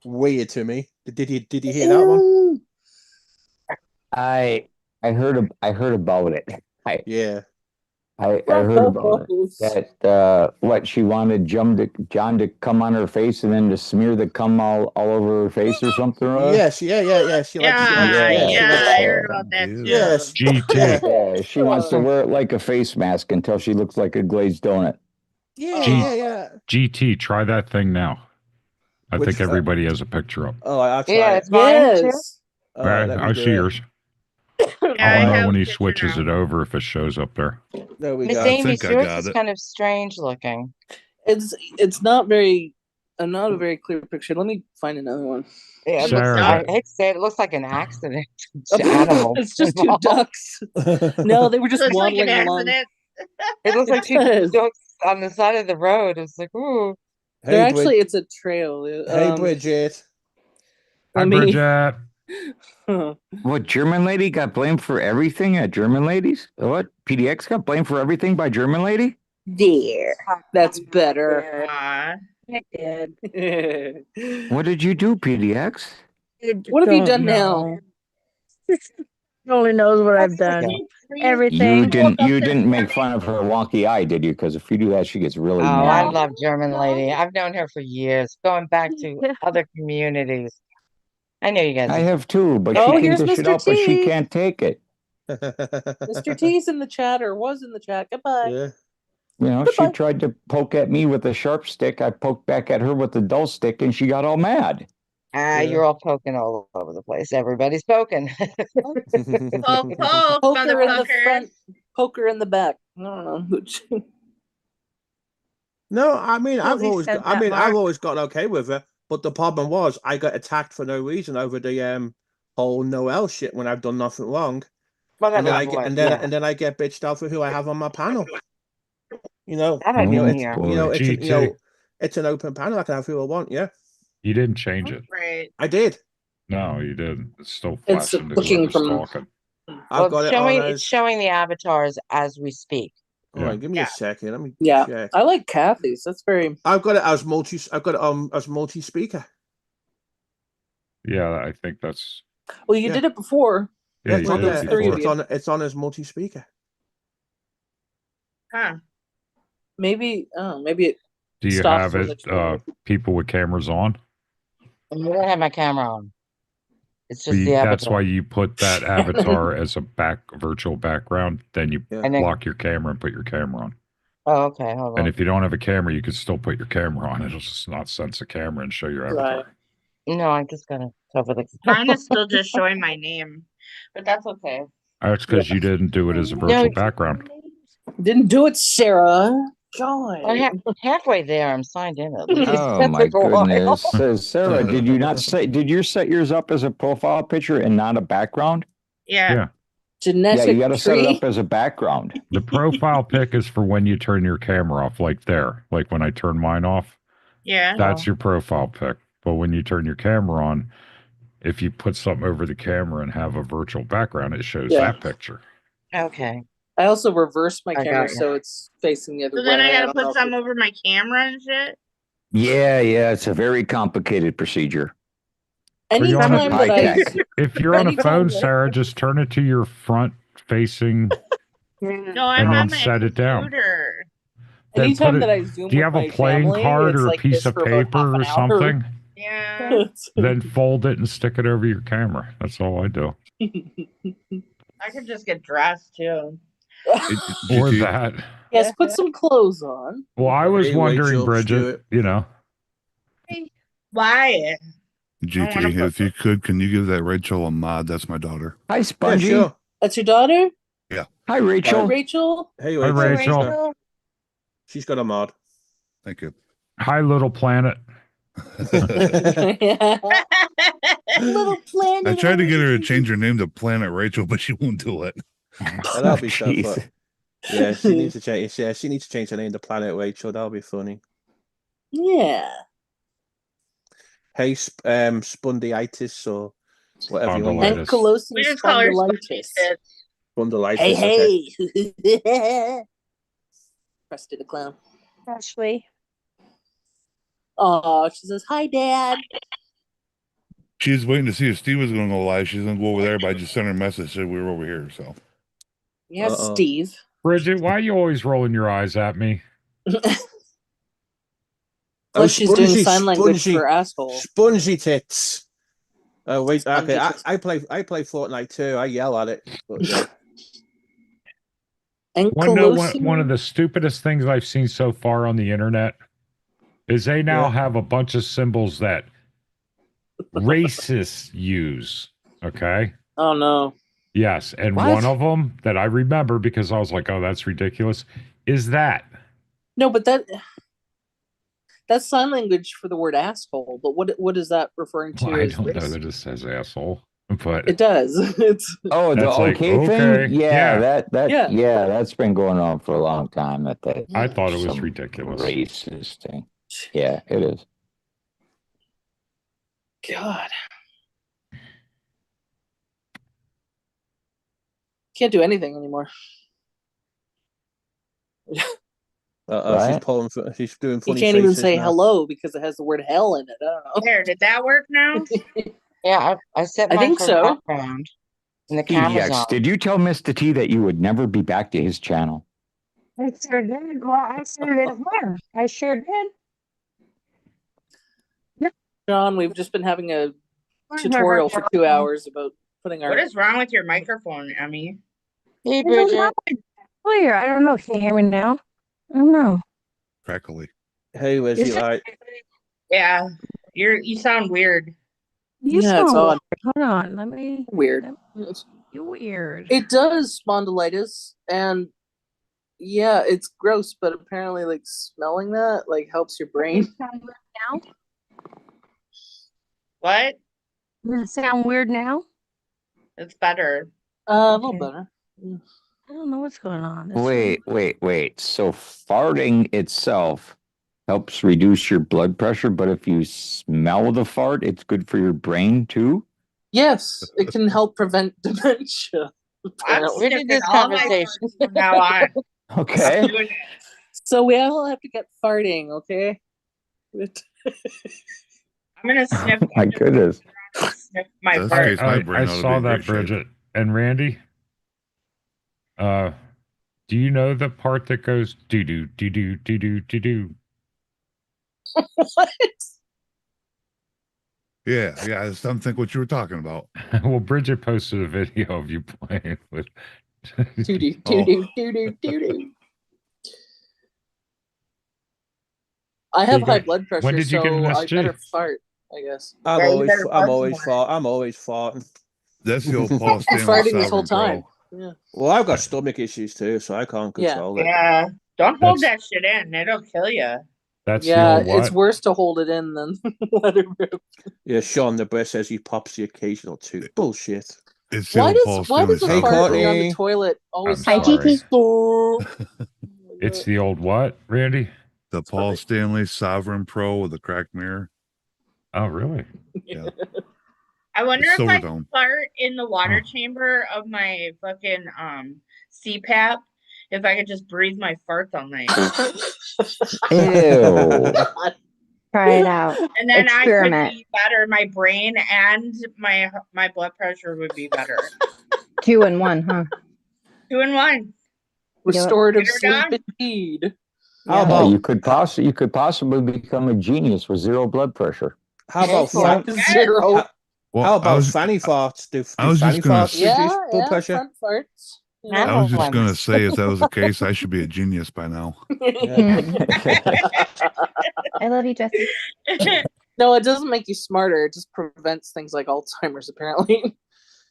Speaker 2: weird to me. Did you hear that one?
Speaker 9: I heard about it.
Speaker 2: Yeah.
Speaker 9: I heard about it. That what she wanted John to come on her face and then to smear the cum all over her face or something.
Speaker 2: Yes, She likes
Speaker 6: I heard about that too.
Speaker 2: Yes.
Speaker 8: GT.
Speaker 9: Yeah, she wants to wear it like a face mask until she looks like a glazed donut.
Speaker 2: Yeah.
Speaker 8: GT, try that thing now. I
Speaker 2: Which-
Speaker 8: think everybody has a picture up.
Speaker 2: Oh, I'll try
Speaker 7: Yeah,
Speaker 2: it.
Speaker 7: it's mine too.
Speaker 2: All right, let me
Speaker 8: I
Speaker 2: do
Speaker 8: see
Speaker 2: it.
Speaker 8: yours.
Speaker 6: I
Speaker 8: I'll know
Speaker 6: have
Speaker 8: when
Speaker 6: a
Speaker 8: he
Speaker 6: picture
Speaker 8: switches
Speaker 6: now.
Speaker 8: it over if it shows up there.
Speaker 2: There we
Speaker 7: Miss
Speaker 2: go.
Speaker 7: Amy,
Speaker 4: think I
Speaker 7: yours
Speaker 4: got
Speaker 7: is
Speaker 4: it.
Speaker 7: kind of strange looking.
Speaker 3: It's not very not a very clear picture. Let me find another one.
Speaker 7: Yeah, it
Speaker 8: Sarah,
Speaker 7: looks,
Speaker 8: that-
Speaker 7: I hate to say it, it looks like an accident. To animals.
Speaker 3: It's just two
Speaker 7: involved.
Speaker 3: ducks. No, they were just
Speaker 6: Looks like an
Speaker 3: waddling along.
Speaker 6: accident.
Speaker 7: It looks like two
Speaker 3: does.
Speaker 7: ducks on the side of the road. It's like, ooh.
Speaker 3: They're
Speaker 2: Hey,
Speaker 3: actually it's a trail.
Speaker 2: hey, Bridget.
Speaker 8: Hi,
Speaker 3: Let me.
Speaker 8: Bridget.
Speaker 9: What, German lady got blamed for everything at German ladies? What? PDX got blamed for everything by German lady?
Speaker 3: There. That's better.
Speaker 6: Aw.
Speaker 5: I did.
Speaker 9: What did you do, PDX?
Speaker 3: What have you
Speaker 5: Don't
Speaker 3: done
Speaker 5: know.
Speaker 3: now?
Speaker 5: Only knows what I've
Speaker 7: Yeah.
Speaker 5: done.
Speaker 9: You
Speaker 5: Everything.
Speaker 9: didn't make fun of her wonky eye, did you? Because if you do that, she gets really
Speaker 7: Oh, I
Speaker 9: mad.
Speaker 7: love German lady. I've known her for years, going back to other communities. I know you guys.
Speaker 9: I have too, but
Speaker 3: Oh,
Speaker 9: she can
Speaker 3: here's
Speaker 9: dish it
Speaker 3: Mr.
Speaker 9: out, but she
Speaker 3: T.
Speaker 9: can't take it.
Speaker 3: Mr. T's in the chat or was in the chat. Goodbye.
Speaker 2: Yeah.
Speaker 9: You know,
Speaker 3: Goodbye.
Speaker 9: she tried to poke at me with a sharp stick. I poked back at her with a dull stick, and she got all mad.
Speaker 7: You're all poking all over the place. Everybody's poking.
Speaker 6: Poke, poke,
Speaker 3: Poker in the
Speaker 6: motherfuckers.
Speaker 3: front, poker in the back. I don't know.
Speaker 2: No, I mean,
Speaker 5: Well,
Speaker 2: I've
Speaker 5: he
Speaker 2: always,
Speaker 5: said
Speaker 2: I
Speaker 5: that,
Speaker 2: mean, I've
Speaker 5: Mark.
Speaker 2: always gotten okay with her. But the problem was, I got attacked for no reason over the whole Noel shit when I've done nothing wrong,
Speaker 7: Well,
Speaker 2: and then
Speaker 7: that
Speaker 2: I
Speaker 7: was
Speaker 2: get,
Speaker 7: what-
Speaker 2: and then
Speaker 7: yeah.
Speaker 2: and then I get bitched out for who I have on my panel. You know,
Speaker 7: That I
Speaker 2: you know,
Speaker 7: didn't
Speaker 2: it's
Speaker 7: hear.
Speaker 2: you know, it's
Speaker 8: GT.
Speaker 2: you know, it's an open panel. I can have who I want. Yeah,
Speaker 8: You didn't change it.
Speaker 6: Right.
Speaker 2: I did.
Speaker 8: No, you didn't. It's still
Speaker 3: It's
Speaker 8: flashing to
Speaker 3: looking
Speaker 8: whoever's
Speaker 3: from.
Speaker 8: talking.
Speaker 2: I've got it on
Speaker 7: It's
Speaker 2: as.
Speaker 7: showing the avatars as we speak.
Speaker 2: Hold on, give me
Speaker 6: Yeah.
Speaker 2: a second. Let me
Speaker 3: Yeah,
Speaker 2: check.
Speaker 3: I like Kathy's. That's very.
Speaker 2: I've got it as multi. I've got it as multi speaker.
Speaker 8: Yeah, I think that's.
Speaker 3: Well, you
Speaker 2: Yeah.
Speaker 3: did it before.
Speaker 8: Yeah,
Speaker 2: it's
Speaker 8: you
Speaker 2: on
Speaker 8: did
Speaker 3: there's
Speaker 8: it
Speaker 2: there.
Speaker 3: three of
Speaker 8: before.
Speaker 3: you.
Speaker 2: It's on as multi speaker.
Speaker 6: Huh.
Speaker 3: Maybe it
Speaker 8: Do you
Speaker 3: stops
Speaker 8: have
Speaker 3: when
Speaker 8: it?
Speaker 3: it's removed.
Speaker 8: People with cameras on.
Speaker 7: And I don't have my camera on. It's just the
Speaker 8: That's
Speaker 7: avatar.
Speaker 8: why you put that avatar as a virtual background. Then you
Speaker 2: Yeah.
Speaker 7: And then,
Speaker 8: block your camera and put your camera on.
Speaker 7: oh, okay, hold
Speaker 8: And
Speaker 7: on.
Speaker 8: if you don't have a camera, you can still put your camera on. It'll just not sense a camera and show your avatar.
Speaker 3: Right.
Speaker 7: No, I just gotta cover the.
Speaker 6: Mine is still just showing my name, but that's okay.
Speaker 8: That's because you didn't do it as a virtual background.
Speaker 3: Didn't do it, Sarah. God.
Speaker 7: Well, halfway there, I'm signed in at least.
Speaker 9: Oh
Speaker 7: That
Speaker 9: my
Speaker 7: took a while.
Speaker 9: goodness. Says Sarah, did you not say, did you set yours up as a profile picture and not a background?
Speaker 6: Yeah.
Speaker 8: Yeah.
Speaker 3: Genetic
Speaker 9: Yeah, you got to set it
Speaker 3: tree.
Speaker 9: up as a background.
Speaker 8: The profile pic is for when you turn your camera off, like there. Like when I turn mine off,
Speaker 6: Yeah.
Speaker 8: that's your profile pic. But when you turn your camera on, if you put something over the camera and have a virtual background, it shows
Speaker 3: Yeah.
Speaker 8: that picture.
Speaker 7: Okay.
Speaker 3: I also reversed my
Speaker 7: I
Speaker 3: camera
Speaker 7: got you.
Speaker 3: so it's facing the other
Speaker 6: So
Speaker 3: way.
Speaker 6: then I gotta
Speaker 3: don't know
Speaker 6: put
Speaker 3: if
Speaker 6: some
Speaker 3: it-
Speaker 6: over my camera and shit.
Speaker 9: Yeah, it's a very complicated procedure.
Speaker 8: you on a
Speaker 3: Anytime
Speaker 9: high
Speaker 3: that I
Speaker 9: tech?
Speaker 8: If you're on a
Speaker 3: Anytime
Speaker 8: phone,
Speaker 3: that-
Speaker 8: Sarah, just turn it to your front facing.
Speaker 6: No, I'm
Speaker 8: And then
Speaker 6: on my
Speaker 8: set it down.
Speaker 6: computer.
Speaker 8: Then
Speaker 3: anytime
Speaker 8: put
Speaker 3: that
Speaker 8: it-
Speaker 3: I zoom
Speaker 8: Do you
Speaker 3: with
Speaker 8: have a
Speaker 3: my
Speaker 8: playing
Speaker 3: family,
Speaker 8: card
Speaker 3: it's
Speaker 8: or a
Speaker 3: like
Speaker 8: piece
Speaker 3: this
Speaker 8: of
Speaker 3: for about
Speaker 8: paper
Speaker 3: half
Speaker 8: or
Speaker 3: an hour.
Speaker 8: something?
Speaker 6: Yeah.
Speaker 8: Then fold it and stick it over your camera. That's all I do.
Speaker 6: I could just get dressed too.
Speaker 8: Or
Speaker 4: GT.
Speaker 8: that.
Speaker 3: Yes, put some clothes on.
Speaker 8: Well, I was
Speaker 2: Hey,
Speaker 8: wondering,
Speaker 2: Rachel,
Speaker 8: Bridget,
Speaker 2: Stuart.
Speaker 8: you know.
Speaker 6: Why?
Speaker 4: GT, if you could, can you give that Rachel a mod? That's my daughter.
Speaker 9: Hi,
Speaker 2: Yeah,
Speaker 9: Spongy.
Speaker 2: sure.
Speaker 3: That's your daughter?
Speaker 9: Hi, Rachel.
Speaker 3: Rachel?
Speaker 2: Hey,
Speaker 8: Hi,
Speaker 2: Rachel.
Speaker 8: Rachel.
Speaker 2: She's got a mod.
Speaker 4: Thank you.
Speaker 8: Hi, little planet.
Speaker 3: Little planet.
Speaker 4: I tried to get her to change her name to Planet Rachel, but she won't do it.
Speaker 2: Oh, that'll be so
Speaker 9: Jeez.
Speaker 2: fun. Yeah, she needs to change. Yeah, she needs to change her name to Planet Rachel. That'll be funny.
Speaker 3: Yeah.
Speaker 2: Hey, spondylitis or whatever you want.
Speaker 8: Spondylitis.
Speaker 3: Ankylosing
Speaker 6: We just call her
Speaker 3: spondylitis.
Speaker 2: Spondylitis.
Speaker 3: Hey,
Speaker 2: Okay.
Speaker 3: hey. Krusty the Clown.
Speaker 5: Ashley.
Speaker 3: Oh, she says, hi, Dad.
Speaker 4: She's waiting to see if Steve was going to go live. She's going to go over there, but I just sent her a message said we were over here. So
Speaker 3: Yes,
Speaker 2: Uh-oh.
Speaker 3: Steve.
Speaker 8: Bridget, why are you always rolling your eyes at me?
Speaker 3: Plus, she's doing
Speaker 2: spongy,
Speaker 3: sign language
Speaker 2: spongy,
Speaker 3: for asshole.
Speaker 2: Spongy tits. Oh wait,
Speaker 3: Spongy
Speaker 2: okay.
Speaker 3: tits.
Speaker 2: I play Fortnite too. I yell at it. But, yeah.
Speaker 3: Ankylosing.
Speaker 8: One of the stupidest things I've seen so far on the internet is they now
Speaker 2: Yeah.
Speaker 8: have a bunch of symbols that racists use. Okay.
Speaker 3: Oh, no.
Speaker 8: Yes, and
Speaker 9: What?
Speaker 8: one of them that I remember because I was like, "Oh, that's ridiculous," is that.
Speaker 3: No, but that's sign language for the word asshole. But what is that referring to
Speaker 8: Well, I
Speaker 3: as
Speaker 8: don't know
Speaker 3: race?
Speaker 8: that it says asshole, but
Speaker 3: It does. It's
Speaker 9: Oh, the
Speaker 8: that's like,
Speaker 9: okay thing?
Speaker 8: okay,
Speaker 9: Yeah,
Speaker 8: yeah.
Speaker 3: yeah.
Speaker 9: yeah, that's been going on for a long time. That
Speaker 8: I thought it was
Speaker 9: some
Speaker 8: ridiculous.
Speaker 9: racist thing. Yeah, it is.
Speaker 3: God. Can't do anything anymore.
Speaker 9: Right?
Speaker 2: She's doing
Speaker 3: You
Speaker 2: funny
Speaker 3: can't even
Speaker 2: faces
Speaker 3: say
Speaker 2: now.
Speaker 3: hello because it has the word hell in it. I don't know.
Speaker 6: There, did that work now?
Speaker 7: Yeah, I set
Speaker 3: I
Speaker 7: mine
Speaker 3: think
Speaker 7: for
Speaker 3: so.
Speaker 7: background, and the camera's
Speaker 9: EDX,
Speaker 7: on.
Speaker 9: did you tell Mr. T that you would never be back to his channel?
Speaker 5: I sure did. Well, I sure did. Where? I sure did.
Speaker 3: John, we've just been having a tutorial for 2 hours about putting our.
Speaker 6: What is wrong with your microphone, Emmy?
Speaker 7: Hey,
Speaker 5: I don't know.
Speaker 7: Bridget.
Speaker 5: Clear. I don't know. Can you hear me now? I don't know.
Speaker 4: Crackly.
Speaker 2: Hey, where's
Speaker 5: Is
Speaker 2: he
Speaker 5: it-
Speaker 2: like?
Speaker 6: Yeah, you sound weird.
Speaker 5: You
Speaker 3: Yeah, it's
Speaker 5: sound
Speaker 3: odd.
Speaker 5: weird. Hold on. Let me.
Speaker 3: Weird.
Speaker 5: You weird.
Speaker 3: It does spondylitis, and yeah, it's gross, but apparently, like smelling that like helps your brain.
Speaker 5: Does it sound weird now?
Speaker 6: What?
Speaker 5: Does it sound weird now?
Speaker 6: It's better.
Speaker 3: A little
Speaker 5: Okay.
Speaker 3: better.
Speaker 5: I don't know what's going on.
Speaker 9: Wait. So farting itself helps reduce your blood pressure, but if you smell the fart, it's good for your brain too?
Speaker 3: Yes, it can help prevent dementia.
Speaker 6: I'm
Speaker 3: apparently.
Speaker 7: Where did
Speaker 6: sniffing
Speaker 7: this
Speaker 6: all my
Speaker 7: conversation-
Speaker 6: farts from now on.
Speaker 9: Okay.
Speaker 6: I'm doing it.
Speaker 3: So we all have to get farting, okay?
Speaker 6: I'm gonna sniff.
Speaker 9: My goodness.
Speaker 6: Sniff my
Speaker 4: That's
Speaker 6: fart.
Speaker 4: case my brain
Speaker 8: I
Speaker 4: ought to be
Speaker 8: saw
Speaker 4: in
Speaker 8: that,
Speaker 4: great shape.
Speaker 8: Bridget and Randy. Do you know the part that goes doo doo doo doo doo doo doo doo?
Speaker 3: What?
Speaker 4: Yeah, I just don't think what you were talking about.
Speaker 8: Well, Bridget posted a video of you playing with.
Speaker 3: Doo-doo,
Speaker 4: Oh.
Speaker 3: doo-doo, doo-doo, doo-doo. I have
Speaker 8: You
Speaker 3: high
Speaker 8: got-
Speaker 3: blood pressure,
Speaker 8: when did you get an
Speaker 3: so I
Speaker 8: SG?
Speaker 3: better fart, I guess.
Speaker 2: I'm
Speaker 6: Yeah, you
Speaker 2: always
Speaker 6: better
Speaker 2: I'm
Speaker 6: fart
Speaker 2: always
Speaker 6: some more.
Speaker 2: I'm always farting.
Speaker 4: That's the old Paul
Speaker 3: I've been
Speaker 4: Stanley
Speaker 3: farting this whole
Speaker 4: Sovereign
Speaker 3: time.
Speaker 4: Pro.
Speaker 3: Yeah.
Speaker 2: Well, I've got stomach issues too, so I can't
Speaker 3: Yeah.
Speaker 2: control it.
Speaker 6: Yeah, don't hold
Speaker 8: That's-
Speaker 6: that shit in. It'll kill you.
Speaker 8: That's
Speaker 3: Yeah,
Speaker 8: the old what?
Speaker 3: it's worse to hold it in than let it rip.
Speaker 2: Yeah, Sean the breast says he pops the occasional tooth. Bullshit.
Speaker 4: It's the
Speaker 3: Why
Speaker 4: old Paul
Speaker 3: does why
Speaker 4: Stanley
Speaker 3: does a
Speaker 2: Hey,
Speaker 3: fart
Speaker 4: Sovereign
Speaker 3: when you're on
Speaker 2: Courtney.
Speaker 3: the toilet always
Speaker 8: I'm
Speaker 3: sound like
Speaker 8: sorry. It's the old what, Randy?
Speaker 4: The Paul Stanley Sovereign Pro with a cracked mirror.
Speaker 8: Oh, really?
Speaker 4: Yeah.
Speaker 6: I wonder
Speaker 4: It's
Speaker 6: if I
Speaker 4: Silverdome.
Speaker 6: fart in the water
Speaker 8: Oh.
Speaker 6: chamber of my fucking CPAP, if I could just breathe my farts all night.
Speaker 9: Ew.
Speaker 10: Try it out.
Speaker 6: And then I could
Speaker 10: Experiment.
Speaker 6: be better. My brain and my blood pressure would be better.
Speaker 10: 2 in 1, huh?
Speaker 6: 2 in 1.
Speaker 3: Restorative
Speaker 6: Get her
Speaker 3: sleep
Speaker 6: done.
Speaker 3: indeed.
Speaker 2: How
Speaker 10: Yeah.
Speaker 2: about
Speaker 9: You could possibly become a genius with zero blood pressure.
Speaker 2: how about
Speaker 10: Yeah.
Speaker 3: Zero.
Speaker 2: How,
Speaker 4: Well,
Speaker 2: how
Speaker 4: I
Speaker 2: about
Speaker 4: was,
Speaker 2: fanny farts? Do
Speaker 4: I was
Speaker 2: fanny
Speaker 4: just gonna
Speaker 2: farts
Speaker 4: s-
Speaker 2: reduce
Speaker 3: Yeah,
Speaker 2: blood
Speaker 3: yeah,
Speaker 2: pressure?
Speaker 3: front farts. You
Speaker 10: I
Speaker 3: know?
Speaker 4: I was just
Speaker 10: One.
Speaker 4: gonna say, if that was the case, I should be a genius by now.
Speaker 2: Yeah.
Speaker 10: I love you, Jesse.
Speaker 3: No, it doesn't make you smarter. It just prevents things like Alzheimer's, apparently.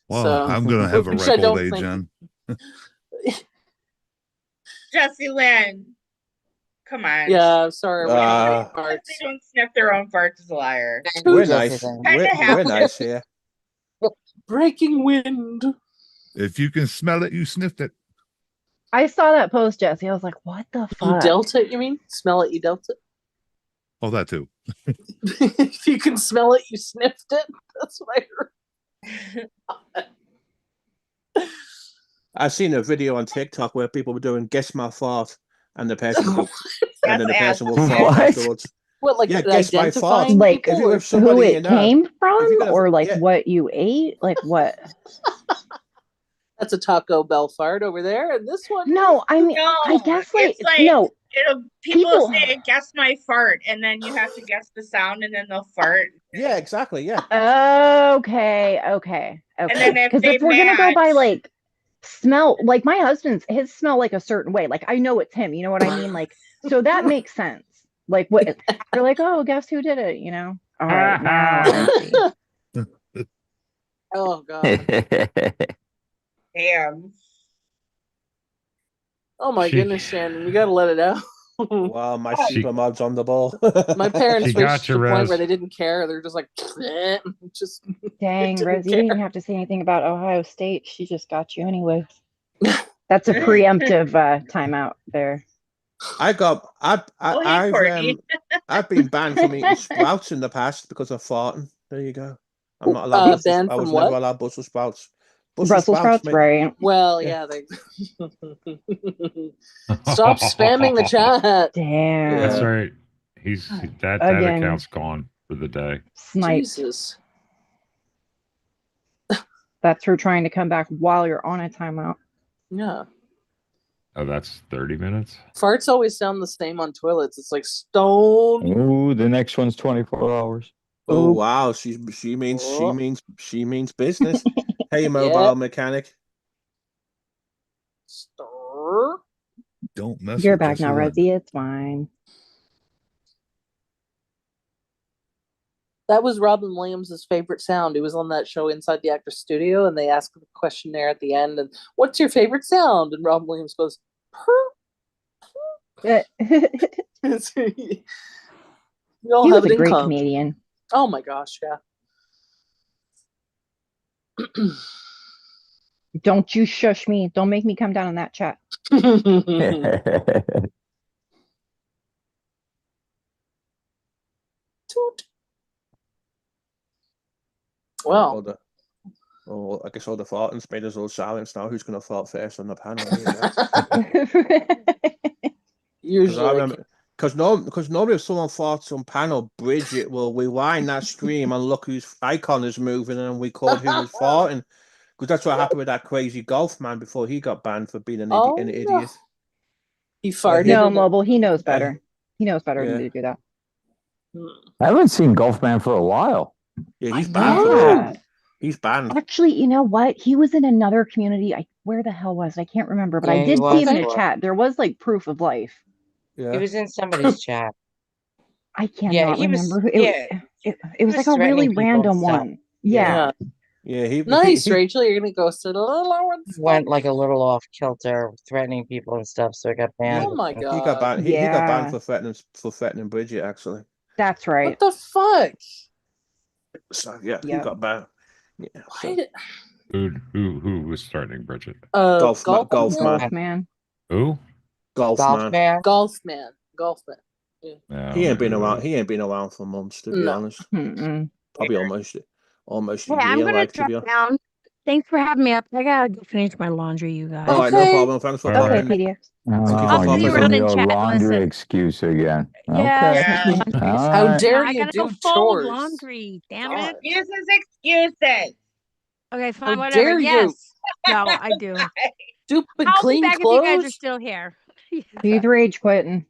Speaker 4: Well,
Speaker 3: So,
Speaker 4: I'm gonna have a
Speaker 3: which
Speaker 4: ripe
Speaker 3: I
Speaker 4: old
Speaker 3: don't
Speaker 4: age,
Speaker 3: think-
Speaker 4: Jen.
Speaker 6: Jesse Lynn. Come on.
Speaker 3: Yeah, sorry. we're
Speaker 2: Uh,
Speaker 3: not farts.
Speaker 6: They don't sniff their own farts is a liar.
Speaker 2: We're
Speaker 7: Jesse
Speaker 2: nice.
Speaker 7: Lynn.
Speaker 6: Kinda
Speaker 2: We're
Speaker 6: happy.
Speaker 2: nice here.
Speaker 3: Breaking wind.
Speaker 4: If you can smell it, you sniffed it.
Speaker 10: I saw that post, Jesse. I was like, what the
Speaker 3: You
Speaker 10: fuck?
Speaker 3: dealt it, you mean? Smell it, you dealt it?
Speaker 4: Oh, that too.
Speaker 3: If you can smell it, you sniffed it. That's what I heard.
Speaker 2: I've seen a video on TikTok where people were doing guess my fart, and the person will, and then the
Speaker 6: That's
Speaker 2: person will
Speaker 6: ass.
Speaker 2: fart
Speaker 9: What?
Speaker 2: afterwards.
Speaker 3: What, like
Speaker 2: Yeah, guess my
Speaker 3: identifying
Speaker 2: fart.
Speaker 10: Like,
Speaker 2: If
Speaker 3: people?
Speaker 2: you're
Speaker 3: or-
Speaker 2: with somebody
Speaker 10: Who
Speaker 2: you
Speaker 10: it
Speaker 2: know,
Speaker 10: came
Speaker 2: if
Speaker 10: from,
Speaker 2: you're gonna-
Speaker 10: or like
Speaker 2: yeah.
Speaker 10: what you ate? Like what?
Speaker 3: That's a Taco Bell fart over there, and this one.
Speaker 10: No, I mean,
Speaker 6: No,
Speaker 10: I guess like,
Speaker 6: it's like
Speaker 10: no.
Speaker 6: people
Speaker 10: People-
Speaker 6: say guess my fart, and then you have to guess the sound, and then they'll fart.
Speaker 2: Yeah, exactly. Yeah.
Speaker 10: Okay.
Speaker 6: And then if
Speaker 10: Because
Speaker 6: they
Speaker 10: if we're gonna go by
Speaker 6: match-
Speaker 10: like smell, like my husband's, his smell like a certain way. Like I know it's him. You know what I mean? Like so that makes sense. Like what they're like, oh, guess who did it? You know? All right, now I see.
Speaker 3: Oh god.
Speaker 6: Damn.
Speaker 3: Oh my
Speaker 8: She-
Speaker 3: goodness, Shannon, you gotta let it out.
Speaker 2: Wow, my
Speaker 6: She-
Speaker 2: super mod's on the ball.
Speaker 3: My parents
Speaker 8: She got
Speaker 3: reached the
Speaker 8: your
Speaker 3: point
Speaker 8: res.
Speaker 3: where they didn't care. They're just like, just
Speaker 10: Dang,
Speaker 3: didn't
Speaker 10: Rez, you
Speaker 3: care.
Speaker 10: didn't even have to say anything about Ohio State. She just got you anyway. That's a preemptive timeout there.
Speaker 2: I got
Speaker 6: Oh, hey, Courtney.
Speaker 2: I've been banned from eating sprouts in the past because of farting. There you go. I'm not allowed. Brussels,
Speaker 3: banned
Speaker 2: I was
Speaker 3: from
Speaker 2: never
Speaker 3: what?
Speaker 2: allowed Brussels sprouts.
Speaker 10: Brussels sprouts,
Speaker 2: mate.
Speaker 10: right?
Speaker 3: Well,
Speaker 2: Yeah.
Speaker 3: yeah, they stop spamming the chat.
Speaker 10: Damn.
Speaker 8: That's
Speaker 2: Yeah.
Speaker 8: right. That
Speaker 10: Again.
Speaker 8: account's gone for the day.
Speaker 10: Sniped.
Speaker 3: Jesus.
Speaker 10: That's her trying to come back while you're on a timeout.
Speaker 3: Yeah.
Speaker 8: Oh, that's 30 minutes.
Speaker 3: Farts always sound the same on toilets. It's like stone.
Speaker 9: Ooh, the next one's 24 hours.
Speaker 2: Oh
Speaker 10: Ooh.
Speaker 2: wow, she means business. Hey, mobile
Speaker 3: Yep.
Speaker 2: mechanic.
Speaker 3: Stir.
Speaker 4: Don't mess
Speaker 10: You're
Speaker 4: with
Speaker 10: back now,
Speaker 4: Jessalyn.
Speaker 10: Rezzy. It's fine.
Speaker 3: That was Robin Williams' favorite sound. He was on that show Inside the Actor's Studio, and they asked the questionnaire at the end, and what's your favorite sound? And Robin Williams goes, "Purr." You all
Speaker 10: He
Speaker 3: have
Speaker 10: was
Speaker 3: it
Speaker 10: a
Speaker 3: in
Speaker 10: great
Speaker 3: common.
Speaker 10: comedian.
Speaker 3: Oh my gosh, yeah.
Speaker 10: Don't you shush me. Don't make me come down in that chat.
Speaker 3: Toot. Well,
Speaker 2: I guess all the farting made us all silence now. Who's going to fart first on the panel? There you go. Because I
Speaker 3: usually,
Speaker 2: remember, because normally if someone farts on panel, Bridget will rewind that stream and look whose icon is moving, and we called who was farting. Because that's what happened with that crazy golf man before he got banned for being an
Speaker 3: Oh,
Speaker 2: idiot.
Speaker 3: no. He farted.
Speaker 10: No,
Speaker 3: in it.
Speaker 10: Mobile, he knows better. He knows better
Speaker 2: Yeah.
Speaker 10: than to do that.
Speaker 9: I haven't seen Golfman for a while.
Speaker 2: Yeah, he's
Speaker 3: I
Speaker 2: banned
Speaker 3: know.
Speaker 2: from
Speaker 10: Yeah.
Speaker 2: He's banned.
Speaker 10: Actually, you know what? He was in another community. Where the hell was it? I can't remember, but
Speaker 7: Yeah,
Speaker 10: I
Speaker 7: he
Speaker 10: did
Speaker 7: was
Speaker 10: see him in a
Speaker 7: for-
Speaker 10: chat. There was like proof of life.
Speaker 2: Yeah.
Speaker 7: He was in somebody's chat.
Speaker 10: I cannot
Speaker 7: Yeah, he was.
Speaker 10: remember who it was
Speaker 7: was
Speaker 10: like a really
Speaker 7: threatening people and
Speaker 10: random
Speaker 7: stuff.
Speaker 10: one. Yeah.
Speaker 2: Yeah, he
Speaker 3: Nice,
Speaker 2: he,
Speaker 3: Rachel. You're gonna go sit a little lower.
Speaker 7: Went like a little off kilter, threatening people and stuff. So I got banned.
Speaker 3: Oh my
Speaker 2: he got
Speaker 3: god.
Speaker 2: banned. He got banned
Speaker 10: Yeah.
Speaker 2: for threatening Bridget, actually.
Speaker 10: That's right.
Speaker 3: What the fuck?
Speaker 2: So yeah, he
Speaker 10: Yep.
Speaker 2: got banned. Yeah.
Speaker 3: Why
Speaker 2: So,
Speaker 3: did,
Speaker 8: Who was threatening Bridget?
Speaker 2: golf
Speaker 3: golf
Speaker 2: man.
Speaker 10: Golf man.
Speaker 8: Who?
Speaker 2: Golf
Speaker 7: Golf
Speaker 2: man.
Speaker 7: man.
Speaker 3: Golf man.
Speaker 8: Yeah,
Speaker 2: He ain't been
Speaker 8: maybe
Speaker 2: around.
Speaker 8: that
Speaker 2: He ain't been around for months, to be
Speaker 3: No.
Speaker 2: honest.
Speaker 10: Mm-mm.
Speaker 2: Probably almost
Speaker 5: Hey,
Speaker 2: a
Speaker 5: I'm
Speaker 2: year.
Speaker 5: gonna
Speaker 2: Like, to
Speaker 5: drop
Speaker 2: be honest.
Speaker 5: down. Thanks for having me up. I gotta go finish my laundry, you guys.
Speaker 2: All right, no
Speaker 3: Okay.
Speaker 2: problem. Thanks for
Speaker 8: All
Speaker 10: Okay,
Speaker 8: right.
Speaker 2: popping.
Speaker 10: PDX.
Speaker 2: Thank you for
Speaker 5: I'll see you
Speaker 2: popping
Speaker 5: around
Speaker 2: in.
Speaker 5: in
Speaker 9: your
Speaker 5: chat.
Speaker 9: laundry
Speaker 5: Listen.
Speaker 9: excuse again.
Speaker 5: Yes.
Speaker 9: Okay.
Speaker 10: Yeah.
Speaker 9: All
Speaker 3: How
Speaker 9: right.
Speaker 3: dare
Speaker 5: I
Speaker 3: you
Speaker 5: gotta
Speaker 3: do
Speaker 5: go fold
Speaker 3: chores?
Speaker 5: laundry. Damn
Speaker 3: God.
Speaker 5: it.
Speaker 6: Excuses.
Speaker 5: Okay, fine,
Speaker 3: How
Speaker 5: whatever.
Speaker 3: dare you?
Speaker 5: Yes. No, I do.
Speaker 3: Stupid
Speaker 5: I'll
Speaker 3: clean
Speaker 5: be back if you guys are
Speaker 3: clothes.
Speaker 5: still here.
Speaker 10: He's rage quitting.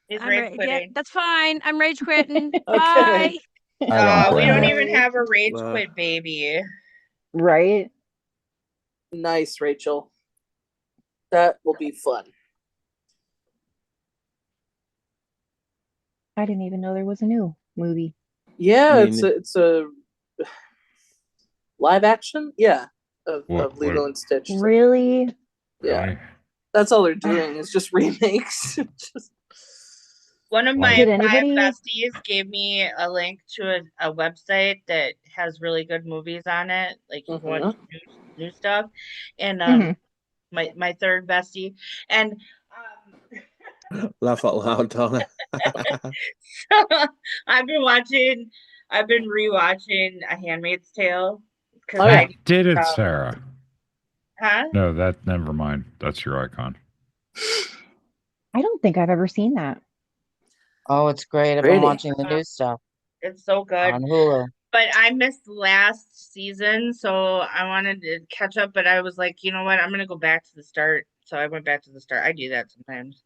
Speaker 6: He's
Speaker 5: I'm
Speaker 6: rage
Speaker 5: yeah,
Speaker 6: quitting.
Speaker 5: that's fine. I'm rage quitting.
Speaker 3: Okay.
Speaker 5: Bye.
Speaker 9: I don't
Speaker 6: We don't
Speaker 9: blame you.
Speaker 6: even have a rage
Speaker 2: Wow.
Speaker 6: quit baby.
Speaker 10: Right?
Speaker 3: Nice, Rachel. That will be fun.
Speaker 10: I didn't even know there was a new movie.
Speaker 3: Yeah,
Speaker 2: I mean-
Speaker 3: it's a live action. Yeah, of
Speaker 8: What-
Speaker 3: Lilo
Speaker 8: what-
Speaker 3: and Stitch.
Speaker 10: Really?
Speaker 3: Yeah,
Speaker 8: Really?
Speaker 3: that's all they're doing is just remakes. Just-
Speaker 6: One of
Speaker 8: Wow.
Speaker 6: my
Speaker 10: Did
Speaker 6: 5
Speaker 10: anybody-
Speaker 6: besties gave me a link to a website that has really good movies on it, like you can watch new stuff. And
Speaker 10: Mhm.
Speaker 6: my third bestie, and
Speaker 2: Laugh out loud, Donna.
Speaker 6: I've been rewatching A Handmaid's Tale because
Speaker 3: Oh, yeah.
Speaker 8: Did it, Sarah?
Speaker 6: huh?
Speaker 8: No, never mind. That's your icon.
Speaker 10: I don't think I've ever seen that.
Speaker 7: Oh, it's great. I've
Speaker 3: Pretty.
Speaker 7: been watching the new stuff
Speaker 6: It's so good.
Speaker 7: on Hulu.
Speaker 6: But I missed last season, so I wanted to catch up, but I was like, you know what? I'm gonna go back to the start. So I went back to the start. I do that sometimes.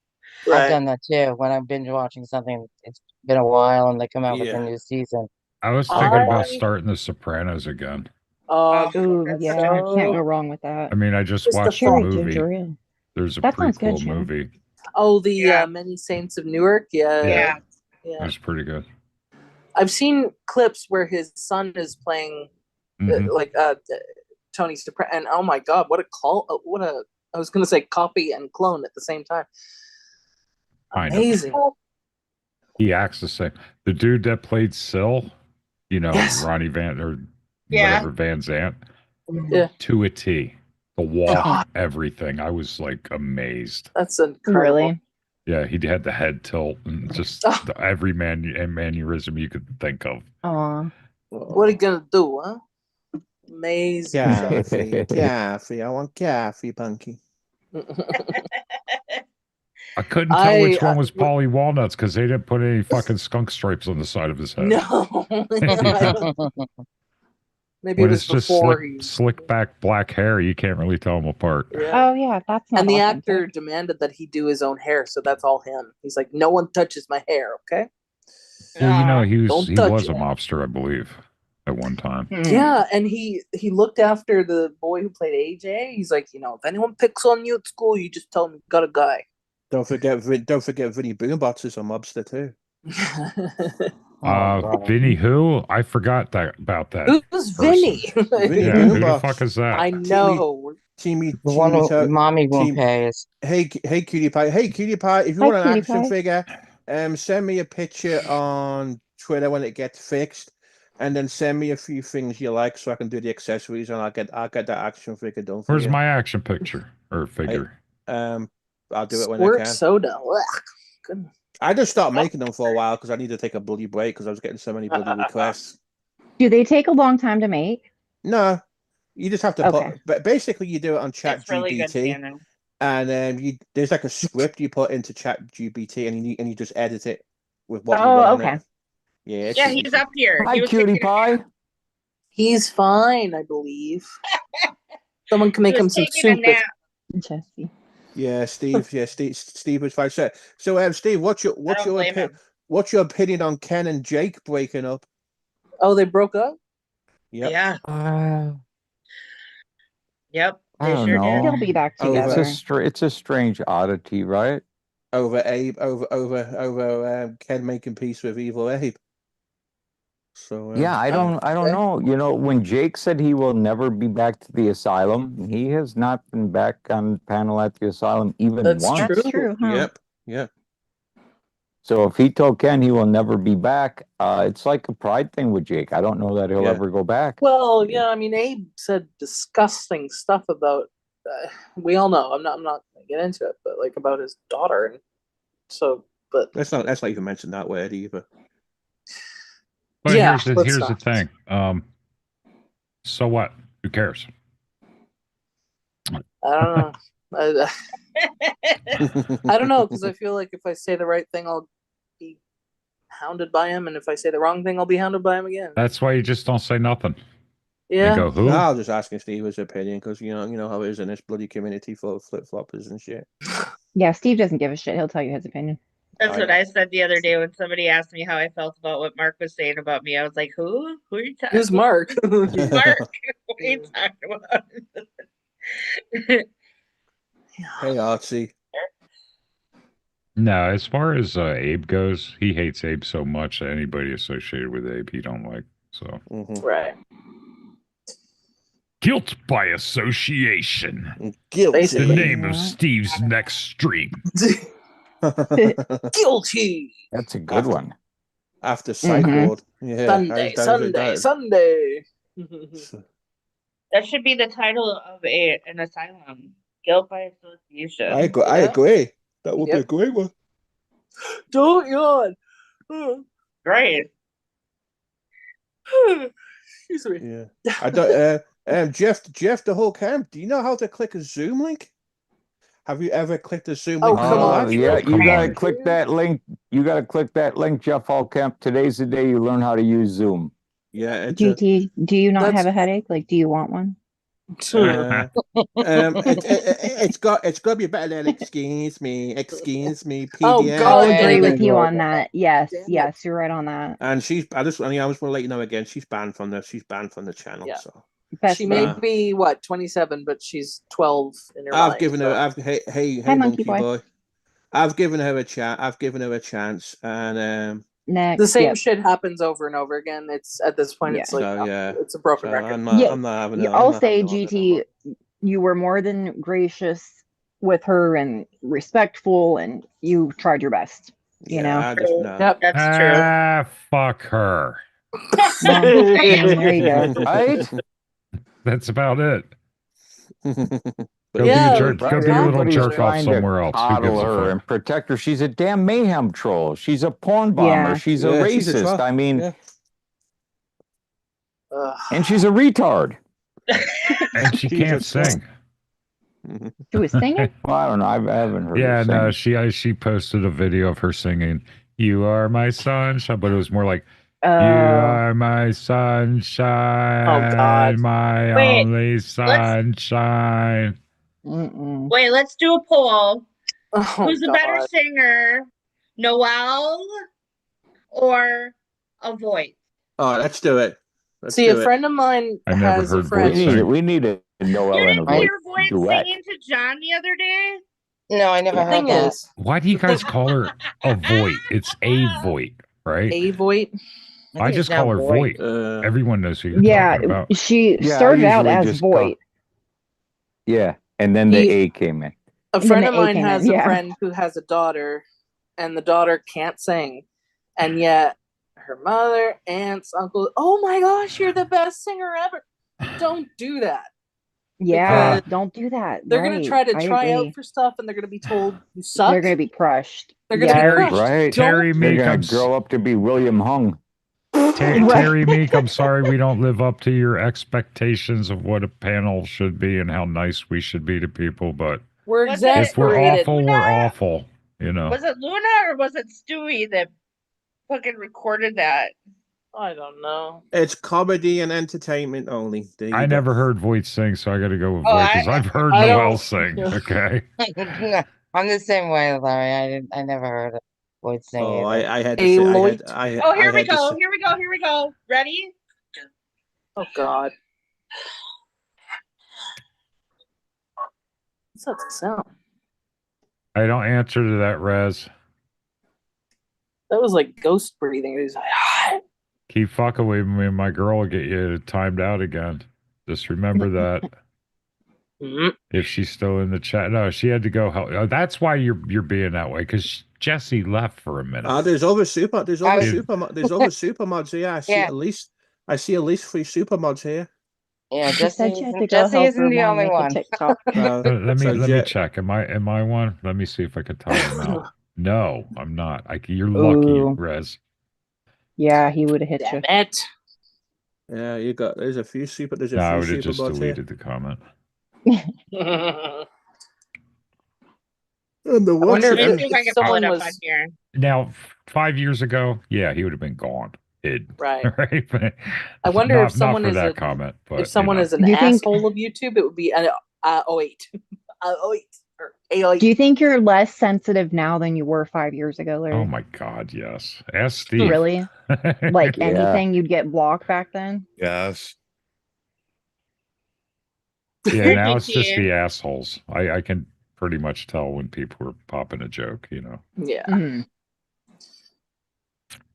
Speaker 7: I've done that too. When I'm binge watching something, it's been a while, and they come out with
Speaker 2: Yeah.
Speaker 7: a new season.
Speaker 8: I was
Speaker 3: I-
Speaker 8: thinking about starting The Sopranos again.
Speaker 10: Ooh,
Speaker 6: That's
Speaker 10: yeah,
Speaker 6: so-
Speaker 10: can't go wrong with that.
Speaker 8: I mean, I just
Speaker 3: Just the
Speaker 8: watched the
Speaker 10: Cherry
Speaker 8: movie.
Speaker 10: ginger ale.
Speaker 8: There's a
Speaker 10: That sounds good,
Speaker 8: prequel
Speaker 10: Shannon.
Speaker 8: movie.
Speaker 3: Oh, the
Speaker 6: Yeah.
Speaker 3: Many Saints of Newark. Yeah,
Speaker 6: Yeah.
Speaker 8: It was pretty good.
Speaker 3: I've seen clips where his son is playing
Speaker 8: Mhm.
Speaker 3: Tony Soprano, and oh my god, what a I was gonna say copy and clone at the same time.
Speaker 8: Kind of.
Speaker 3: Amazing.
Speaker 8: He acts the same. The dude that played Syl,
Speaker 3: Yes.
Speaker 8: Ronnie Van or
Speaker 6: Yeah.
Speaker 8: whatever Van Zant,
Speaker 3: Yeah,
Speaker 8: to a T. The walk,
Speaker 3: God.
Speaker 8: everything. I was like amazed.
Speaker 3: that's incredible.
Speaker 10: Really?
Speaker 8: Yeah, he had the head tilt and just every mannerism you could think of.
Speaker 10: Aw.
Speaker 3: What are you gonna do, huh? Amazing.
Speaker 2: Caffey. I want Caffey, Punky.
Speaker 8: I couldn't tell which one was
Speaker 3: w-
Speaker 8: Polly Walnuts because they didn't put any fucking skunk stripes on the side of his head.
Speaker 3: No, maybe
Speaker 8: When
Speaker 3: it was
Speaker 8: it's just
Speaker 3: before
Speaker 8: slick back black hair, you can't really tell them apart.
Speaker 3: Yeah.
Speaker 10: Oh yeah, that's not
Speaker 3: And the
Speaker 10: authentic.
Speaker 3: actor demanded that he do his own hair, so that's all him. He's like, no one touches my hair, okay?
Speaker 8: Well, he
Speaker 3: Don't
Speaker 8: was
Speaker 3: touch
Speaker 8: a
Speaker 3: it.
Speaker 8: mobster, I believe, at one time.
Speaker 10: Hmm.
Speaker 3: Yeah, and he looked after the boy who played AJ. He's like, if anyone picks on you at school, you just tell them you got a guy.
Speaker 2: Don't forget Vinny Boombots is a mobster too.
Speaker 8: Vinny who? I forgot about that.
Speaker 3: Who's
Speaker 8: person.
Speaker 3: Vinny?
Speaker 2: Vinny
Speaker 8: Yeah, who the
Speaker 2: Boombots.
Speaker 8: fuck is that?
Speaker 3: I know.
Speaker 2: Teamy,
Speaker 7: The one who mommy won't
Speaker 2: team-
Speaker 7: pay us.
Speaker 2: Hey, Cutie Pie. Hey, Cutie Pie. If you
Speaker 10: Hi,
Speaker 2: want an
Speaker 10: Cutie
Speaker 2: action
Speaker 10: Pie.
Speaker 2: figure, send me a picture on Twitter when it gets fixed, and then send me a few things you like so I can do the accessories, and I'll get that action figure done for
Speaker 8: Where's
Speaker 2: you.
Speaker 8: my action picture or figure?
Speaker 2: I'll do it when I
Speaker 3: Squirt
Speaker 2: can.
Speaker 3: soda. Ugh. Goodness.
Speaker 2: I just stopped making them for a while because I need to take a bloody break because I was getting so many bloody requests.
Speaker 10: Do they take a long time to make?
Speaker 2: No, you just have to
Speaker 10: Okay.
Speaker 2: put. But basically, you do it on
Speaker 6: It's really good,
Speaker 2: ChatGPT,
Speaker 6: Shannon.
Speaker 2: and there's like a script you put into ChatGPT, and you just edit it with what you
Speaker 10: Oh,
Speaker 2: want.
Speaker 10: okay.
Speaker 2: On it. Yeah, it's
Speaker 6: Yeah,
Speaker 2: easy.
Speaker 6: he's up here.
Speaker 9: Hi,
Speaker 6: He was
Speaker 9: cutie
Speaker 6: taking a
Speaker 9: pie.
Speaker 6: nap.
Speaker 3: He's fine, I believe. Someone can
Speaker 6: He
Speaker 3: make him
Speaker 6: was
Speaker 3: some
Speaker 6: taking a
Speaker 3: soup. If,
Speaker 6: nap.
Speaker 10: Jesse.
Speaker 2: Yeah, Steve. Yeah, Steve was fine. So, Steve, what's your
Speaker 6: don't blame him.
Speaker 2: what's your opinion on Ken and Jake breaking up?
Speaker 3: oh, they broke up?
Speaker 2: Yep.
Speaker 6: Yeah. Yep.
Speaker 9: I
Speaker 6: They
Speaker 9: don't
Speaker 6: sure
Speaker 9: know.
Speaker 6: did.
Speaker 10: They'll be back
Speaker 2: Over.
Speaker 10: together.
Speaker 9: It's a strange oddity, right?
Speaker 2: Over Abe, over Ken making peace with evil Abe. So
Speaker 9: Yeah, I don't know. When Jake said he will never be back to the asylum, he has not been back on panel at the asylum even
Speaker 3: That's
Speaker 9: once.
Speaker 10: That's true, huh?
Speaker 2: Yep.
Speaker 9: So if he told Ken he will never be back, it's like a pride thing with Jake. I don't know that he'll
Speaker 2: Yeah.
Speaker 9: ever go back.
Speaker 3: Well, yeah, I mean, Abe said disgusting stuff about. We all know. I'm not gonna get into it, but like about his daughter, and so. But
Speaker 2: Let's not even mention that word either.
Speaker 8: But
Speaker 3: Yeah,
Speaker 8: here's
Speaker 3: let's
Speaker 8: the
Speaker 3: not.
Speaker 8: thing. So what? Who cares?
Speaker 3: I don't know. I don't know because I feel like if I say the right thing, I'll be hounded by him, and if I say the wrong thing, I'll be hounded by him again.
Speaker 8: That's why you just don't say nothing.
Speaker 3: Yeah.
Speaker 8: And go, who?
Speaker 2: I was just asking Steve his opinion because you know how it is in this bloody community full of flip floppers and shit.
Speaker 10: Yeah, Steve doesn't give a shit. He'll tell you his opinion.
Speaker 6: That's
Speaker 2: I
Speaker 6: what
Speaker 2: know.
Speaker 6: I said the other day when somebody asked me how I felt about what Mark was saying about me. I was like, who? Who are you talking
Speaker 3: Who's Mark?
Speaker 6: Mark? What are you talking about?
Speaker 2: Hey Artsy.
Speaker 8: No, as far as Abe goes, he hates Abe so much that anybody associated with Abe he don't like. So
Speaker 3: Right.
Speaker 8: guilt by association.
Speaker 2: Guilty.
Speaker 8: The
Speaker 3: Basically.
Speaker 8: name of Steve's next stream.
Speaker 3: Guilty.
Speaker 9: That's a good one.
Speaker 2: After Psych
Speaker 10: Mhm.
Speaker 2: Ward. Yeah.
Speaker 3: Sunday.
Speaker 6: That should be the title of an asylum. Guilt by association.
Speaker 2: I agree. I
Speaker 3: Yeah.
Speaker 2: agree. That would be a
Speaker 3: Yep.
Speaker 2: great one.
Speaker 3: Don't yawn.
Speaker 6: Right.
Speaker 3: Excuse me.
Speaker 2: Yeah. I don't. Jeff, the whole camp. Do you know how to click a Zoom link? Have you ever clicked a Zoom
Speaker 3: Oh,
Speaker 2: link?
Speaker 3: come
Speaker 2: before?
Speaker 3: on.
Speaker 9: Yeah, you
Speaker 3: Come
Speaker 9: gotta
Speaker 3: on.
Speaker 9: click that link. You gotta click that link, Jeff Hallkemp. Today's the day you learn how to use Zoom.
Speaker 2: Yeah. It's
Speaker 10: GT, do you not
Speaker 3: That's-
Speaker 10: have a headache? Like, do you want one?
Speaker 2: it's got to be better than excuse me, PDF.
Speaker 3: Oh,
Speaker 10: I'll
Speaker 3: God.
Speaker 10: agree with
Speaker 3: Damn
Speaker 10: you
Speaker 3: it.
Speaker 10: on that. Yes,
Speaker 3: Damn it.
Speaker 10: yes, you're right on that.
Speaker 2: And I just want to let you know again, she's banned from the channel.
Speaker 3: Yeah.
Speaker 2: So
Speaker 10: Best
Speaker 3: She may
Speaker 10: thing.
Speaker 3: be 27, but she's 12 in her
Speaker 2: I've
Speaker 3: mind.
Speaker 2: given her.
Speaker 3: so-
Speaker 2: Hey,
Speaker 10: Hi,
Speaker 2: monkey
Speaker 10: monkey boy.
Speaker 2: boy. I've given her a chance. And
Speaker 10: Next.
Speaker 3: The same
Speaker 10: Yep.
Speaker 3: shit happens over and over again. It's at this point, it's
Speaker 10: Yeah.
Speaker 3: like
Speaker 2: So yeah,
Speaker 3: it's a broken
Speaker 2: so
Speaker 3: record.
Speaker 2: I'm not.
Speaker 10: Yeah,
Speaker 2: I'm not having.
Speaker 10: Yeah,
Speaker 2: I'm
Speaker 10: I'll
Speaker 2: not
Speaker 10: say,
Speaker 2: having no more.
Speaker 10: GT, you were more than gracious with her and respectful, and you tried your best. You know.
Speaker 2: Yeah, I just no.
Speaker 3: Yep.
Speaker 6: That's true.
Speaker 8: Ah, fuck her.
Speaker 10: Well, there you go.
Speaker 9: Right?
Speaker 8: That's about it.
Speaker 2: But
Speaker 8: Go
Speaker 3: Yeah,
Speaker 8: be a jerk.
Speaker 3: keep
Speaker 8: Go be a little
Speaker 3: talking to
Speaker 8: jerk
Speaker 3: her.
Speaker 8: off
Speaker 9: Trying to
Speaker 8: somewhere else. Who
Speaker 9: coddle
Speaker 8: gives a
Speaker 9: her
Speaker 8: fuck?
Speaker 9: and protect her. She's a damn mayhem troll. She's a porn bomber.
Speaker 10: Yeah.
Speaker 9: She's a
Speaker 2: Yeah, she's a
Speaker 9: racist.
Speaker 2: troll.
Speaker 9: I mean,
Speaker 2: Yeah.
Speaker 3: Ugh.
Speaker 9: and she's a retard.
Speaker 8: And she
Speaker 2: She's
Speaker 8: can't
Speaker 2: a troll.
Speaker 8: sing.
Speaker 10: She was singing.
Speaker 9: Well, I don't know. I haven't heard
Speaker 8: Yeah,
Speaker 9: her sing.
Speaker 8: no, she posted a video of her singing "You Are My Sunshine," but it was more like "You are my sunshine, my
Speaker 6: Wait,
Speaker 8: only sunshine."
Speaker 10: Mm-mm.
Speaker 6: Wait, let's do a poll.
Speaker 3: Oh,
Speaker 6: Who's a better
Speaker 3: God.
Speaker 6: singer, Noelle or a voice?
Speaker 2: Oh, let's do it. Let's
Speaker 3: See,
Speaker 2: do
Speaker 3: a
Speaker 2: it.
Speaker 3: friend of mine
Speaker 8: I never
Speaker 3: has a
Speaker 8: heard
Speaker 9: We
Speaker 3: friend.
Speaker 8: voice
Speaker 9: need
Speaker 8: sing.
Speaker 9: we need a Noel
Speaker 6: You
Speaker 9: and a
Speaker 6: didn't
Speaker 9: voice
Speaker 6: hear voice
Speaker 9: duet.
Speaker 6: singing to John the other day?
Speaker 7: No, I never
Speaker 3: The
Speaker 7: heard
Speaker 3: thing
Speaker 7: that.
Speaker 3: is,
Speaker 8: Why do you guys call her a Voight? It's a Voight, right?
Speaker 3: a Voight.
Speaker 8: I
Speaker 7: think
Speaker 8: just
Speaker 7: it's
Speaker 8: call
Speaker 7: now
Speaker 8: her
Speaker 7: Voight.
Speaker 8: Voight. Everyone knows who you're
Speaker 10: Yeah,
Speaker 8: talking about.
Speaker 10: she
Speaker 9: Yeah, I
Speaker 10: started out
Speaker 9: usually
Speaker 10: as
Speaker 9: just call-
Speaker 10: Voight.
Speaker 9: Yeah, and then the
Speaker 3: He-
Speaker 9: A came in.
Speaker 3: A
Speaker 10: Then
Speaker 3: friend
Speaker 10: the
Speaker 3: of
Speaker 10: A
Speaker 3: mine
Speaker 10: came in,
Speaker 3: has a
Speaker 10: yeah.
Speaker 3: friend who has a daughter, and the daughter can't sing, and yet her mother, aunts, uncle, oh my gosh, you're the best singer ever. Don't do that.
Speaker 10: Yeah,
Speaker 3: Because
Speaker 10: don't do that.
Speaker 3: They're
Speaker 10: right.
Speaker 3: gonna try to
Speaker 10: I
Speaker 3: try
Speaker 10: agree.
Speaker 3: out for stuff, and they're gonna be told you suck.
Speaker 10: They're gonna be crushed.
Speaker 3: They're gonna be
Speaker 10: Yeah.
Speaker 3: crushed.
Speaker 9: Right.
Speaker 8: Terry
Speaker 3: Don't-
Speaker 9: They're
Speaker 8: Meek,
Speaker 9: gonna
Speaker 8: I'm
Speaker 9: grow up to be William Hung.
Speaker 8: Terry Meek, I'm sorry we don't live up to your expectations of what a panel should be and how nice we should be to people, but
Speaker 3: We're
Speaker 6: Was it-
Speaker 8: if we're
Speaker 3: exasperated.
Speaker 8: awful, we're awful, you know.
Speaker 6: Was it Luna or was it Stewie that fucking recorded that?
Speaker 3: I don't know.
Speaker 2: It's comedy and entertainment only. There you
Speaker 8: I
Speaker 2: go.
Speaker 8: never heard Voight sing, so I got to go with
Speaker 6: Oh,
Speaker 8: Voight because I've heard
Speaker 3: I
Speaker 8: Noel
Speaker 3: don't-
Speaker 8: sing. Okay.
Speaker 7: I'm the same way, Larry. I never heard a voice sing
Speaker 2: Oh,
Speaker 7: either.
Speaker 2: I had to
Speaker 3: A
Speaker 2: say,
Speaker 3: Lloyd.
Speaker 6: Oh, here
Speaker 2: I
Speaker 6: we
Speaker 2: had to
Speaker 6: go.
Speaker 2: say-
Speaker 6: Here we go. Here we go. Ready?
Speaker 3: Oh God. What's that sound?
Speaker 8: I don't answer to that, Rez.
Speaker 3: That was like ghost breathing. It was like, ah.
Speaker 8: Keep fucking with me, and my girl will get you timed out again. Just remember that.
Speaker 3: Mhm.
Speaker 8: If she's still in the chat. No, she had to go help. Oh, that's why you're being that way, because Jesse left for a minute.
Speaker 2: there's other super mods here. I see
Speaker 7: Yeah.
Speaker 2: at least 3 super mods here.
Speaker 7: Yeah,
Speaker 10: She said
Speaker 7: Jesse,
Speaker 10: she had to go
Speaker 7: Jesse
Speaker 10: help
Speaker 7: isn't
Speaker 10: her
Speaker 7: the
Speaker 10: mom
Speaker 7: only
Speaker 10: make a
Speaker 7: one.
Speaker 10: TikTok.
Speaker 8: Let me
Speaker 2: So
Speaker 8: check. Am I one? Let me see if I can time him out. No, I'm not. You're lucky,
Speaker 10: Ooh.
Speaker 8: Rez.
Speaker 10: Yeah, he would have hit you.
Speaker 3: Damn it.
Speaker 2: Yeah, there's a few super. There's a
Speaker 8: No, I
Speaker 2: few
Speaker 8: would have
Speaker 2: super
Speaker 8: just
Speaker 2: mods here.
Speaker 8: deleted the comment.
Speaker 2: And the
Speaker 3: I wonder
Speaker 2: watch
Speaker 3: if
Speaker 2: it.
Speaker 6: Let me see if I can
Speaker 3: someone
Speaker 6: pull it up
Speaker 3: was-
Speaker 6: on here.
Speaker 8: Now, 5 years ago, yeah, he would have been gone.
Speaker 3: Right.
Speaker 8: Right. But
Speaker 3: I wonder
Speaker 8: not,
Speaker 3: if someone
Speaker 8: not for
Speaker 3: is
Speaker 8: that
Speaker 3: a
Speaker 8: comment. But
Speaker 3: if someone is an
Speaker 10: Do you think-
Speaker 3: asshole of YouTube, it would be an 08. 08 or 08.
Speaker 10: Do you think you're less sensitive now than you were 5 years ago, Larry?
Speaker 8: Oh my God, yes. Ask Steve.
Speaker 10: Really? Like
Speaker 9: Yeah.
Speaker 10: anything you'd get blocked back then?
Speaker 4: Yes.
Speaker 8: Yeah, now it's just
Speaker 6: GT.
Speaker 8: the assholes. I can pretty much tell when people are popping a joke, you know.
Speaker 3: Yeah.
Speaker 10: Mhm.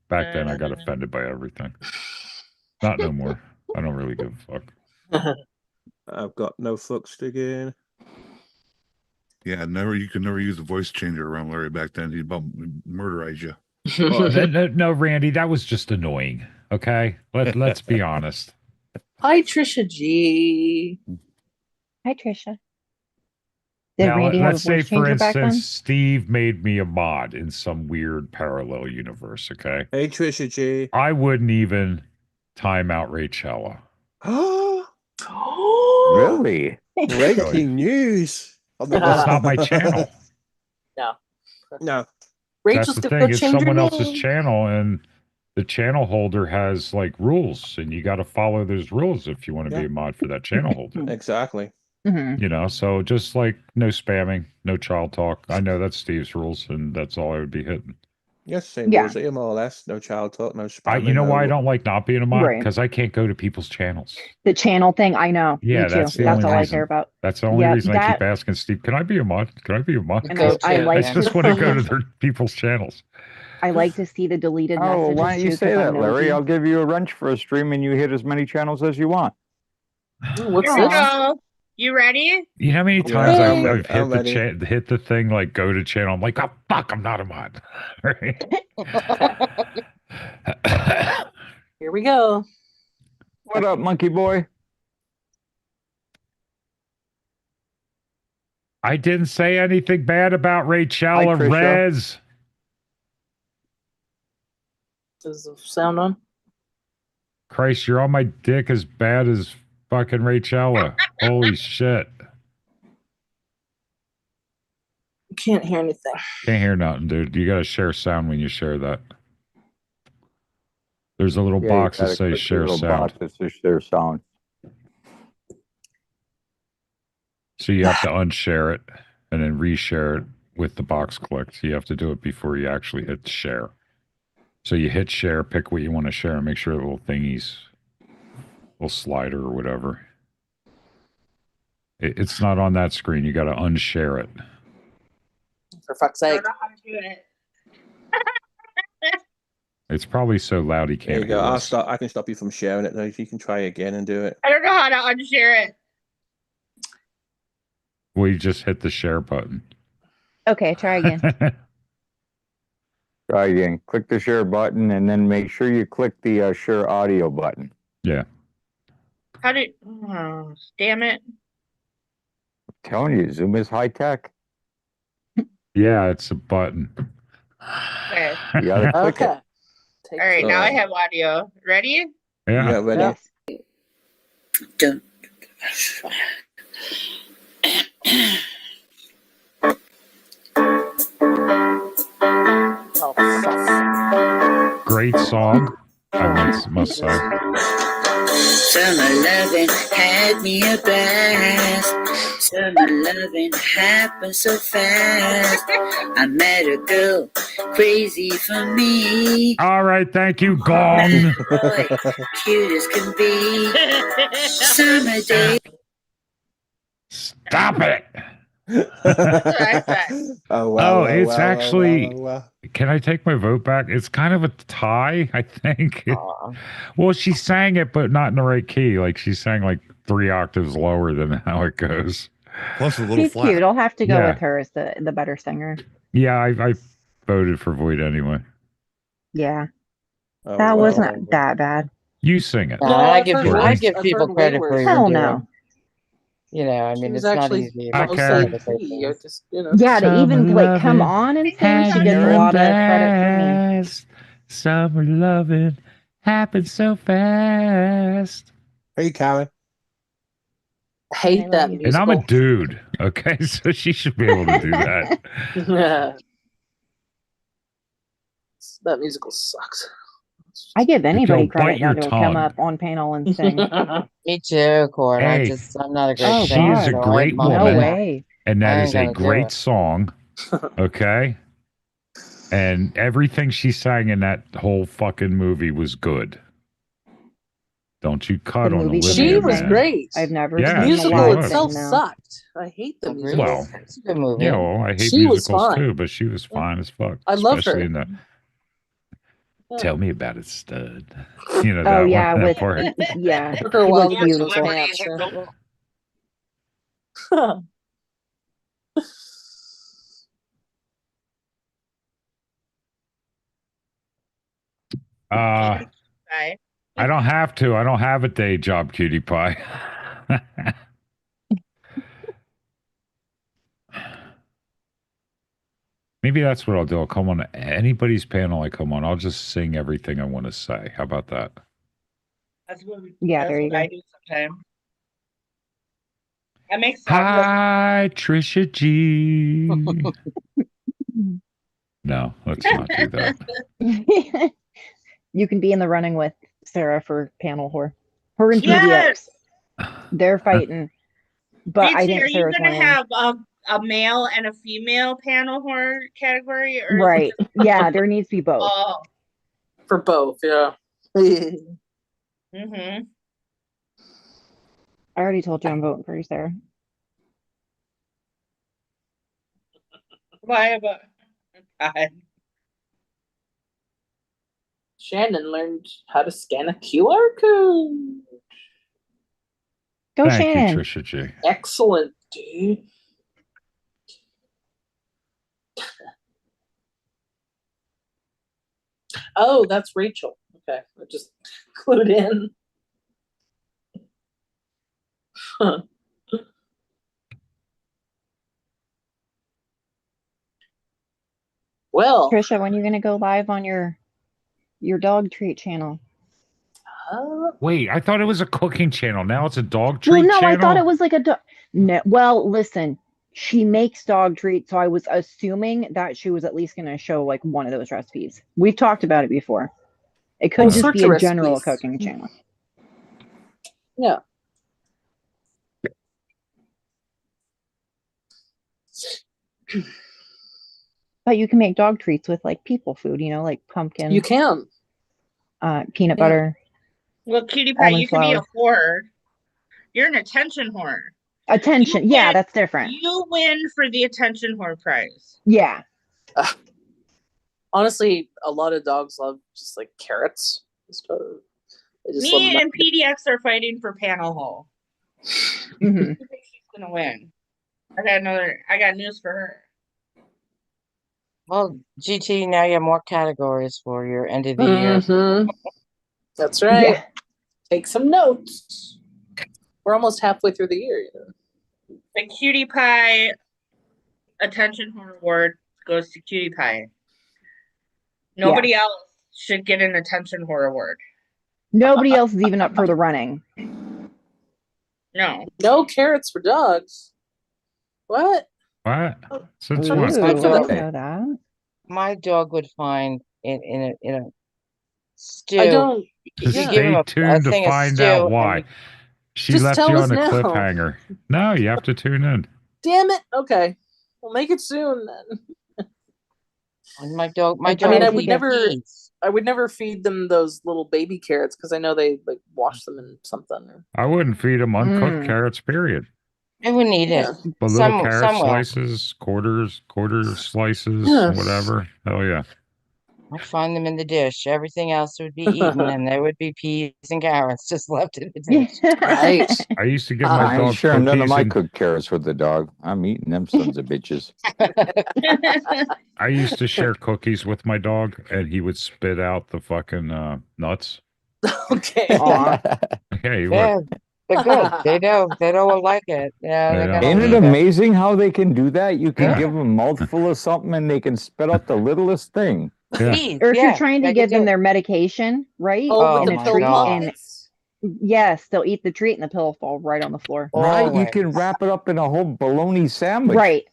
Speaker 8: Back then I got offended by everything. Not no more. I don't really give a fuck.
Speaker 2: I've got no fucks to give.
Speaker 4: Yeah, you could never use a voice changer around Larry back then. He'd about murderize you.
Speaker 8: No, Randy, that was just annoying. Okay? Let's be honest.
Speaker 3: Hi, Trisha G.
Speaker 10: Hi, Trisha. Did
Speaker 8: Now,
Speaker 10: Randy have a
Speaker 8: let's say,
Speaker 10: voice
Speaker 8: for
Speaker 10: changer back
Speaker 8: instance,
Speaker 10: then?
Speaker 8: Steve made me a mod in some weird parallel universe, okay?
Speaker 2: Hey, Trisha G.
Speaker 8: I wouldn't even time out Rachella.
Speaker 9: Really?
Speaker 2: Breaking news.
Speaker 8: That's not my channel.
Speaker 3: No.
Speaker 2: No.
Speaker 3: Rachel's
Speaker 8: That's the
Speaker 3: gonna
Speaker 8: thing.
Speaker 3: go
Speaker 8: It's
Speaker 3: change her
Speaker 8: someone else's
Speaker 3: name.
Speaker 8: channel, and the channel holder has like rules, and you got to follow those rules if you want to be
Speaker 2: Yeah.
Speaker 8: a mod for that channel holder.
Speaker 2: Exactly.
Speaker 10: Mhm.
Speaker 8: You know, so just like no spamming, no child talk. I know that's Steve's rules, and that's all I would be hitting.
Speaker 2: Yes, same
Speaker 10: Yeah.
Speaker 2: rules here, more or less. No child talk, no spamming.
Speaker 8: You know why I
Speaker 2: no-
Speaker 8: don't like not being a mod?
Speaker 10: Right.
Speaker 8: Because I can't go to people's channels.
Speaker 10: The channel thing, I know.
Speaker 8: Yeah,
Speaker 10: Me too.
Speaker 8: that's the
Speaker 10: That's
Speaker 8: only
Speaker 10: all I
Speaker 8: reason.
Speaker 10: care about.
Speaker 8: That's the only
Speaker 10: Yeah,
Speaker 8: reason I keep
Speaker 10: that-
Speaker 8: asking Steve, can I be a mod? Can I be a mod?
Speaker 10: And
Speaker 7: Go
Speaker 10: I
Speaker 7: to,
Speaker 10: like
Speaker 8: I
Speaker 7: yeah.
Speaker 8: just want to go to their people's channels.
Speaker 10: I like to see the deleted
Speaker 9: Oh, well,
Speaker 10: messages
Speaker 9: why don't you
Speaker 10: too,
Speaker 9: say
Speaker 10: because I'm
Speaker 9: that, Larry?
Speaker 10: nosy.
Speaker 9: I'll give you a wrench for a stream and you hit as many channels as you want.
Speaker 3: What's
Speaker 6: Here we
Speaker 3: this?
Speaker 6: go. You ready?
Speaker 8: You know how many
Speaker 2: Yeah,
Speaker 8: times
Speaker 2: I'm
Speaker 8: I've
Speaker 2: ready. I'm
Speaker 8: hit the thing like go to channel. I'm like, oh fuck, I'm not a mod. Right?
Speaker 3: Here we go.
Speaker 9: What up, monkey boy?
Speaker 8: I didn't say anything bad about Rachel or
Speaker 9: Trisha.
Speaker 8: Rez.
Speaker 3: Is the sound on?
Speaker 8: Christ, you're on my dick as bad as fucking Rachella. Holy shit.
Speaker 3: Can't hear anything.
Speaker 8: Can't hear nothing, dude. You gotta share sound when you share that. There's a little box that says share sound.
Speaker 9: Box that says share sound.
Speaker 8: So you have to unshare it and then reshare it with the box clicked. You have to do it before you actually hit share. So you hit share, pick what you want to share, and make sure the little thingies, little slider or whatever. It's not on that screen. You got to unshare it.
Speaker 3: For fuck's
Speaker 6: I
Speaker 3: sake.
Speaker 6: don't know how to do it.
Speaker 8: It's probably so loud he
Speaker 2: There
Speaker 8: can't
Speaker 2: you go.
Speaker 8: hear us.
Speaker 2: I can stop you from sharing it though. You can try again and do it.
Speaker 6: I don't know how to unshare it.
Speaker 8: Well, you just hit the share button.
Speaker 10: Okay, try again.
Speaker 9: Try again. Click the share button and then make sure you click the share audio button.
Speaker 8: Yeah.
Speaker 6: How did? Oh, damn it!
Speaker 9: I'm telling you, Zoom is high tech.
Speaker 8: Yeah, it's a button.
Speaker 6: Okay.
Speaker 9: You gotta click
Speaker 3: Okay.
Speaker 9: it.
Speaker 3: Take
Speaker 6: All right,
Speaker 3: two.
Speaker 6: now I have audio. Ready?
Speaker 8: Yeah.
Speaker 2: Ready?
Speaker 3: Yeah.
Speaker 11: Don't.
Speaker 3: Oh, fuck.
Speaker 8: Great song. I must say.
Speaker 11: Summer loving had me a blast. Summer loving happened so fast. I met a girl crazy for me.
Speaker 8: All right, thank you, Gong.
Speaker 11: Boy, cute as can be. Summer day.
Speaker 8: Stop it.
Speaker 2: Oh wow!
Speaker 8: Oh,
Speaker 2: wow,
Speaker 8: it's
Speaker 2: wow,
Speaker 8: actually.
Speaker 2: wow, wow, wow.
Speaker 8: Can I take my vote back? It's kind of a tie, I think.
Speaker 7: Aw.
Speaker 8: Well, she sang it, but not in the right key. Like she sang like 3 octaves lower than how it goes.
Speaker 4: Plus a little
Speaker 10: She's
Speaker 4: flat.
Speaker 10: cute. I'll have to go
Speaker 8: Yeah.
Speaker 10: with her as the better singer.
Speaker 8: Yeah, I voted for Void anyway.
Speaker 10: Yeah,
Speaker 2: Oh,
Speaker 10: that
Speaker 2: wow.
Speaker 10: wasn't that bad.
Speaker 8: You sing it.
Speaker 7: No,
Speaker 3: No,
Speaker 7: I
Speaker 3: I've
Speaker 7: give
Speaker 3: heard
Speaker 7: people,
Speaker 8: worse.
Speaker 7: I give
Speaker 3: I've
Speaker 7: people
Speaker 3: heard way
Speaker 7: credit for
Speaker 3: worse.
Speaker 7: even
Speaker 10: Hell
Speaker 7: doing.
Speaker 10: no.
Speaker 7: You know, I
Speaker 3: She
Speaker 7: mean,
Speaker 3: was
Speaker 7: it's not
Speaker 3: actually
Speaker 7: easy.
Speaker 8: Okay.
Speaker 3: mostly key. I just, you know.
Speaker 10: Yeah, to
Speaker 8: Summer
Speaker 10: even like come
Speaker 8: loving
Speaker 10: on and sing,
Speaker 8: had
Speaker 10: she
Speaker 8: me
Speaker 10: gets a
Speaker 8: a
Speaker 10: lot of credit from me.
Speaker 8: blast. Summer loving happened so fast.
Speaker 2: Hey, Karen.
Speaker 3: Hate that
Speaker 10: And
Speaker 8: And I'm a
Speaker 3: musical.
Speaker 8: dude, okay? So she should be able to do that.
Speaker 3: Yeah. That musical sucks.
Speaker 10: I give anybody
Speaker 8: Go bite
Speaker 10: credit
Speaker 8: your
Speaker 10: that will come
Speaker 8: tongue.
Speaker 10: up on panel and sing.
Speaker 7: Me too, Cord.
Speaker 8: Hey,
Speaker 7: I'm not a great
Speaker 10: Oh
Speaker 8: she
Speaker 7: singer,
Speaker 8: is a
Speaker 10: God,
Speaker 7: so
Speaker 8: great
Speaker 7: I'm not
Speaker 10: no
Speaker 8: woman.
Speaker 7: gonna,
Speaker 10: way.
Speaker 8: And that
Speaker 7: I
Speaker 8: is
Speaker 7: ain't
Speaker 8: a
Speaker 7: gonna do
Speaker 8: great
Speaker 7: it.
Speaker 8: song, okay? And everything she sang in that whole fucking movie was good. Don't you
Speaker 10: The
Speaker 8: cut on
Speaker 10: movie
Speaker 3: She
Speaker 8: Olivia,
Speaker 3: was
Speaker 8: man.
Speaker 3: great.
Speaker 10: I've never
Speaker 8: Yeah,
Speaker 3: The
Speaker 10: seen the
Speaker 8: she
Speaker 3: musical
Speaker 10: live
Speaker 8: was.
Speaker 3: itself
Speaker 10: thing though.
Speaker 3: sucked. I hate the
Speaker 7: Oh,
Speaker 3: musical.
Speaker 7: really?
Speaker 8: Well,
Speaker 7: It's a good movie.
Speaker 8: yeah, well, I hate
Speaker 3: She was
Speaker 8: musicals
Speaker 3: fine.
Speaker 8: too, but she was fine as fuck.
Speaker 3: I love
Speaker 8: Especially
Speaker 3: her.
Speaker 8: in the
Speaker 3: Yeah.
Speaker 8: Tell Me About It, Stud. You know
Speaker 10: Oh
Speaker 8: that
Speaker 10: yeah,
Speaker 8: one, that
Speaker 10: with
Speaker 8: part.
Speaker 10: yeah,
Speaker 3: Took her a
Speaker 10: it
Speaker 3: while
Speaker 10: was
Speaker 3: to get some
Speaker 10: beautiful.
Speaker 3: pants.
Speaker 8: Uh,
Speaker 6: Bye.
Speaker 8: I don't have to. I don't have a day job, cutie pie. Maybe that's what I'll do. I'll come on anybody's panel I come on. I'll just sing everything I want to say. How about that?
Speaker 10: Yeah, there you
Speaker 6: What I
Speaker 10: go.
Speaker 6: do sometimes. That makes sense.
Speaker 8: Hi, Trisha G. No, let's not do that.
Speaker 10: You can be in the running with Sarah for panel whore. Her and
Speaker 6: Yes.
Speaker 10: PDX, they're fighting, but I
Speaker 6: DT,
Speaker 10: think
Speaker 6: are you
Speaker 10: Sarah's
Speaker 6: gonna
Speaker 10: winning.
Speaker 6: have a male and a female panel horror category, or is it
Speaker 10: Right?
Speaker 6: just-
Speaker 10: Yeah, there needs to be both.
Speaker 6: Oh.
Speaker 3: For both, yeah.
Speaker 6: Mm-hmm.
Speaker 10: I already told you I'm voting for you, Sarah.
Speaker 6: Why about God?
Speaker 3: Shannon learned how to scan a QR code.
Speaker 10: Go
Speaker 8: Thank
Speaker 10: Shannon.
Speaker 8: you, Trisha G.
Speaker 3: Excellent, dude. Oh, that's Rachel. Okay, I just clued in. Huh. Well,
Speaker 10: Trisha, when are you gonna go live on your dog treat channel?
Speaker 8: Wait, I thought it was a cooking channel. Now it's a dog treat
Speaker 10: Well, no,
Speaker 8: channel.
Speaker 10: I thought it was like a dog. No, well, listen, she makes dog treats, so I was assuming that she was at least gonna show like one of those recipes. We've talked about it before. It could
Speaker 3: All
Speaker 10: just
Speaker 3: sorts
Speaker 10: be
Speaker 3: of
Speaker 10: a general
Speaker 3: recipes.
Speaker 10: cooking channel.
Speaker 3: Yeah.
Speaker 10: But you can make dog treats with like people food, like pumpkin,
Speaker 3: You can.
Speaker 10: peanut
Speaker 3: Yeah.
Speaker 10: butter,
Speaker 6: Well, Cutie Pie,
Speaker 10: almond
Speaker 6: you can be a
Speaker 10: flour.
Speaker 6: whore. You're an attention whore.
Speaker 10: Attention.
Speaker 6: You
Speaker 10: Yeah,
Speaker 6: win-
Speaker 10: that's different.
Speaker 6: You win for the attention whore prize.
Speaker 10: Yeah.
Speaker 3: Honestly, a lot of dogs love just like carrots. So they just love
Speaker 6: Me and PDX are fighting for panel hole.
Speaker 10: Mhm.
Speaker 6: Who thinks she's gonna win? I got news for her.
Speaker 7: Well, GT, now you have more categories for your end of the year.
Speaker 3: Mhm. That's right.
Speaker 10: Yeah.
Speaker 3: Take some notes. We're almost halfway through the year.
Speaker 6: The Cutie Pie attention whore award goes to Cutie Pie. Nobody else should get an attention whore award.
Speaker 10: Nobody else is even up for the running.
Speaker 6: No.
Speaker 3: No carrots for dogs. What?
Speaker 8: What? Since
Speaker 10: Ooh,
Speaker 8: when?
Speaker 7: My
Speaker 10: I
Speaker 7: dog-
Speaker 10: didn't know that.
Speaker 7: My dog would find in a stew.
Speaker 3: I don't.
Speaker 7: If you
Speaker 3: Yeah.
Speaker 7: give him
Speaker 8: Stay
Speaker 7: a
Speaker 8: tuned to
Speaker 7: thing of
Speaker 8: find
Speaker 7: stew
Speaker 8: out
Speaker 7: and
Speaker 8: why.
Speaker 7: you-
Speaker 8: She
Speaker 3: Just
Speaker 8: left
Speaker 3: tell
Speaker 8: you
Speaker 3: us
Speaker 8: on a
Speaker 3: now.
Speaker 8: cliffhanger. No, you have to tune in.
Speaker 3: Damn it. Okay. We'll make it soon then.
Speaker 7: and my dog,
Speaker 10: I
Speaker 7: dog
Speaker 10: mean, I
Speaker 7: would
Speaker 10: would
Speaker 7: eat
Speaker 3: never-
Speaker 7: peas.
Speaker 3: I would never feed them those little baby carrots because I know they like wash them in something. Or...
Speaker 8: I wouldn't feed them uncooked
Speaker 10: Mm.
Speaker 8: carrots, period.
Speaker 7: I wouldn't eat it.
Speaker 3: Yeah.
Speaker 8: But little
Speaker 7: Some
Speaker 8: carrot
Speaker 7: will.
Speaker 8: slices, quarter slices,
Speaker 3: Yeah.
Speaker 8: whatever. Hell yeah.
Speaker 7: I'd find them in the dish. Everything else would be eaten, and there would be peas and carrots just left in the dish.
Speaker 3: Right.
Speaker 8: I used to give my
Speaker 9: I ain't
Speaker 8: dog
Speaker 9: sharing none of
Speaker 8: cookies
Speaker 9: my
Speaker 8: and
Speaker 9: cooked carrots with the dog. I'm eating them sons of bitches.
Speaker 8: I used to share cookies with my dog and he would spit out the fucking nuts.
Speaker 3: Okay.
Speaker 10: Aw.
Speaker 8: Yeah, he
Speaker 7: Yeah,
Speaker 8: would.
Speaker 7: they're good. They don't like it. Yeah,
Speaker 8: They
Speaker 7: they're
Speaker 8: don't.
Speaker 7: gonna
Speaker 9: Ain't it
Speaker 7: leave it.
Speaker 9: amazing how they can do that? You can
Speaker 8: Yeah.
Speaker 9: give them a mouthful of something and they can spit out the littlest thing.
Speaker 8: Yeah.
Speaker 7: Peas,
Speaker 10: Or if
Speaker 7: yeah,
Speaker 10: you're trying to
Speaker 7: they
Speaker 10: give
Speaker 7: can
Speaker 10: them
Speaker 7: do
Speaker 10: their medication, right?
Speaker 3: Oh,
Speaker 7: Oh
Speaker 3: with
Speaker 10: in
Speaker 3: the
Speaker 10: a
Speaker 7: my
Speaker 3: pill
Speaker 10: treat,
Speaker 7: God.
Speaker 10: and
Speaker 3: pockets.
Speaker 10: yes, they'll eat the treat and the pill will fall right on the floor.
Speaker 9: Right? You can
Speaker 7: Always.
Speaker 9: wrap it up in a whole bologna sandwich.
Speaker 10: Right.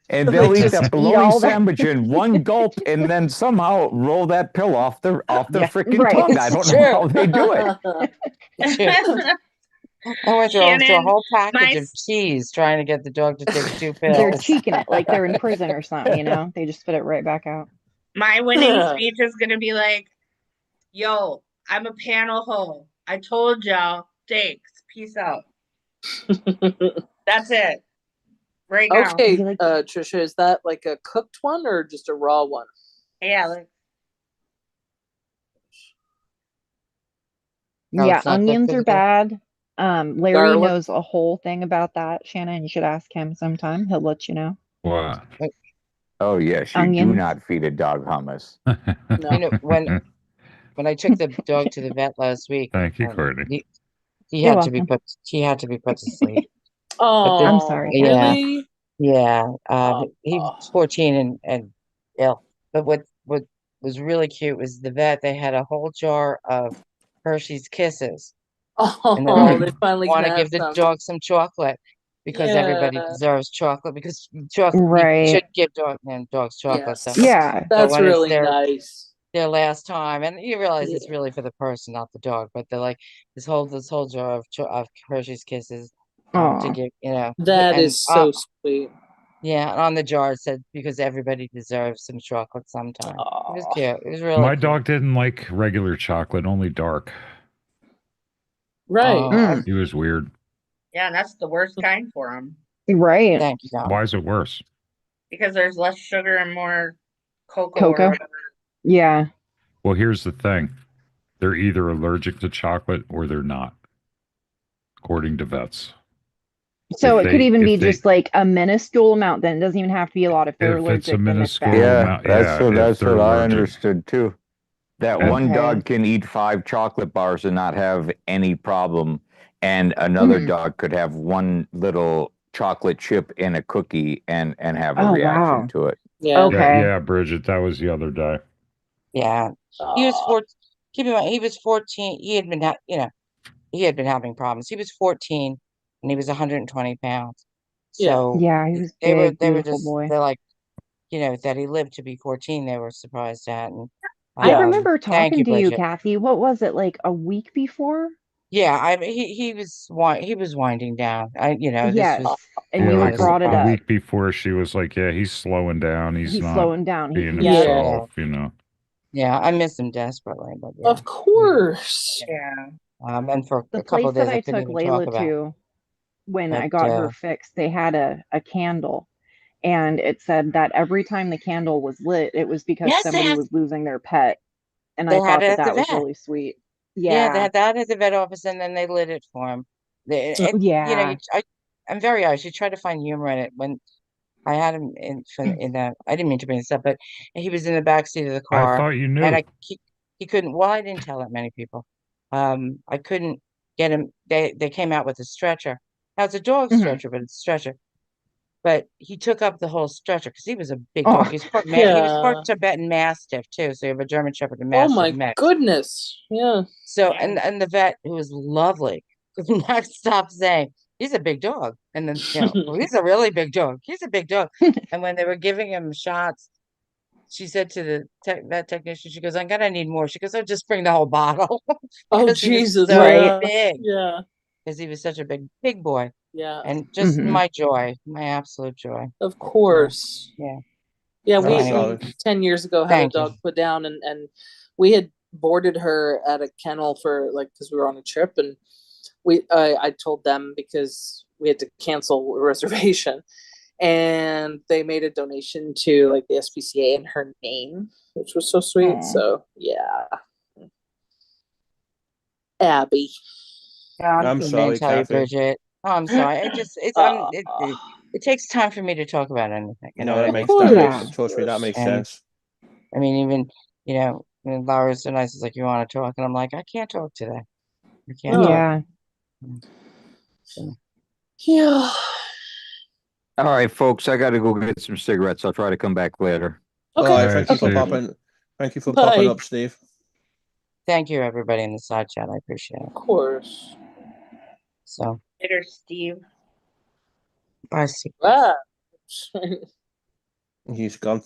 Speaker 9: And
Speaker 3: They
Speaker 9: they'll eat
Speaker 3: just
Speaker 9: that
Speaker 10: eat
Speaker 9: bologna
Speaker 10: all that.
Speaker 9: sandwich in one gulp and then somehow roll that pill off their
Speaker 7: Yeah,
Speaker 9: freaking
Speaker 10: right.
Speaker 9: tongue. I don't know
Speaker 7: True.
Speaker 9: how they do it.
Speaker 7: I went through a
Speaker 6: Shannon,
Speaker 7: whole package
Speaker 6: my
Speaker 7: of cheese trying to get the dog to take 2
Speaker 10: They're
Speaker 7: pills.
Speaker 10: cheeking it like they're in prison or something, They just spit it right back out.
Speaker 6: my winning speech is gonna be like, yo, I'm a panel hoe. I told y'all. Thanks. Peace out. That's it. Right now.
Speaker 3: Okay,
Speaker 10: Be like-
Speaker 3: Trisha, is that like a cooked one or just a raw one?
Speaker 6: Hey, Alex.
Speaker 7: Oh,
Speaker 10: Yeah,
Speaker 7: it's not good
Speaker 10: onions
Speaker 7: for
Speaker 10: are
Speaker 7: the dog?
Speaker 10: bad. Larry
Speaker 3: Garlic?
Speaker 10: knows a whole thing about that, Shannon. You should ask him sometime. He'll let you know.
Speaker 8: What?
Speaker 9: Oh, yes. You do
Speaker 10: Onions.
Speaker 9: not feed a dog hummus.
Speaker 3: No.
Speaker 7: You know, when I took the dog to the vet last week,
Speaker 8: Thank you, Courtney.
Speaker 7: he
Speaker 10: You're
Speaker 7: had to be
Speaker 10: welcome.
Speaker 7: put to sleep.
Speaker 3: Oh,
Speaker 10: I'm sorry.
Speaker 7: Yeah.
Speaker 3: Really?
Speaker 7: Yeah,
Speaker 3: Oh.
Speaker 7: he's 14 and ill. But what was really cute was the vet. They had a whole jar of Hershey's Kisses, and they're
Speaker 3: Oh,
Speaker 7: like,
Speaker 3: they finally
Speaker 7: want to
Speaker 3: can
Speaker 7: give
Speaker 3: have
Speaker 7: the
Speaker 3: some.
Speaker 7: dog some chocolate because everybody
Speaker 3: Yeah.
Speaker 7: deserves chocolate because chocolate you
Speaker 10: Right.
Speaker 7: should give dogs chocolate. So,
Speaker 3: Yes.
Speaker 10: Yeah.
Speaker 3: That's
Speaker 7: when it's
Speaker 3: really
Speaker 7: their
Speaker 3: nice.
Speaker 7: last time, and you realize it's
Speaker 3: Yeah.
Speaker 7: really for the person, not the dog. But they're like this whole jar of Hershey's Kisses to
Speaker 10: Aw.
Speaker 7: give
Speaker 3: That
Speaker 7: and
Speaker 3: is so sweet.
Speaker 7: yeah, and on the jar it said because everybody deserves some chocolate sometime. It was
Speaker 3: Aw.
Speaker 7: cute. It was really
Speaker 8: My
Speaker 7: cute.
Speaker 8: dog didn't like regular chocolate, only dark.
Speaker 3: Right.
Speaker 10: Mm.
Speaker 8: He was weird.
Speaker 6: Yeah, that's the worst kind for them
Speaker 10: Right.
Speaker 7: Thank you, God.
Speaker 8: Why is it worse?
Speaker 6: because there's less sugar and more cocoa.
Speaker 10: Cocoa?
Speaker 6: Or whatever.
Speaker 10: Yeah.
Speaker 8: Well, here's the thing. They're either allergic to chocolate or they're not, according to vets.
Speaker 10: So
Speaker 8: If
Speaker 10: it could
Speaker 8: they-
Speaker 10: even
Speaker 8: if
Speaker 10: be
Speaker 8: they-
Speaker 10: just like a minuscule amount. Then it doesn't even have to be a lot if they're
Speaker 8: If it's a
Speaker 10: allergic. Then it's
Speaker 8: minuscule
Speaker 10: bad.
Speaker 9: Yeah,
Speaker 8: amount,
Speaker 9: that's what
Speaker 8: if
Speaker 9: that's
Speaker 8: they're
Speaker 9: what I
Speaker 8: allergic.
Speaker 9: understood too. That
Speaker 8: And-
Speaker 9: one
Speaker 10: Okay.
Speaker 9: dog can eat 5 chocolate bars and not have any problem, and another
Speaker 10: Mhm.
Speaker 9: dog could have one little chocolate chip in a cookie and have a
Speaker 10: Oh,
Speaker 9: reaction
Speaker 10: wow.
Speaker 9: to it.
Speaker 3: Yeah.
Speaker 10: Okay.
Speaker 8: Yeah, Bridget, that was the other day.
Speaker 7: Yeah. He was
Speaker 3: Aw.
Speaker 7: 14. Keep in mind, he was 14. He had been, he had been having problems. He was 14 and he was 120 pounds.
Speaker 3: Yeah.
Speaker 7: So
Speaker 10: Yeah, he was
Speaker 7: they
Speaker 10: big,
Speaker 7: were
Speaker 10: beautiful
Speaker 7: just,
Speaker 10: boy.
Speaker 7: they're like, that he lived to be 14, they were surprised at. And
Speaker 10: I
Speaker 3: Yeah.
Speaker 10: remember
Speaker 7: thank
Speaker 10: talking
Speaker 7: you,
Speaker 10: to you,
Speaker 7: Bridget.
Speaker 10: Kathy. What was it, like a week before?
Speaker 7: Yeah, he was winding down. This
Speaker 10: Yes.
Speaker 7: was
Speaker 10: And
Speaker 8: Yeah,
Speaker 10: you
Speaker 8: like
Speaker 10: brought it
Speaker 8: a
Speaker 10: up.
Speaker 8: week before, she was like, "Yeah, he's slowing down. He's
Speaker 10: He's
Speaker 8: not
Speaker 10: slowing down.
Speaker 8: being
Speaker 3: Yeah.
Speaker 8: himself." You know.
Speaker 7: Yeah, I miss him desperately, but yeah.
Speaker 3: Of course.
Speaker 6: Yeah.
Speaker 7: And for
Speaker 10: The
Speaker 7: a couple
Speaker 10: place
Speaker 7: of days
Speaker 10: that
Speaker 7: I
Speaker 10: I
Speaker 7: couldn't
Speaker 10: took
Speaker 7: even talk
Speaker 10: Layla
Speaker 7: about it.
Speaker 10: to when I
Speaker 7: But
Speaker 10: got her fixed, they had a candle. And it said that every time the candle was lit, it was because
Speaker 7: yes, they
Speaker 10: somebody
Speaker 7: had
Speaker 10: was losing their pet. And
Speaker 7: they
Speaker 10: I
Speaker 7: had
Speaker 10: thought
Speaker 7: it
Speaker 10: that
Speaker 7: at the
Speaker 10: that was
Speaker 7: vet.
Speaker 10: really sweet.
Speaker 7: Yeah, they
Speaker 10: Yeah.
Speaker 7: had that at the vet office, and then they lit it for him.
Speaker 10: Yeah.
Speaker 7: I'm very honest. You try to find humor in it. When I had him I didn't mean to bring this up, but he was in the back seat of the
Speaker 8: I
Speaker 7: car,
Speaker 8: thought you knew.
Speaker 7: and he couldn't. Well, I didn't tell that many people. I couldn't get him. They came out with a stretcher. Now it's a dog
Speaker 10: Mhm.
Speaker 7: stretcher, but it's a stretcher. But he took up the whole stretcher because he was a big
Speaker 10: Oh.
Speaker 7: dog. He was part
Speaker 3: Yeah.
Speaker 7: Tibetan Mastiff too. So you have a German Shepherd and
Speaker 3: Oh
Speaker 7: Mastiff
Speaker 3: my
Speaker 7: mix.
Speaker 3: goodness. Yeah.
Speaker 7: So
Speaker 6: Yeah.
Speaker 7: and the vet, who was lovely, could not stop saying, "He's a big dog," and then "Oh, he's a really big dog. He's a big dog." And when they were giving him shots, she said to the vet technician, she goes, "I'm gonna need more." She goes, "Oh, just bring the whole bottle,"
Speaker 3: Oh
Speaker 7: because he was
Speaker 3: Jesus.
Speaker 7: so
Speaker 10: Right.
Speaker 7: big,
Speaker 3: Yeah.
Speaker 7: because he was such a big boy,
Speaker 3: Yeah.
Speaker 7: and just
Speaker 10: Mhm.
Speaker 7: my joy, my absolute joy.
Speaker 3: Of course.
Speaker 7: Yeah.
Speaker 3: Yeah,
Speaker 7: So
Speaker 3: we
Speaker 7: anyway.
Speaker 3: 10 years ago had a
Speaker 7: Thank you.
Speaker 3: dog put down, and we had boarded her at a kennel for because we were on a trip, and I told them because we had to cancel a reservation, and they made a donation to like the SPCA in her name, which was so sweet.
Speaker 10: Aw.
Speaker 3: So yeah, Abby.
Speaker 7: I'm
Speaker 2: I'm
Speaker 7: just
Speaker 2: sorry,
Speaker 7: tell you,
Speaker 2: Kathy.
Speaker 7: Bridget. Oh, I'm sorry. It takes time for me to talk about anything.
Speaker 2: No, that
Speaker 3: Of
Speaker 2: makes
Speaker 3: course.
Speaker 2: that
Speaker 10: Yeah.
Speaker 2: makes trust me, that makes
Speaker 7: And
Speaker 2: sense.
Speaker 7: I mean, even when Laura's so nice, it's like, "You want to talk?" And I'm like, "I can't talk today. I can't
Speaker 3: No.
Speaker 7: talk."
Speaker 10: Yeah.
Speaker 7: So,
Speaker 3: Yeah.
Speaker 9: All right, folks, I got to go get some cigarettes. I'll try to come back later.
Speaker 2: All
Speaker 3: Okay.
Speaker 2: right,
Speaker 8: All right,
Speaker 2: thank you for
Speaker 8: Steve.
Speaker 2: popping. Thank you for popping
Speaker 3: Bye.
Speaker 2: up, Steve.
Speaker 7: thank you, everybody in the side chat. I appreciate it.
Speaker 3: Of course.
Speaker 7: So,
Speaker 6: Later, Steve.
Speaker 7: bye, Steve.
Speaker 3: Ah.
Speaker 2: He's going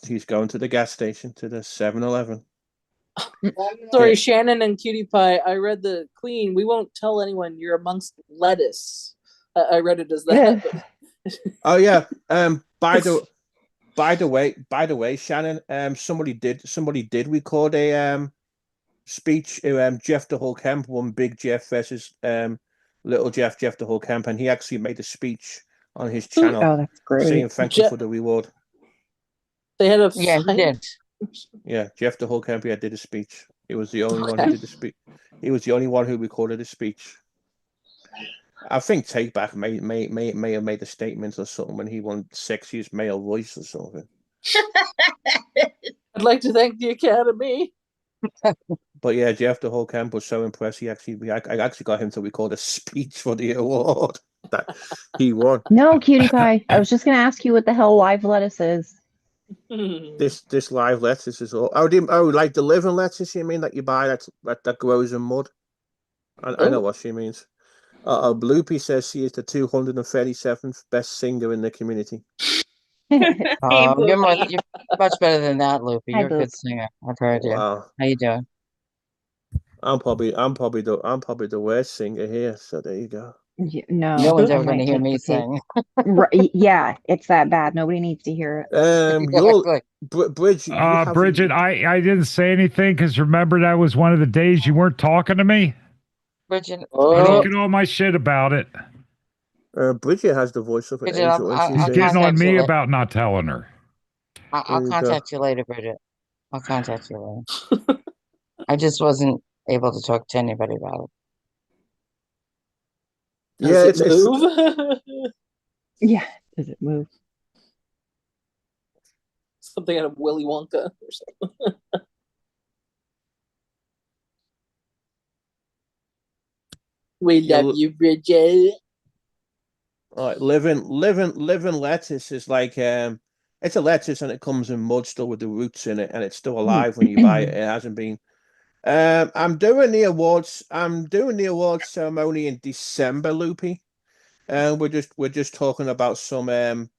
Speaker 2: to the gas station, to the 7-Eleven.
Speaker 3: Sorry,
Speaker 2: Yeah.
Speaker 3: Shannon and Cutie Pie. I read the Queen. We won't tell anyone you're amongst lettuce. I read it as that.
Speaker 2: Oh yeah. By the way, Shannon. Somebody did record a speech. Jeff the Hulk Kemp won Big Jeff versus Little Jeff the Hulk Kemp, and he actually made a speech on his channel
Speaker 10: Oh, that's
Speaker 2: saying
Speaker 10: great.
Speaker 2: thank you for the reward.
Speaker 3: They had a
Speaker 7: Yeah, he
Speaker 3: fight.
Speaker 7: did.
Speaker 2: Yeah, Jeff the Hulk Kemp did a speech. He was the only one who did the speech. He was the only one who recorded a speech. I think Take Back may have made a statement or something when he won Sexiest Male Voice or something.
Speaker 3: I'd like to thank the Academy.
Speaker 2: But yeah, Jeff the Hulk Kemp was so impressed. I actually got him to record a speech for the award that he won.
Speaker 10: No, Cutie Pie. I was just gonna ask you what the hell live lettuce is.
Speaker 2: This live lettuce is all. Like the living lettuce, you mean, that you buy that grows in mud? I know what she means. Bloopy says she is the 237th best singer in the community.
Speaker 6: Hey,
Speaker 7: You're
Speaker 6: Booby.
Speaker 7: you're much better than that, Loopy.
Speaker 10: Hi,
Speaker 7: You're a good
Speaker 10: Boop.
Speaker 7: singer. I've heard you.
Speaker 2: Wow,
Speaker 7: How you doing?
Speaker 2: I'm probably the worst singer here. So there you go.
Speaker 10: No,
Speaker 7: No one's
Speaker 10: I
Speaker 7: ever going to
Speaker 10: might
Speaker 7: hear
Speaker 10: take
Speaker 7: me
Speaker 10: the cake.
Speaker 7: sing.
Speaker 10: Right, yeah, it's that bad. Nobody needs to hear it.
Speaker 2: You're
Speaker 7: Exactly.
Speaker 2: Bridget.
Speaker 8: Bridget, I didn't say anything because remember that was one of the days you weren't talking to me.
Speaker 7: Bridget,
Speaker 8: I
Speaker 3: Oh.
Speaker 8: don't get all my shit about it.
Speaker 2: Bridget has the voice of an
Speaker 7: Bridget,
Speaker 2: angel, and
Speaker 8: He's
Speaker 7: I'll
Speaker 8: getting on
Speaker 7: contact you
Speaker 8: me
Speaker 7: later.
Speaker 8: about not telling her.
Speaker 7: I'll
Speaker 2: There you go.
Speaker 7: contact you later, Bridget. I'll contact you later. I just wasn't able to talk to anybody about it.
Speaker 2: Yeah,
Speaker 3: Does it move?
Speaker 10: Yeah. Does it move?
Speaker 3: Something out of Willy Wonka or something. We
Speaker 2: Yeah,
Speaker 3: love you, Bridget.
Speaker 2: Like living lettuce is like it's a lettuce and it comes in mud still with the roots in it and it's still alive when you buy it. It hasn't been. I'm doing the awards. I'm doing the awards ceremony in December, Loopy. And we're just talking about some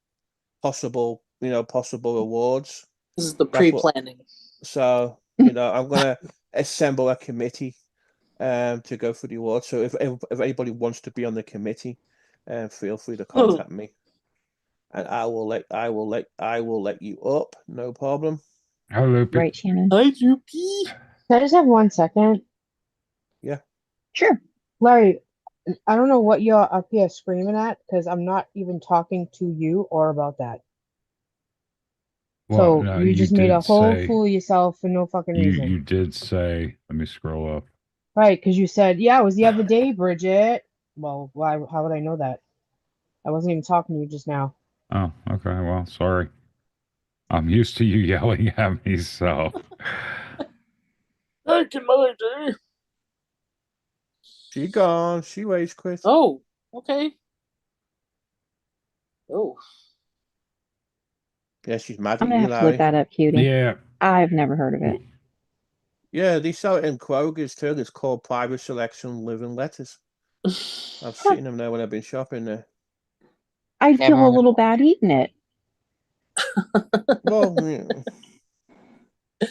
Speaker 2: possible possible awards.
Speaker 3: This is the
Speaker 2: That's what.
Speaker 3: pre-planning.
Speaker 2: So I'm gonna assemble a committee to go for the awards. So if anybody wants to be on the committee, feel free to contact me, and I will let you up. No problem.
Speaker 8: Hi, Loopy.
Speaker 10: Right, Shannon?
Speaker 3: Hi, Yuki.
Speaker 12: Can I just have 1 second?
Speaker 2: Yeah.
Speaker 10: Sure.
Speaker 12: Larry, I don't know what you're up here screaming at because I'm not even talking to you or about that.
Speaker 8: Well,
Speaker 12: So
Speaker 8: no,
Speaker 12: you
Speaker 8: you
Speaker 12: just made a
Speaker 8: did
Speaker 12: whole
Speaker 8: say
Speaker 12: fool of yourself for no fucking
Speaker 8: you
Speaker 12: reason.
Speaker 8: did say. Let me scroll up.
Speaker 12: Right, because you said, yeah, it was the other day, Bridget. Well, why? How would I know that? I wasn't even talking to you just now.
Speaker 8: Oh, okay. Well, sorry. I'm used to you yelling at me, so.
Speaker 3: Back in my day.
Speaker 2: She gone. She waits, Chris.
Speaker 3: Oh, okay. Oh.
Speaker 2: Yeah, she's mad
Speaker 10: I'm
Speaker 2: at
Speaker 10: gonna
Speaker 2: you,
Speaker 10: have to look
Speaker 2: Larry.
Speaker 10: that up, cutie.
Speaker 8: Yeah.
Speaker 10: I've never heard of it.
Speaker 2: Yeah, they sell it in Kroger's too. It's called Private Selection Living Lettuce. I've seen them there when I've been shopping there.
Speaker 10: I'd
Speaker 7: Never
Speaker 10: feel a
Speaker 7: heard
Speaker 10: little
Speaker 7: of it.
Speaker 10: bad eating it.
Speaker 2: Well, yeah.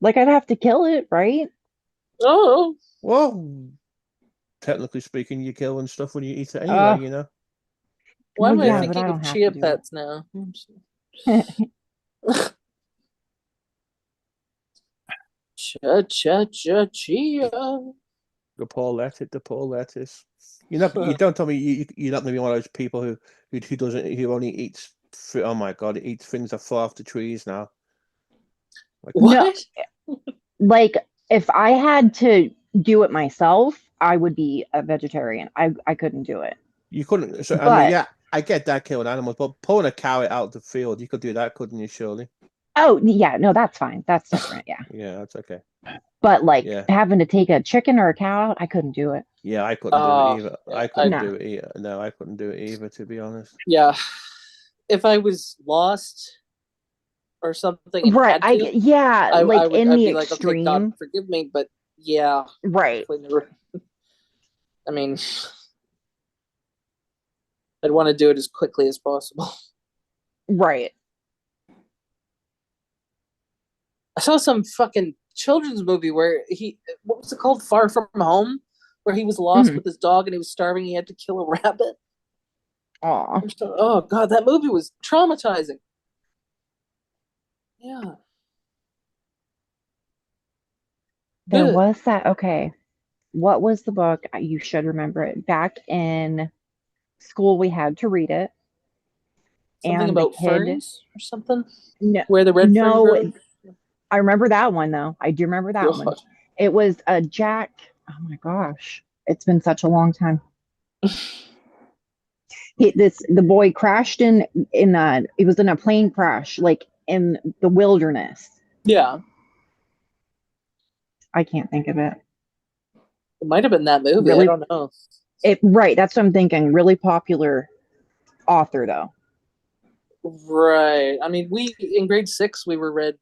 Speaker 10: Like I'd have to kill it, right?
Speaker 3: Oh.
Speaker 2: Well, technically speaking, you're killing stuff when you eat it anyway.
Speaker 10: Uh,
Speaker 3: Why
Speaker 10: Well,
Speaker 3: am I
Speaker 10: yeah,
Speaker 2: Yeah.
Speaker 10: but I
Speaker 3: thinking
Speaker 10: don't
Speaker 3: of
Speaker 10: have
Speaker 3: chia
Speaker 10: to do
Speaker 3: pets now? Chia.
Speaker 2: The poor lettuce, the poor lettuce. You don't tell me you're not gonna be one of those people who only eats. Oh my God, it eats things that fall off the trees now. Like,
Speaker 10: No,
Speaker 3: What?
Speaker 10: like if I had to do it myself, I would be a vegetarian. I couldn't do it.
Speaker 2: you couldn't. So I mean,
Speaker 10: But
Speaker 2: yeah, I get that killing animals, but pulling a carrot out of the field, you could do that, couldn't you? Surely.
Speaker 10: oh yeah, no, that's fine. That's different, yeah.
Speaker 2: Yeah, that's okay.
Speaker 10: But like
Speaker 2: Yeah,
Speaker 10: having to take a chicken or a cow out, I couldn't do it.
Speaker 2: yeah, I couldn't do it either.
Speaker 3: Yeah,
Speaker 2: I couldn't
Speaker 10: No.
Speaker 2: do it either. No, I couldn't do it either, to be honest.
Speaker 3: Yeah. If I was lost or something and
Speaker 10: Right.
Speaker 3: had to,
Speaker 10: Yeah, like
Speaker 3: I would
Speaker 10: in
Speaker 3: I'd
Speaker 10: the
Speaker 3: be like, okay, God
Speaker 10: extreme.
Speaker 3: forgive me, but yeah,
Speaker 10: Right.
Speaker 3: definitely never. I mean, I'd want to do it as quickly as possible.
Speaker 10: Right.
Speaker 3: I saw some fucking children's movie where what was it called? Far From Home, where he was lost
Speaker 10: Mhm.
Speaker 3: with his dog and he was starving. He had to kill a rabbit.
Speaker 10: Aw.
Speaker 3: Oh God, that movie was traumatizing. Yeah.
Speaker 10: There
Speaker 3: Good.
Speaker 10: was that. Okay. What was the book? You should remember it. Back in school, we had to read it.
Speaker 3: Something
Speaker 10: And the
Speaker 3: about
Speaker 10: kid,
Speaker 3: ferns or something.
Speaker 10: no,
Speaker 3: Where the red fern
Speaker 10: no,
Speaker 3: grows.
Speaker 10: I remember that one though. I do remember that one.
Speaker 3: God.
Speaker 10: It was a Jack. Oh my gosh. It's been such a long time. The boy crashed it was in a plane crash, like in the wilderness.
Speaker 3: Yeah,
Speaker 10: I can't think of it.
Speaker 3: it might have been that movie. I
Speaker 10: Really,
Speaker 3: don't know.
Speaker 10: right. That's what I'm thinking. Really popular author though.
Speaker 3: Right. I mean, we in grade 6 we were read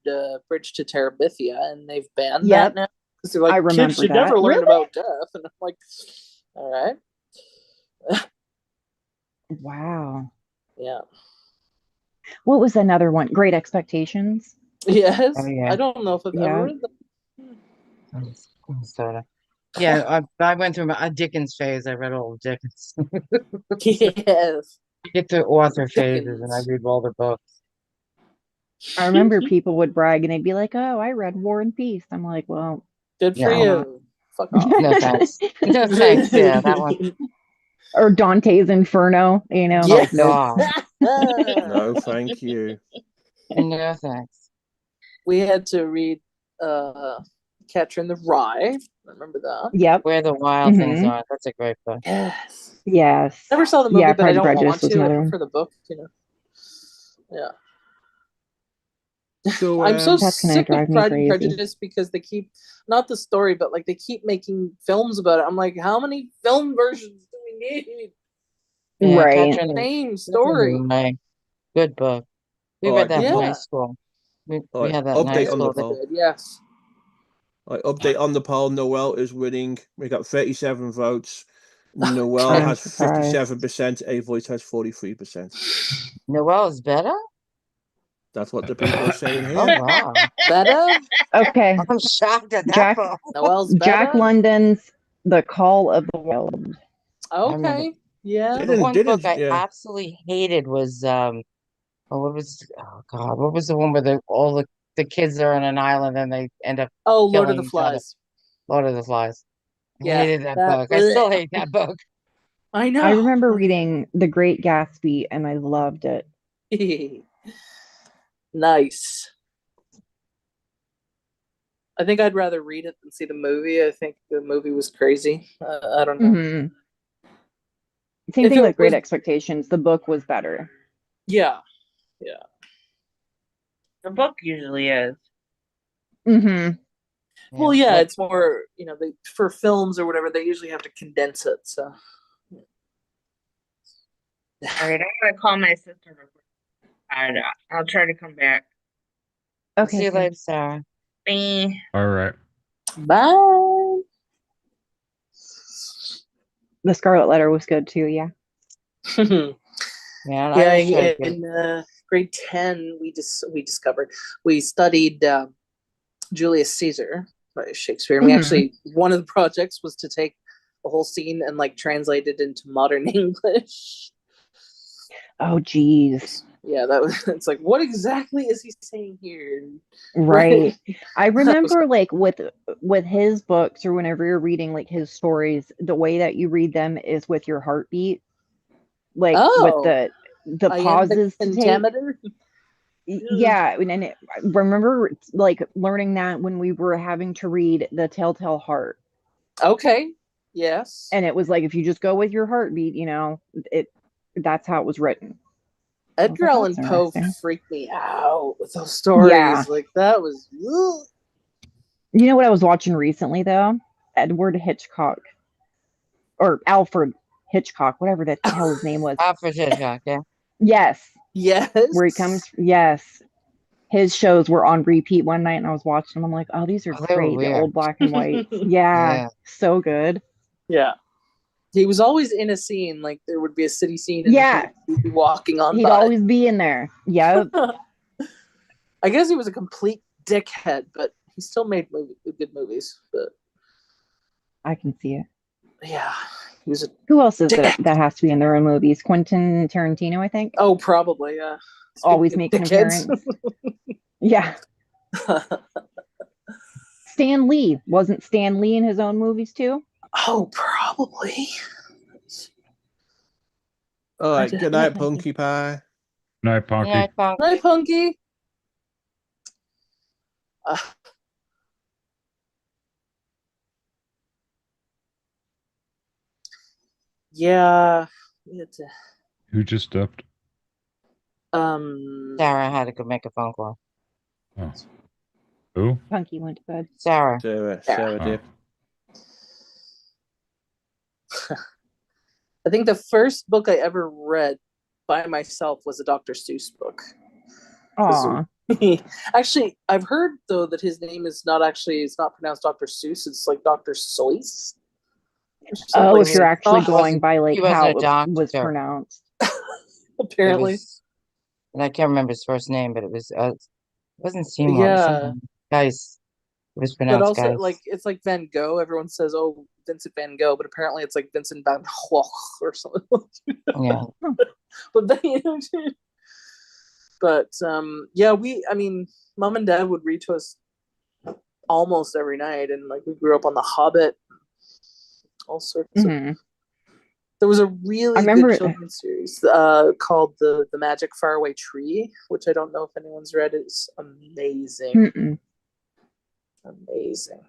Speaker 3: Bridge to Terabithia, and they've banned
Speaker 10: Yep.
Speaker 3: that now because they're like,
Speaker 10: I
Speaker 3: kids
Speaker 10: remember
Speaker 3: should
Speaker 10: that.
Speaker 3: never learn
Speaker 10: Really?
Speaker 3: about death, and I'm like, all right,
Speaker 10: Wow.
Speaker 3: yeah,
Speaker 10: What was another one? Great Expectations.
Speaker 3: yes.
Speaker 7: Oh yeah.
Speaker 3: I don't know if I've ever
Speaker 10: Yeah.
Speaker 3: read them.
Speaker 7: Sort of. Yeah, I went through a Dickens phase. I read all of Dickens.
Speaker 3: Yes,
Speaker 7: I get to author phases and I
Speaker 3: Dickens.
Speaker 7: read all their books.
Speaker 10: I remember people would brag and they'd be like, "Oh, I read War and Peace." I'm like, "Well,
Speaker 3: Good for
Speaker 7: Yeah.
Speaker 3: you. Fuck off.
Speaker 7: No thanks. No thanks. Yeah, that one.
Speaker 10: or Dante's Inferno." I'm
Speaker 3: Yeah.
Speaker 10: like, "Nope."
Speaker 7: God.
Speaker 2: No, thank you.
Speaker 7: No thanks.
Speaker 3: We had to read Catcher in the Rye. I remember that.
Speaker 10: Yep.
Speaker 7: Where the Wild Things
Speaker 10: Mhm.
Speaker 7: Are. That's a great book.
Speaker 3: Yes.
Speaker 10: Yes.
Speaker 3: Never saw the movie,
Speaker 10: Yeah,
Speaker 3: but I
Speaker 10: Pride and
Speaker 3: don't
Speaker 10: Prejudice
Speaker 3: want
Speaker 10: was
Speaker 3: to. I
Speaker 10: another one.
Speaker 3: prefer the book, you know. Yeah.
Speaker 2: So
Speaker 3: I'm so
Speaker 10: That's gonna
Speaker 3: sick of
Speaker 10: drive me
Speaker 3: Pride and
Speaker 10: crazy.
Speaker 3: Prejudice because they keep, not the story, but like they keep making films about it. I'm like, how many film versions do we need?
Speaker 7: Yeah,
Speaker 10: Right.
Speaker 7: Catcher in the
Speaker 3: Same story.
Speaker 7: Rye. Good book. We
Speaker 2: All
Speaker 7: read
Speaker 2: right,
Speaker 7: that in
Speaker 2: people.
Speaker 7: high
Speaker 3: Yeah.
Speaker 7: school. We
Speaker 2: All right,
Speaker 7: had that in high
Speaker 2: update on the
Speaker 7: school.
Speaker 2: poll.
Speaker 3: Good, yes.
Speaker 2: All right, update on the poll. Noel is winning. We got 37 votes. Noel
Speaker 10: I'm
Speaker 2: has
Speaker 10: surprised.
Speaker 2: 57%. Avoid has 43%.
Speaker 7: Noelle is better?
Speaker 2: That's what the people are saying
Speaker 7: Oh,
Speaker 2: here.
Speaker 7: wow.
Speaker 3: Better?
Speaker 10: Okay.
Speaker 7: I'm shocked at that
Speaker 10: Jack
Speaker 7: book.
Speaker 3: Noelle's
Speaker 10: Jack
Speaker 3: better?
Speaker 10: London's The Call of the Wild.
Speaker 7: remember-
Speaker 3: Okay. Yeah.
Speaker 7: The one book I
Speaker 2: yeah.
Speaker 7: absolutely hated was what was the one where all the kids are on an island and they end up
Speaker 3: Oh, Lord of
Speaker 7: killing
Speaker 3: the
Speaker 7: each other?
Speaker 3: Flies.
Speaker 7: Lord of the Flies. I
Speaker 3: Yeah,
Speaker 7: hated that
Speaker 3: that-
Speaker 7: book. I still hate that book.
Speaker 3: I know.
Speaker 10: I remember reading The Great Gatsby and I loved it.
Speaker 3: Nice. I think I'd rather read it than see the movie. I think the movie was crazy. I don't know.
Speaker 10: Mhm. Same
Speaker 3: If
Speaker 10: thing
Speaker 3: it
Speaker 10: with Great
Speaker 3: was-
Speaker 10: Expectations. The book was better.
Speaker 3: Yeah. Yeah.
Speaker 6: The book usually is.
Speaker 10: Mm-hmm.
Speaker 3: Well, yeah, it's more, you know, for films or whatever, they usually have to condense it. So,
Speaker 6: All right, I'm gonna call my sister real quick. And I'll try to come back.
Speaker 10: Okay.
Speaker 7: See you
Speaker 10: cool.
Speaker 7: later, Sarah.
Speaker 6: Bye.
Speaker 8: All right.
Speaker 3: bye.
Speaker 10: The Scarlet Letter was good too, yeah.
Speaker 7: Yeah,
Speaker 3: Yeah,
Speaker 7: I was trying to get
Speaker 3: in grade 10, we discovered we studied Julius Caesar by Shakespeare, and we
Speaker 10: Mhm.
Speaker 3: actually, one of the projects was to take the whole scene and like translate it into modern English.
Speaker 10: Oh geez.
Speaker 3: Yeah, that was. It's like, what exactly is he saying here?
Speaker 10: Right. I
Speaker 3: That was-
Speaker 10: remember like with his books or whenever you're reading like his stories, the way that you read them is with your heartbeat. Like with
Speaker 3: Oh,
Speaker 10: the
Speaker 3: I am the
Speaker 10: pauses to take.
Speaker 3: pentameter.
Speaker 10: Yeah, and I remember like learning that when we were having to read The Telltale Heart.
Speaker 3: Okay. Yes.
Speaker 10: And it was like if you just go with your heartbeat, you know, that's how it was written.
Speaker 3: Edgar
Speaker 10: like,
Speaker 3: Allan
Speaker 10: "That's
Speaker 3: Poe
Speaker 10: interesting."
Speaker 3: freaked me out with those stories.
Speaker 10: Yeah.
Speaker 3: Like that was. Ugh.
Speaker 10: You know what I was watching recently though? Edward Hitchcock. Or Alfred Hitchcock, whatever the hell his name was.
Speaker 7: Alfred Hitchcock, yeah.
Speaker 10: Yes.
Speaker 3: Yes.
Speaker 10: Where he comes. Yes. His shows were on repeat one night and I was watching them. I'm like, oh, these are
Speaker 7: Oh, they were
Speaker 10: great. The
Speaker 7: weird.
Speaker 10: old black and white. Yeah.
Speaker 7: Yeah.
Speaker 10: So good.
Speaker 3: Yeah. He was always in a scene, like there would be a city scene and
Speaker 10: Yeah.
Speaker 3: he'd be walking on
Speaker 10: He'd
Speaker 3: by.
Speaker 10: always be in there. Yep.
Speaker 3: I guess he was a complete dickhead, but he still made good movies. But
Speaker 10: I can see it.
Speaker 3: yeah, he was a
Speaker 10: Who else is
Speaker 3: dickhead.
Speaker 10: it that has to be in their own movies? Quentin Tarantino, I think.
Speaker 3: Oh, probably, yeah.
Speaker 10: Always
Speaker 3: Speaking
Speaker 10: makes
Speaker 3: of
Speaker 10: an
Speaker 3: dickheads.
Speaker 10: appearance. Yeah. Stan Lee. Wasn't Stan Lee in his own movies too?
Speaker 3: Oh, probably.
Speaker 2: All right.
Speaker 3: just-
Speaker 2: Good night, Punky Pie.
Speaker 8: Night, Punky.
Speaker 7: Yeah, Punk.
Speaker 3: Hi, Punky. Yeah. we had to-
Speaker 8: Who just stepped?
Speaker 7: Sarah had to go make a phone call.
Speaker 8: Oh. Who?
Speaker 10: Punky went to bed.
Speaker 7: Sarah.
Speaker 2: Sarah
Speaker 8: Oh.
Speaker 2: did.
Speaker 3: I think the first book I ever read by myself was a Dr. Seuss book.
Speaker 10: Aw.
Speaker 3: Actually, I've heard though that his name is not pronounced Dr. Seuss. It's like Dr. Seuss.
Speaker 10: Oh,
Speaker 3: Like,
Speaker 10: if you're actually
Speaker 7: he
Speaker 10: going
Speaker 7: wasn't-
Speaker 10: by like
Speaker 7: he wasn't
Speaker 10: how
Speaker 7: a
Speaker 10: it was
Speaker 7: doctor.
Speaker 10: pronounced.
Speaker 3: apparently.
Speaker 7: And I can't remember his first name, but it wasn't Seymour. It was
Speaker 3: Yeah.
Speaker 7: something. Guys. It was
Speaker 3: But
Speaker 7: pronounced
Speaker 3: also,
Speaker 7: guys.
Speaker 3: like, it's like Van Gogh. Everyone says, "Oh, Vincent Van Gogh," but apparently it's like Vincent Van Gogh or something.
Speaker 7: Yeah.
Speaker 3: But then, but yeah, Mom and Dad would read to us almost every night, and like we grew up on The Hobbit, all sorts of.
Speaker 10: Mhm.
Speaker 3: There was a really
Speaker 10: I remember
Speaker 3: good
Speaker 10: it-
Speaker 3: children's series called the Magic Faraway Tree, which I don't know if anyone's read. It's amazing.
Speaker 10: Mm-mm.
Speaker 3: Amazing.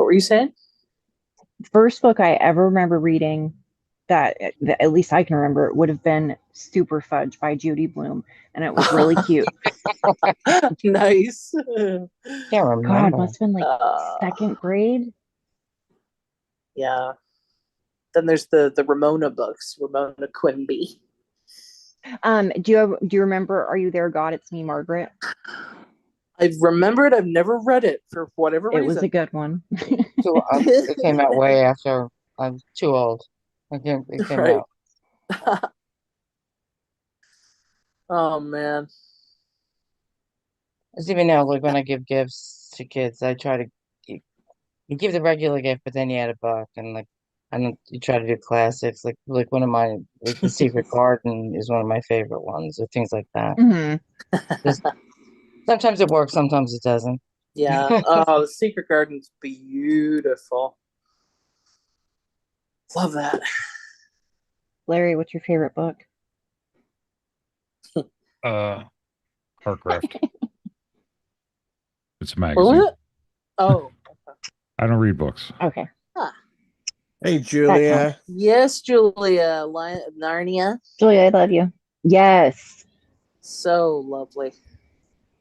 Speaker 3: What were you saying?
Speaker 10: First book I ever remember reading that at least I can remember would have been Super Fudge by Judy Blume, and it was really cute.
Speaker 3: Nice.
Speaker 7: Can't
Speaker 10: God,
Speaker 7: remember.
Speaker 10: must have been like second grade.
Speaker 3: Yeah. Then there's the Ramona books, Ramona Quimby.
Speaker 10: Do you remember Are You There, God? It's Me, Margaret?
Speaker 3: I remember it. I've never read it for whatever
Speaker 10: It
Speaker 3: reason.
Speaker 10: was a good one.
Speaker 7: It came out way after I was too old. It came
Speaker 3: Right.
Speaker 7: out.
Speaker 3: Oh man.
Speaker 7: As even now, like when I give gifts to kids, I try to you give the regular gift, but then you add a book, and you try to do classics, like one of my The Secret Garden is one of my favorite ones, or things like that. Just, sometimes it works, sometimes it doesn't.
Speaker 3: Yeah. Oh, The Secret Garden's beautiful. Love that.
Speaker 10: Larry, what's your favorite book?
Speaker 8: Harcraft. It's a
Speaker 3: What
Speaker 8: magazine.
Speaker 3: was it? Oh.
Speaker 8: I don't read books.
Speaker 10: Okay.
Speaker 3: Huh.
Speaker 2: Hey, Julia.
Speaker 3: Yes, Julia. Narnia.
Speaker 10: Julia, I love you. Yes.
Speaker 3: So lovely.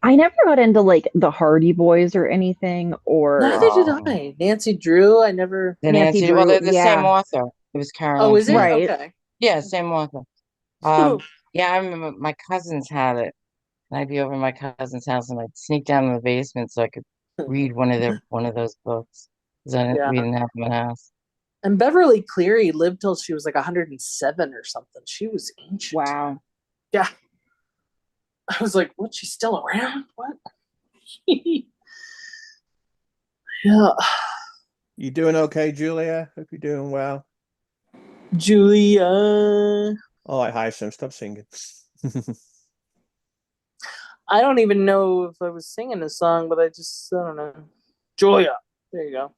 Speaker 10: I never got into like the Hardy Boys or anything, or
Speaker 3: Neither did I. Nancy Drew. I never.
Speaker 7: The
Speaker 10: Nancy
Speaker 7: Well,
Speaker 10: Drew,
Speaker 7: they're the same
Speaker 10: yeah.
Speaker 7: author. It was Carolyn.
Speaker 3: Oh, is it?
Speaker 10: Right.
Speaker 3: Okay.
Speaker 7: Yeah, same author. Yeah, I remember my cousins had it. And I'd be over at my cousin's house and I'd sneak down in the basement so I could read one of those books. Because
Speaker 3: Yeah.
Speaker 7: we didn't have them in the house.
Speaker 3: And Beverly Cleary lived till she was like 107 or something. She was ancient.
Speaker 10: Wow.
Speaker 3: Yeah. I was like, what? She's still around? What? Yeah.
Speaker 2: You doing okay, Julia? Hope you're doing well.
Speaker 3: Julia.
Speaker 2: All right, hi, Sam. Stop singing.
Speaker 3: I don't even know if I was singing a song, but I don't know. Julia. There you go.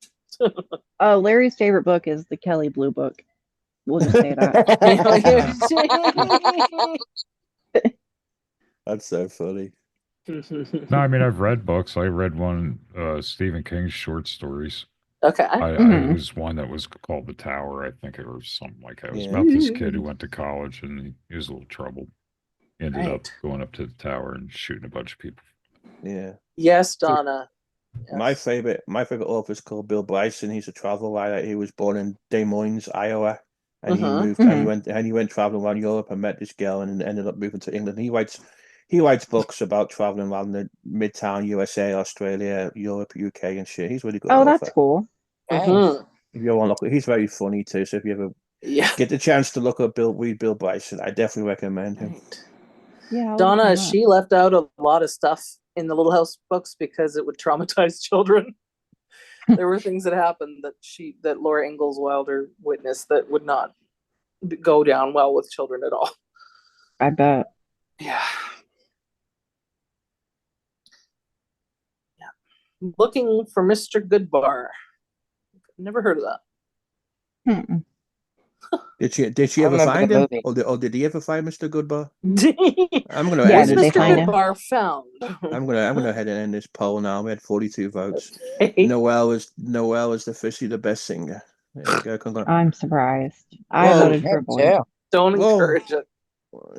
Speaker 10: Larry's favorite book is the Kelly Blue book. We'll just say that.
Speaker 2: That's so funny.
Speaker 8: No, I mean, I've read books. I read one, Stephen King's short stories.
Speaker 3: Okay.
Speaker 8: It was one that was called The Tower, I think, or something like that. It was about this kid who went to college and he was a little troubled. He ended up going up to the tower and shooting a bunch of people.
Speaker 2: Yeah.
Speaker 3: Yes, Donna. Yes.
Speaker 2: My favorite author is called Bill Bryson. He's a travel writer. He was born in Des Moines, Iowa, and he moved and he went traveling around Europe and met this girl and ended up moving to England. He writes books about traveling around the Midtown USA, Australia, Europe, UK, and shit. He's really good.
Speaker 10: Oh, that's cool.
Speaker 3: Mm-hmm.
Speaker 2: If you want to look, he's very funny too. So if you ever get the chance to read Bill Bryson, I definitely recommend him.
Speaker 10: Yeah,
Speaker 3: Donna, she left out a lot of stuff in the Little House books because it would traumatize children. There were things that happened that Laura Ingalls Wilder witnessed that would not go down well with children at all.
Speaker 10: I bet.
Speaker 3: Yeah. Looking for Mr. Goodbar. Never heard of that.
Speaker 2: Did she ever find him, or did he ever find Mr. Goodbar? I'm gonna end this
Speaker 3: Mr.
Speaker 2: poll.
Speaker 3: Goodbar found.
Speaker 2: I'm gonna head and end this poll now. We had 42 votes. Noelle is officially the best singer. There you go.
Speaker 10: I'm surprised. I voted for a boy.
Speaker 3: Don't encourage it.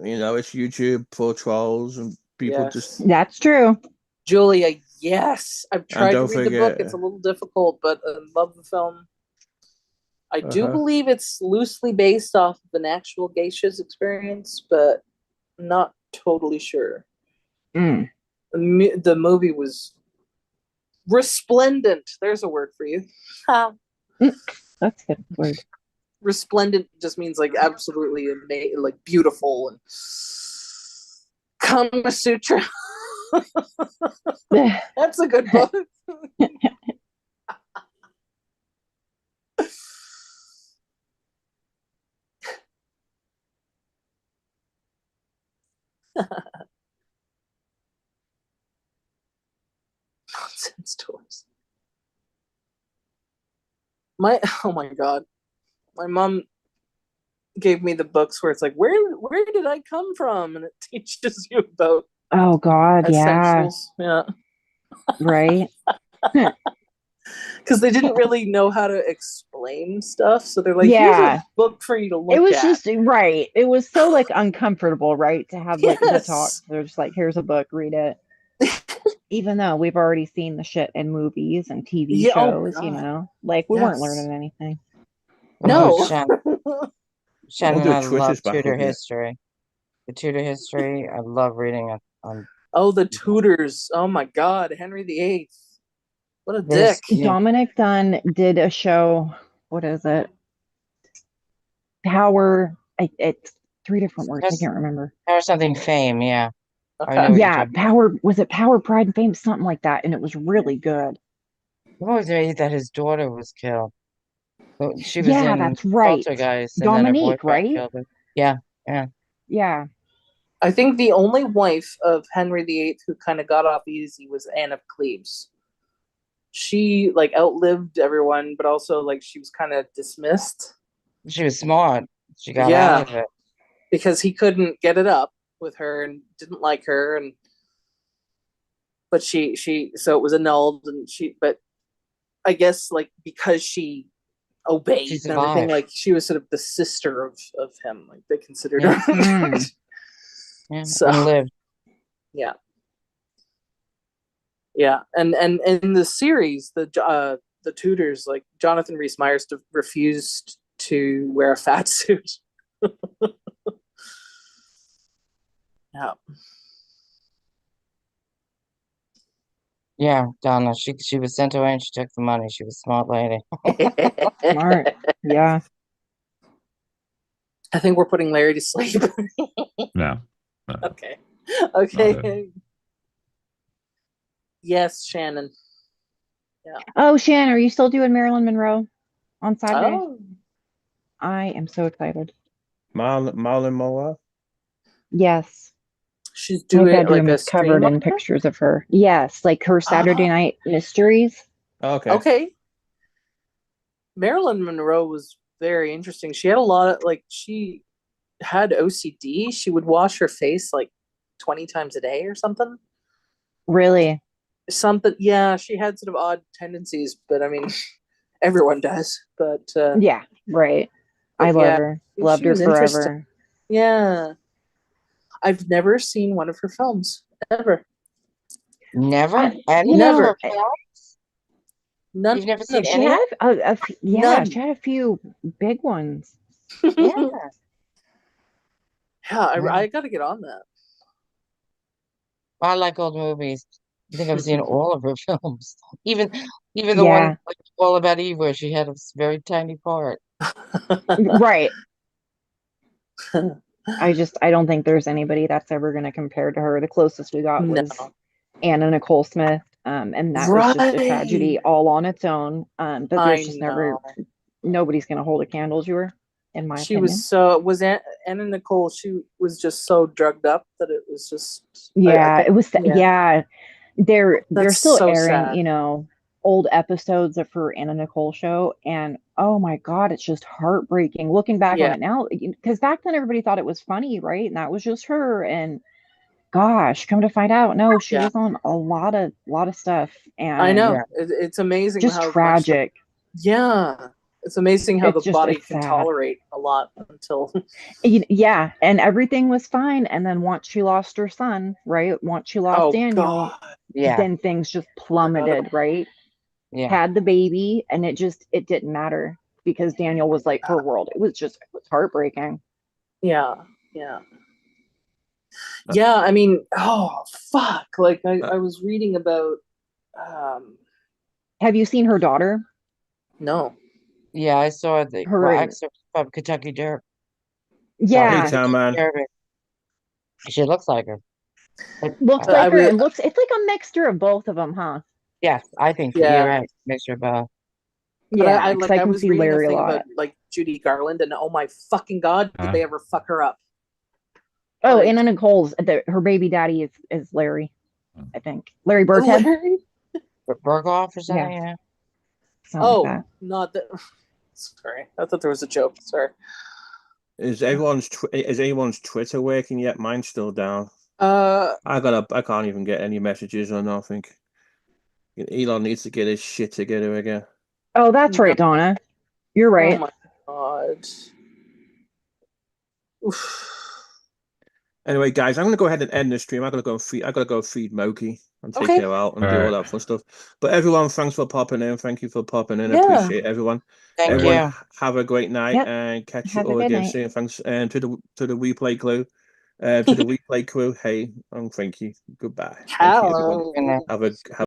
Speaker 2: You know, it's YouTube for trolls and people just.
Speaker 10: That's true.
Speaker 3: Julia, yes. I've tried to read the book.
Speaker 2: forget-
Speaker 3: It's a little difficult, but I love the film. I do believe it's loosely based off of an actual geisha's experience, but not totally sure. The movie was resplendent. There's a word for you.
Speaker 10: That's a good word.
Speaker 3: Resplendent just means like absolutely like beautiful and Kama Sutra. That's a good book. Nonsense toys. Oh my god. My mom gave me the books where it's like, where did I come from? And it teaches you about
Speaker 10: Oh God, yeah.
Speaker 3: essentials. Yeah.
Speaker 10: Right.
Speaker 3: Because they didn't really know how to explain stuff, so they're like, "Here's
Speaker 10: Yeah.
Speaker 3: a book for you to look
Speaker 10: It was
Speaker 3: at."
Speaker 10: just right. It was so like uncomfortable, right? To have like the talk.
Speaker 3: Yes.
Speaker 10: They're just like, here's a book, read it. Even though we've already seen the shit in movies and TV
Speaker 3: Yeah, oh,
Speaker 10: shows, you
Speaker 3: God.
Speaker 10: know, like we weren't
Speaker 3: Yes.
Speaker 10: learning anything.
Speaker 3: No.
Speaker 7: Shannon
Speaker 2: do
Speaker 7: and I love
Speaker 2: Twitter's back
Speaker 7: Tudor
Speaker 2: up here.
Speaker 7: history. The Tudor history, I love reading it on
Speaker 3: Oh, the Tudors. Oh my God, Henry VIII. What a
Speaker 7: this.
Speaker 3: dick.
Speaker 10: Dominic Dunn did a show. What is it? Power. It's three different words. I can't remember.
Speaker 7: Power something fame, yeah. I
Speaker 3: Okay.
Speaker 7: know what you're
Speaker 10: Yeah,
Speaker 7: talking
Speaker 10: Power. Was it Power, Pride, and Fame? Something like that. And it was really good.
Speaker 7: What was it that his daughter was killed? She was
Speaker 10: Yeah,
Speaker 7: in
Speaker 10: that's right.
Speaker 7: Poltergeist, and then her
Speaker 10: Dominique,
Speaker 7: boyfriend
Speaker 10: right?
Speaker 7: killed her. Yeah, yeah.
Speaker 10: Yeah.
Speaker 3: I think the only wife of Henry VIII who kind of got off easy was Anne of Cleves. She like outlived everyone, but also like she was kind of dismissed.
Speaker 7: She was smart. She got
Speaker 3: Yeah.
Speaker 7: out of it.
Speaker 3: Because he couldn't get it up with her and didn't like her, and but she so it was annulled, and but I guess like because she obeyed
Speaker 7: She
Speaker 3: and everything,
Speaker 7: survived.
Speaker 3: like she was sort of the sister of him, like they considered
Speaker 7: Yeah.
Speaker 3: her.
Speaker 7: Yeah,
Speaker 3: So
Speaker 7: and lived.
Speaker 3: yeah, and in the series, the Tudors, like Jonathan Rhys Meyers refused to wear a fat suit. Yeah.
Speaker 7: Yeah, Donna. She was sent away and she took the money. She was a smart lady.
Speaker 10: Smart. Yeah.
Speaker 3: I think we're putting Larry to sleep.
Speaker 8: No.
Speaker 3: Okay. Okay. Yes, Shannon. Yeah.
Speaker 10: Oh, Shannon, are you still doing Marilyn Monroe on Saturday?
Speaker 3: Oh.
Speaker 10: I am so excited.
Speaker 2: Marlon Moore.
Speaker 10: Yes.
Speaker 3: She's
Speaker 10: I've
Speaker 3: doing
Speaker 10: got
Speaker 3: like
Speaker 10: him
Speaker 3: a
Speaker 10: covered
Speaker 3: stream.
Speaker 10: in pictures of her. Yes, like her Saturday Night Mysteries.
Speaker 2: Okay.
Speaker 3: Okay. Marilyn Monroe was very interesting. She had a lot of like she had OCD. She would wash her face like 20 times a day or something.
Speaker 10: Really?
Speaker 3: Something, yeah, she had sort of odd tendencies, but I mean, everyone does. But
Speaker 10: Yeah, right. I love
Speaker 3: yeah,
Speaker 10: her.
Speaker 3: she
Speaker 10: Loved her
Speaker 3: was interesting.
Speaker 10: forever.
Speaker 3: Yeah. I've never seen one of her films ever.
Speaker 7: Never?
Speaker 10: You know,
Speaker 3: None.
Speaker 7: You've never seen
Speaker 10: she
Speaker 7: any?
Speaker 10: had a few, yeah,
Speaker 3: None.
Speaker 10: she had a few big ones.
Speaker 7: Yeah.
Speaker 3: Yeah, I got to get on that.
Speaker 7: I like old movies. I think I've seen all of her films. Even the one
Speaker 10: Yeah.
Speaker 7: like All About Eve where she had a very tiny part.
Speaker 10: Right. I don't think there's anybody that's ever going to compare to her. The closest we got
Speaker 3: No.
Speaker 10: was Anna Nicole Smith, and that was just a tragedy
Speaker 3: Right.
Speaker 10: all on its own. But
Speaker 3: I
Speaker 10: there's just never
Speaker 3: know.
Speaker 10: nobody's going to hold a candle to her, in my
Speaker 3: She
Speaker 10: opinion.
Speaker 3: Anna Nicole, she was just so drugged up that it was just
Speaker 10: Yeah,
Speaker 3: think,
Speaker 10: it was.
Speaker 3: yeah.
Speaker 10: Yeah, they're
Speaker 3: That's
Speaker 10: still
Speaker 3: so
Speaker 10: airing,
Speaker 3: sad.
Speaker 10: you know, old episodes of her Anna Nicole show, and oh my God, it's just heartbreaking looking back on
Speaker 3: Yeah.
Speaker 10: it now. Because back then everybody thought it was funny, right? And that was just her. And gosh, come to find out, no, she
Speaker 3: Yeah.
Speaker 10: was on a lot of stuff, and
Speaker 3: I know.
Speaker 7: Yeah.
Speaker 3: It's amazing
Speaker 10: just
Speaker 3: how much
Speaker 10: tragic.
Speaker 3: yeah. It's amazing how
Speaker 10: It's
Speaker 3: the body
Speaker 10: it's
Speaker 3: can
Speaker 10: sad.
Speaker 3: tolerate a lot until
Speaker 10: Yeah, and everything was fine, and then once she lost her son, right? Once she lost Daniel,
Speaker 3: God.
Speaker 7: Yeah.
Speaker 10: then things just plummeted, right?
Speaker 7: Yeah.
Speaker 10: Had the baby, and it didn't matter because Daniel was like her world. It was heartbreaking.
Speaker 3: Yeah. Yeah. Yeah, I mean, oh fuck. Like I was reading about
Speaker 10: Have you seen her daughter?
Speaker 3: no.
Speaker 7: Yeah, I saw the
Speaker 10: Her and-
Speaker 7: excerpt from Kentucky Derby.
Speaker 10: Yeah,
Speaker 2: Hey, man.
Speaker 7: Derby. She looks like her. But,
Speaker 10: looks like her. It's like a mixture of both of them, huh?
Speaker 7: yes, I think
Speaker 3: Yeah.
Speaker 7: you're right, Mr. Bell.
Speaker 3: But
Speaker 10: Yeah,
Speaker 3: I
Speaker 10: 'cause
Speaker 3: like I
Speaker 10: can
Speaker 3: was
Speaker 10: see
Speaker 3: reading
Speaker 10: Larry
Speaker 3: a
Speaker 10: a
Speaker 3: thing
Speaker 10: lot.
Speaker 3: about like Judy Garland, and oh my fucking God, did they ever fuck her up?
Speaker 10: Oh,
Speaker 3: Like-
Speaker 10: Anna Nicole's her baby daddy is Larry, I think. Larry Burkhead.
Speaker 3: Larry?
Speaker 7: Berghoff or something?
Speaker 10: Yeah.
Speaker 7: Yeah.
Speaker 10: Something
Speaker 3: Oh,
Speaker 10: like that.
Speaker 3: not that. Sorry, I thought there was a joke. Sorry.
Speaker 2: Is anyone's Twitter working yet? Mine's still down.
Speaker 3: I
Speaker 2: I can't even get any messages or nothing. Elon needs to get his shit together again.
Speaker 10: Oh, that's right, Donna. You're
Speaker 3: Oh
Speaker 10: right.
Speaker 3: my god.
Speaker 2: Oof. Anyway, guys, I'm gonna go ahead and end the stream. I gotta go feed Moki and take
Speaker 3: Okay.
Speaker 2: her out and
Speaker 8: All
Speaker 2: do all
Speaker 8: right.
Speaker 2: that fun stuff. But everyone, thanks for popping in. Thank you for popping in. I
Speaker 3: Yeah.
Speaker 2: appreciate everyone.
Speaker 7: Thank
Speaker 2: Everyone,
Speaker 7: you.
Speaker 2: have a great night
Speaker 10: Yep.
Speaker 2: and catch
Speaker 10: Have
Speaker 2: you
Speaker 10: a
Speaker 2: all
Speaker 10: good
Speaker 2: again
Speaker 10: night.
Speaker 2: soon. Thanks to the replay crew. To the replay crew, hey, and thank you. Goodbye. Thank you, everyone.
Speaker 3: Hello.
Speaker 7: Good night.
Speaker 2: Have a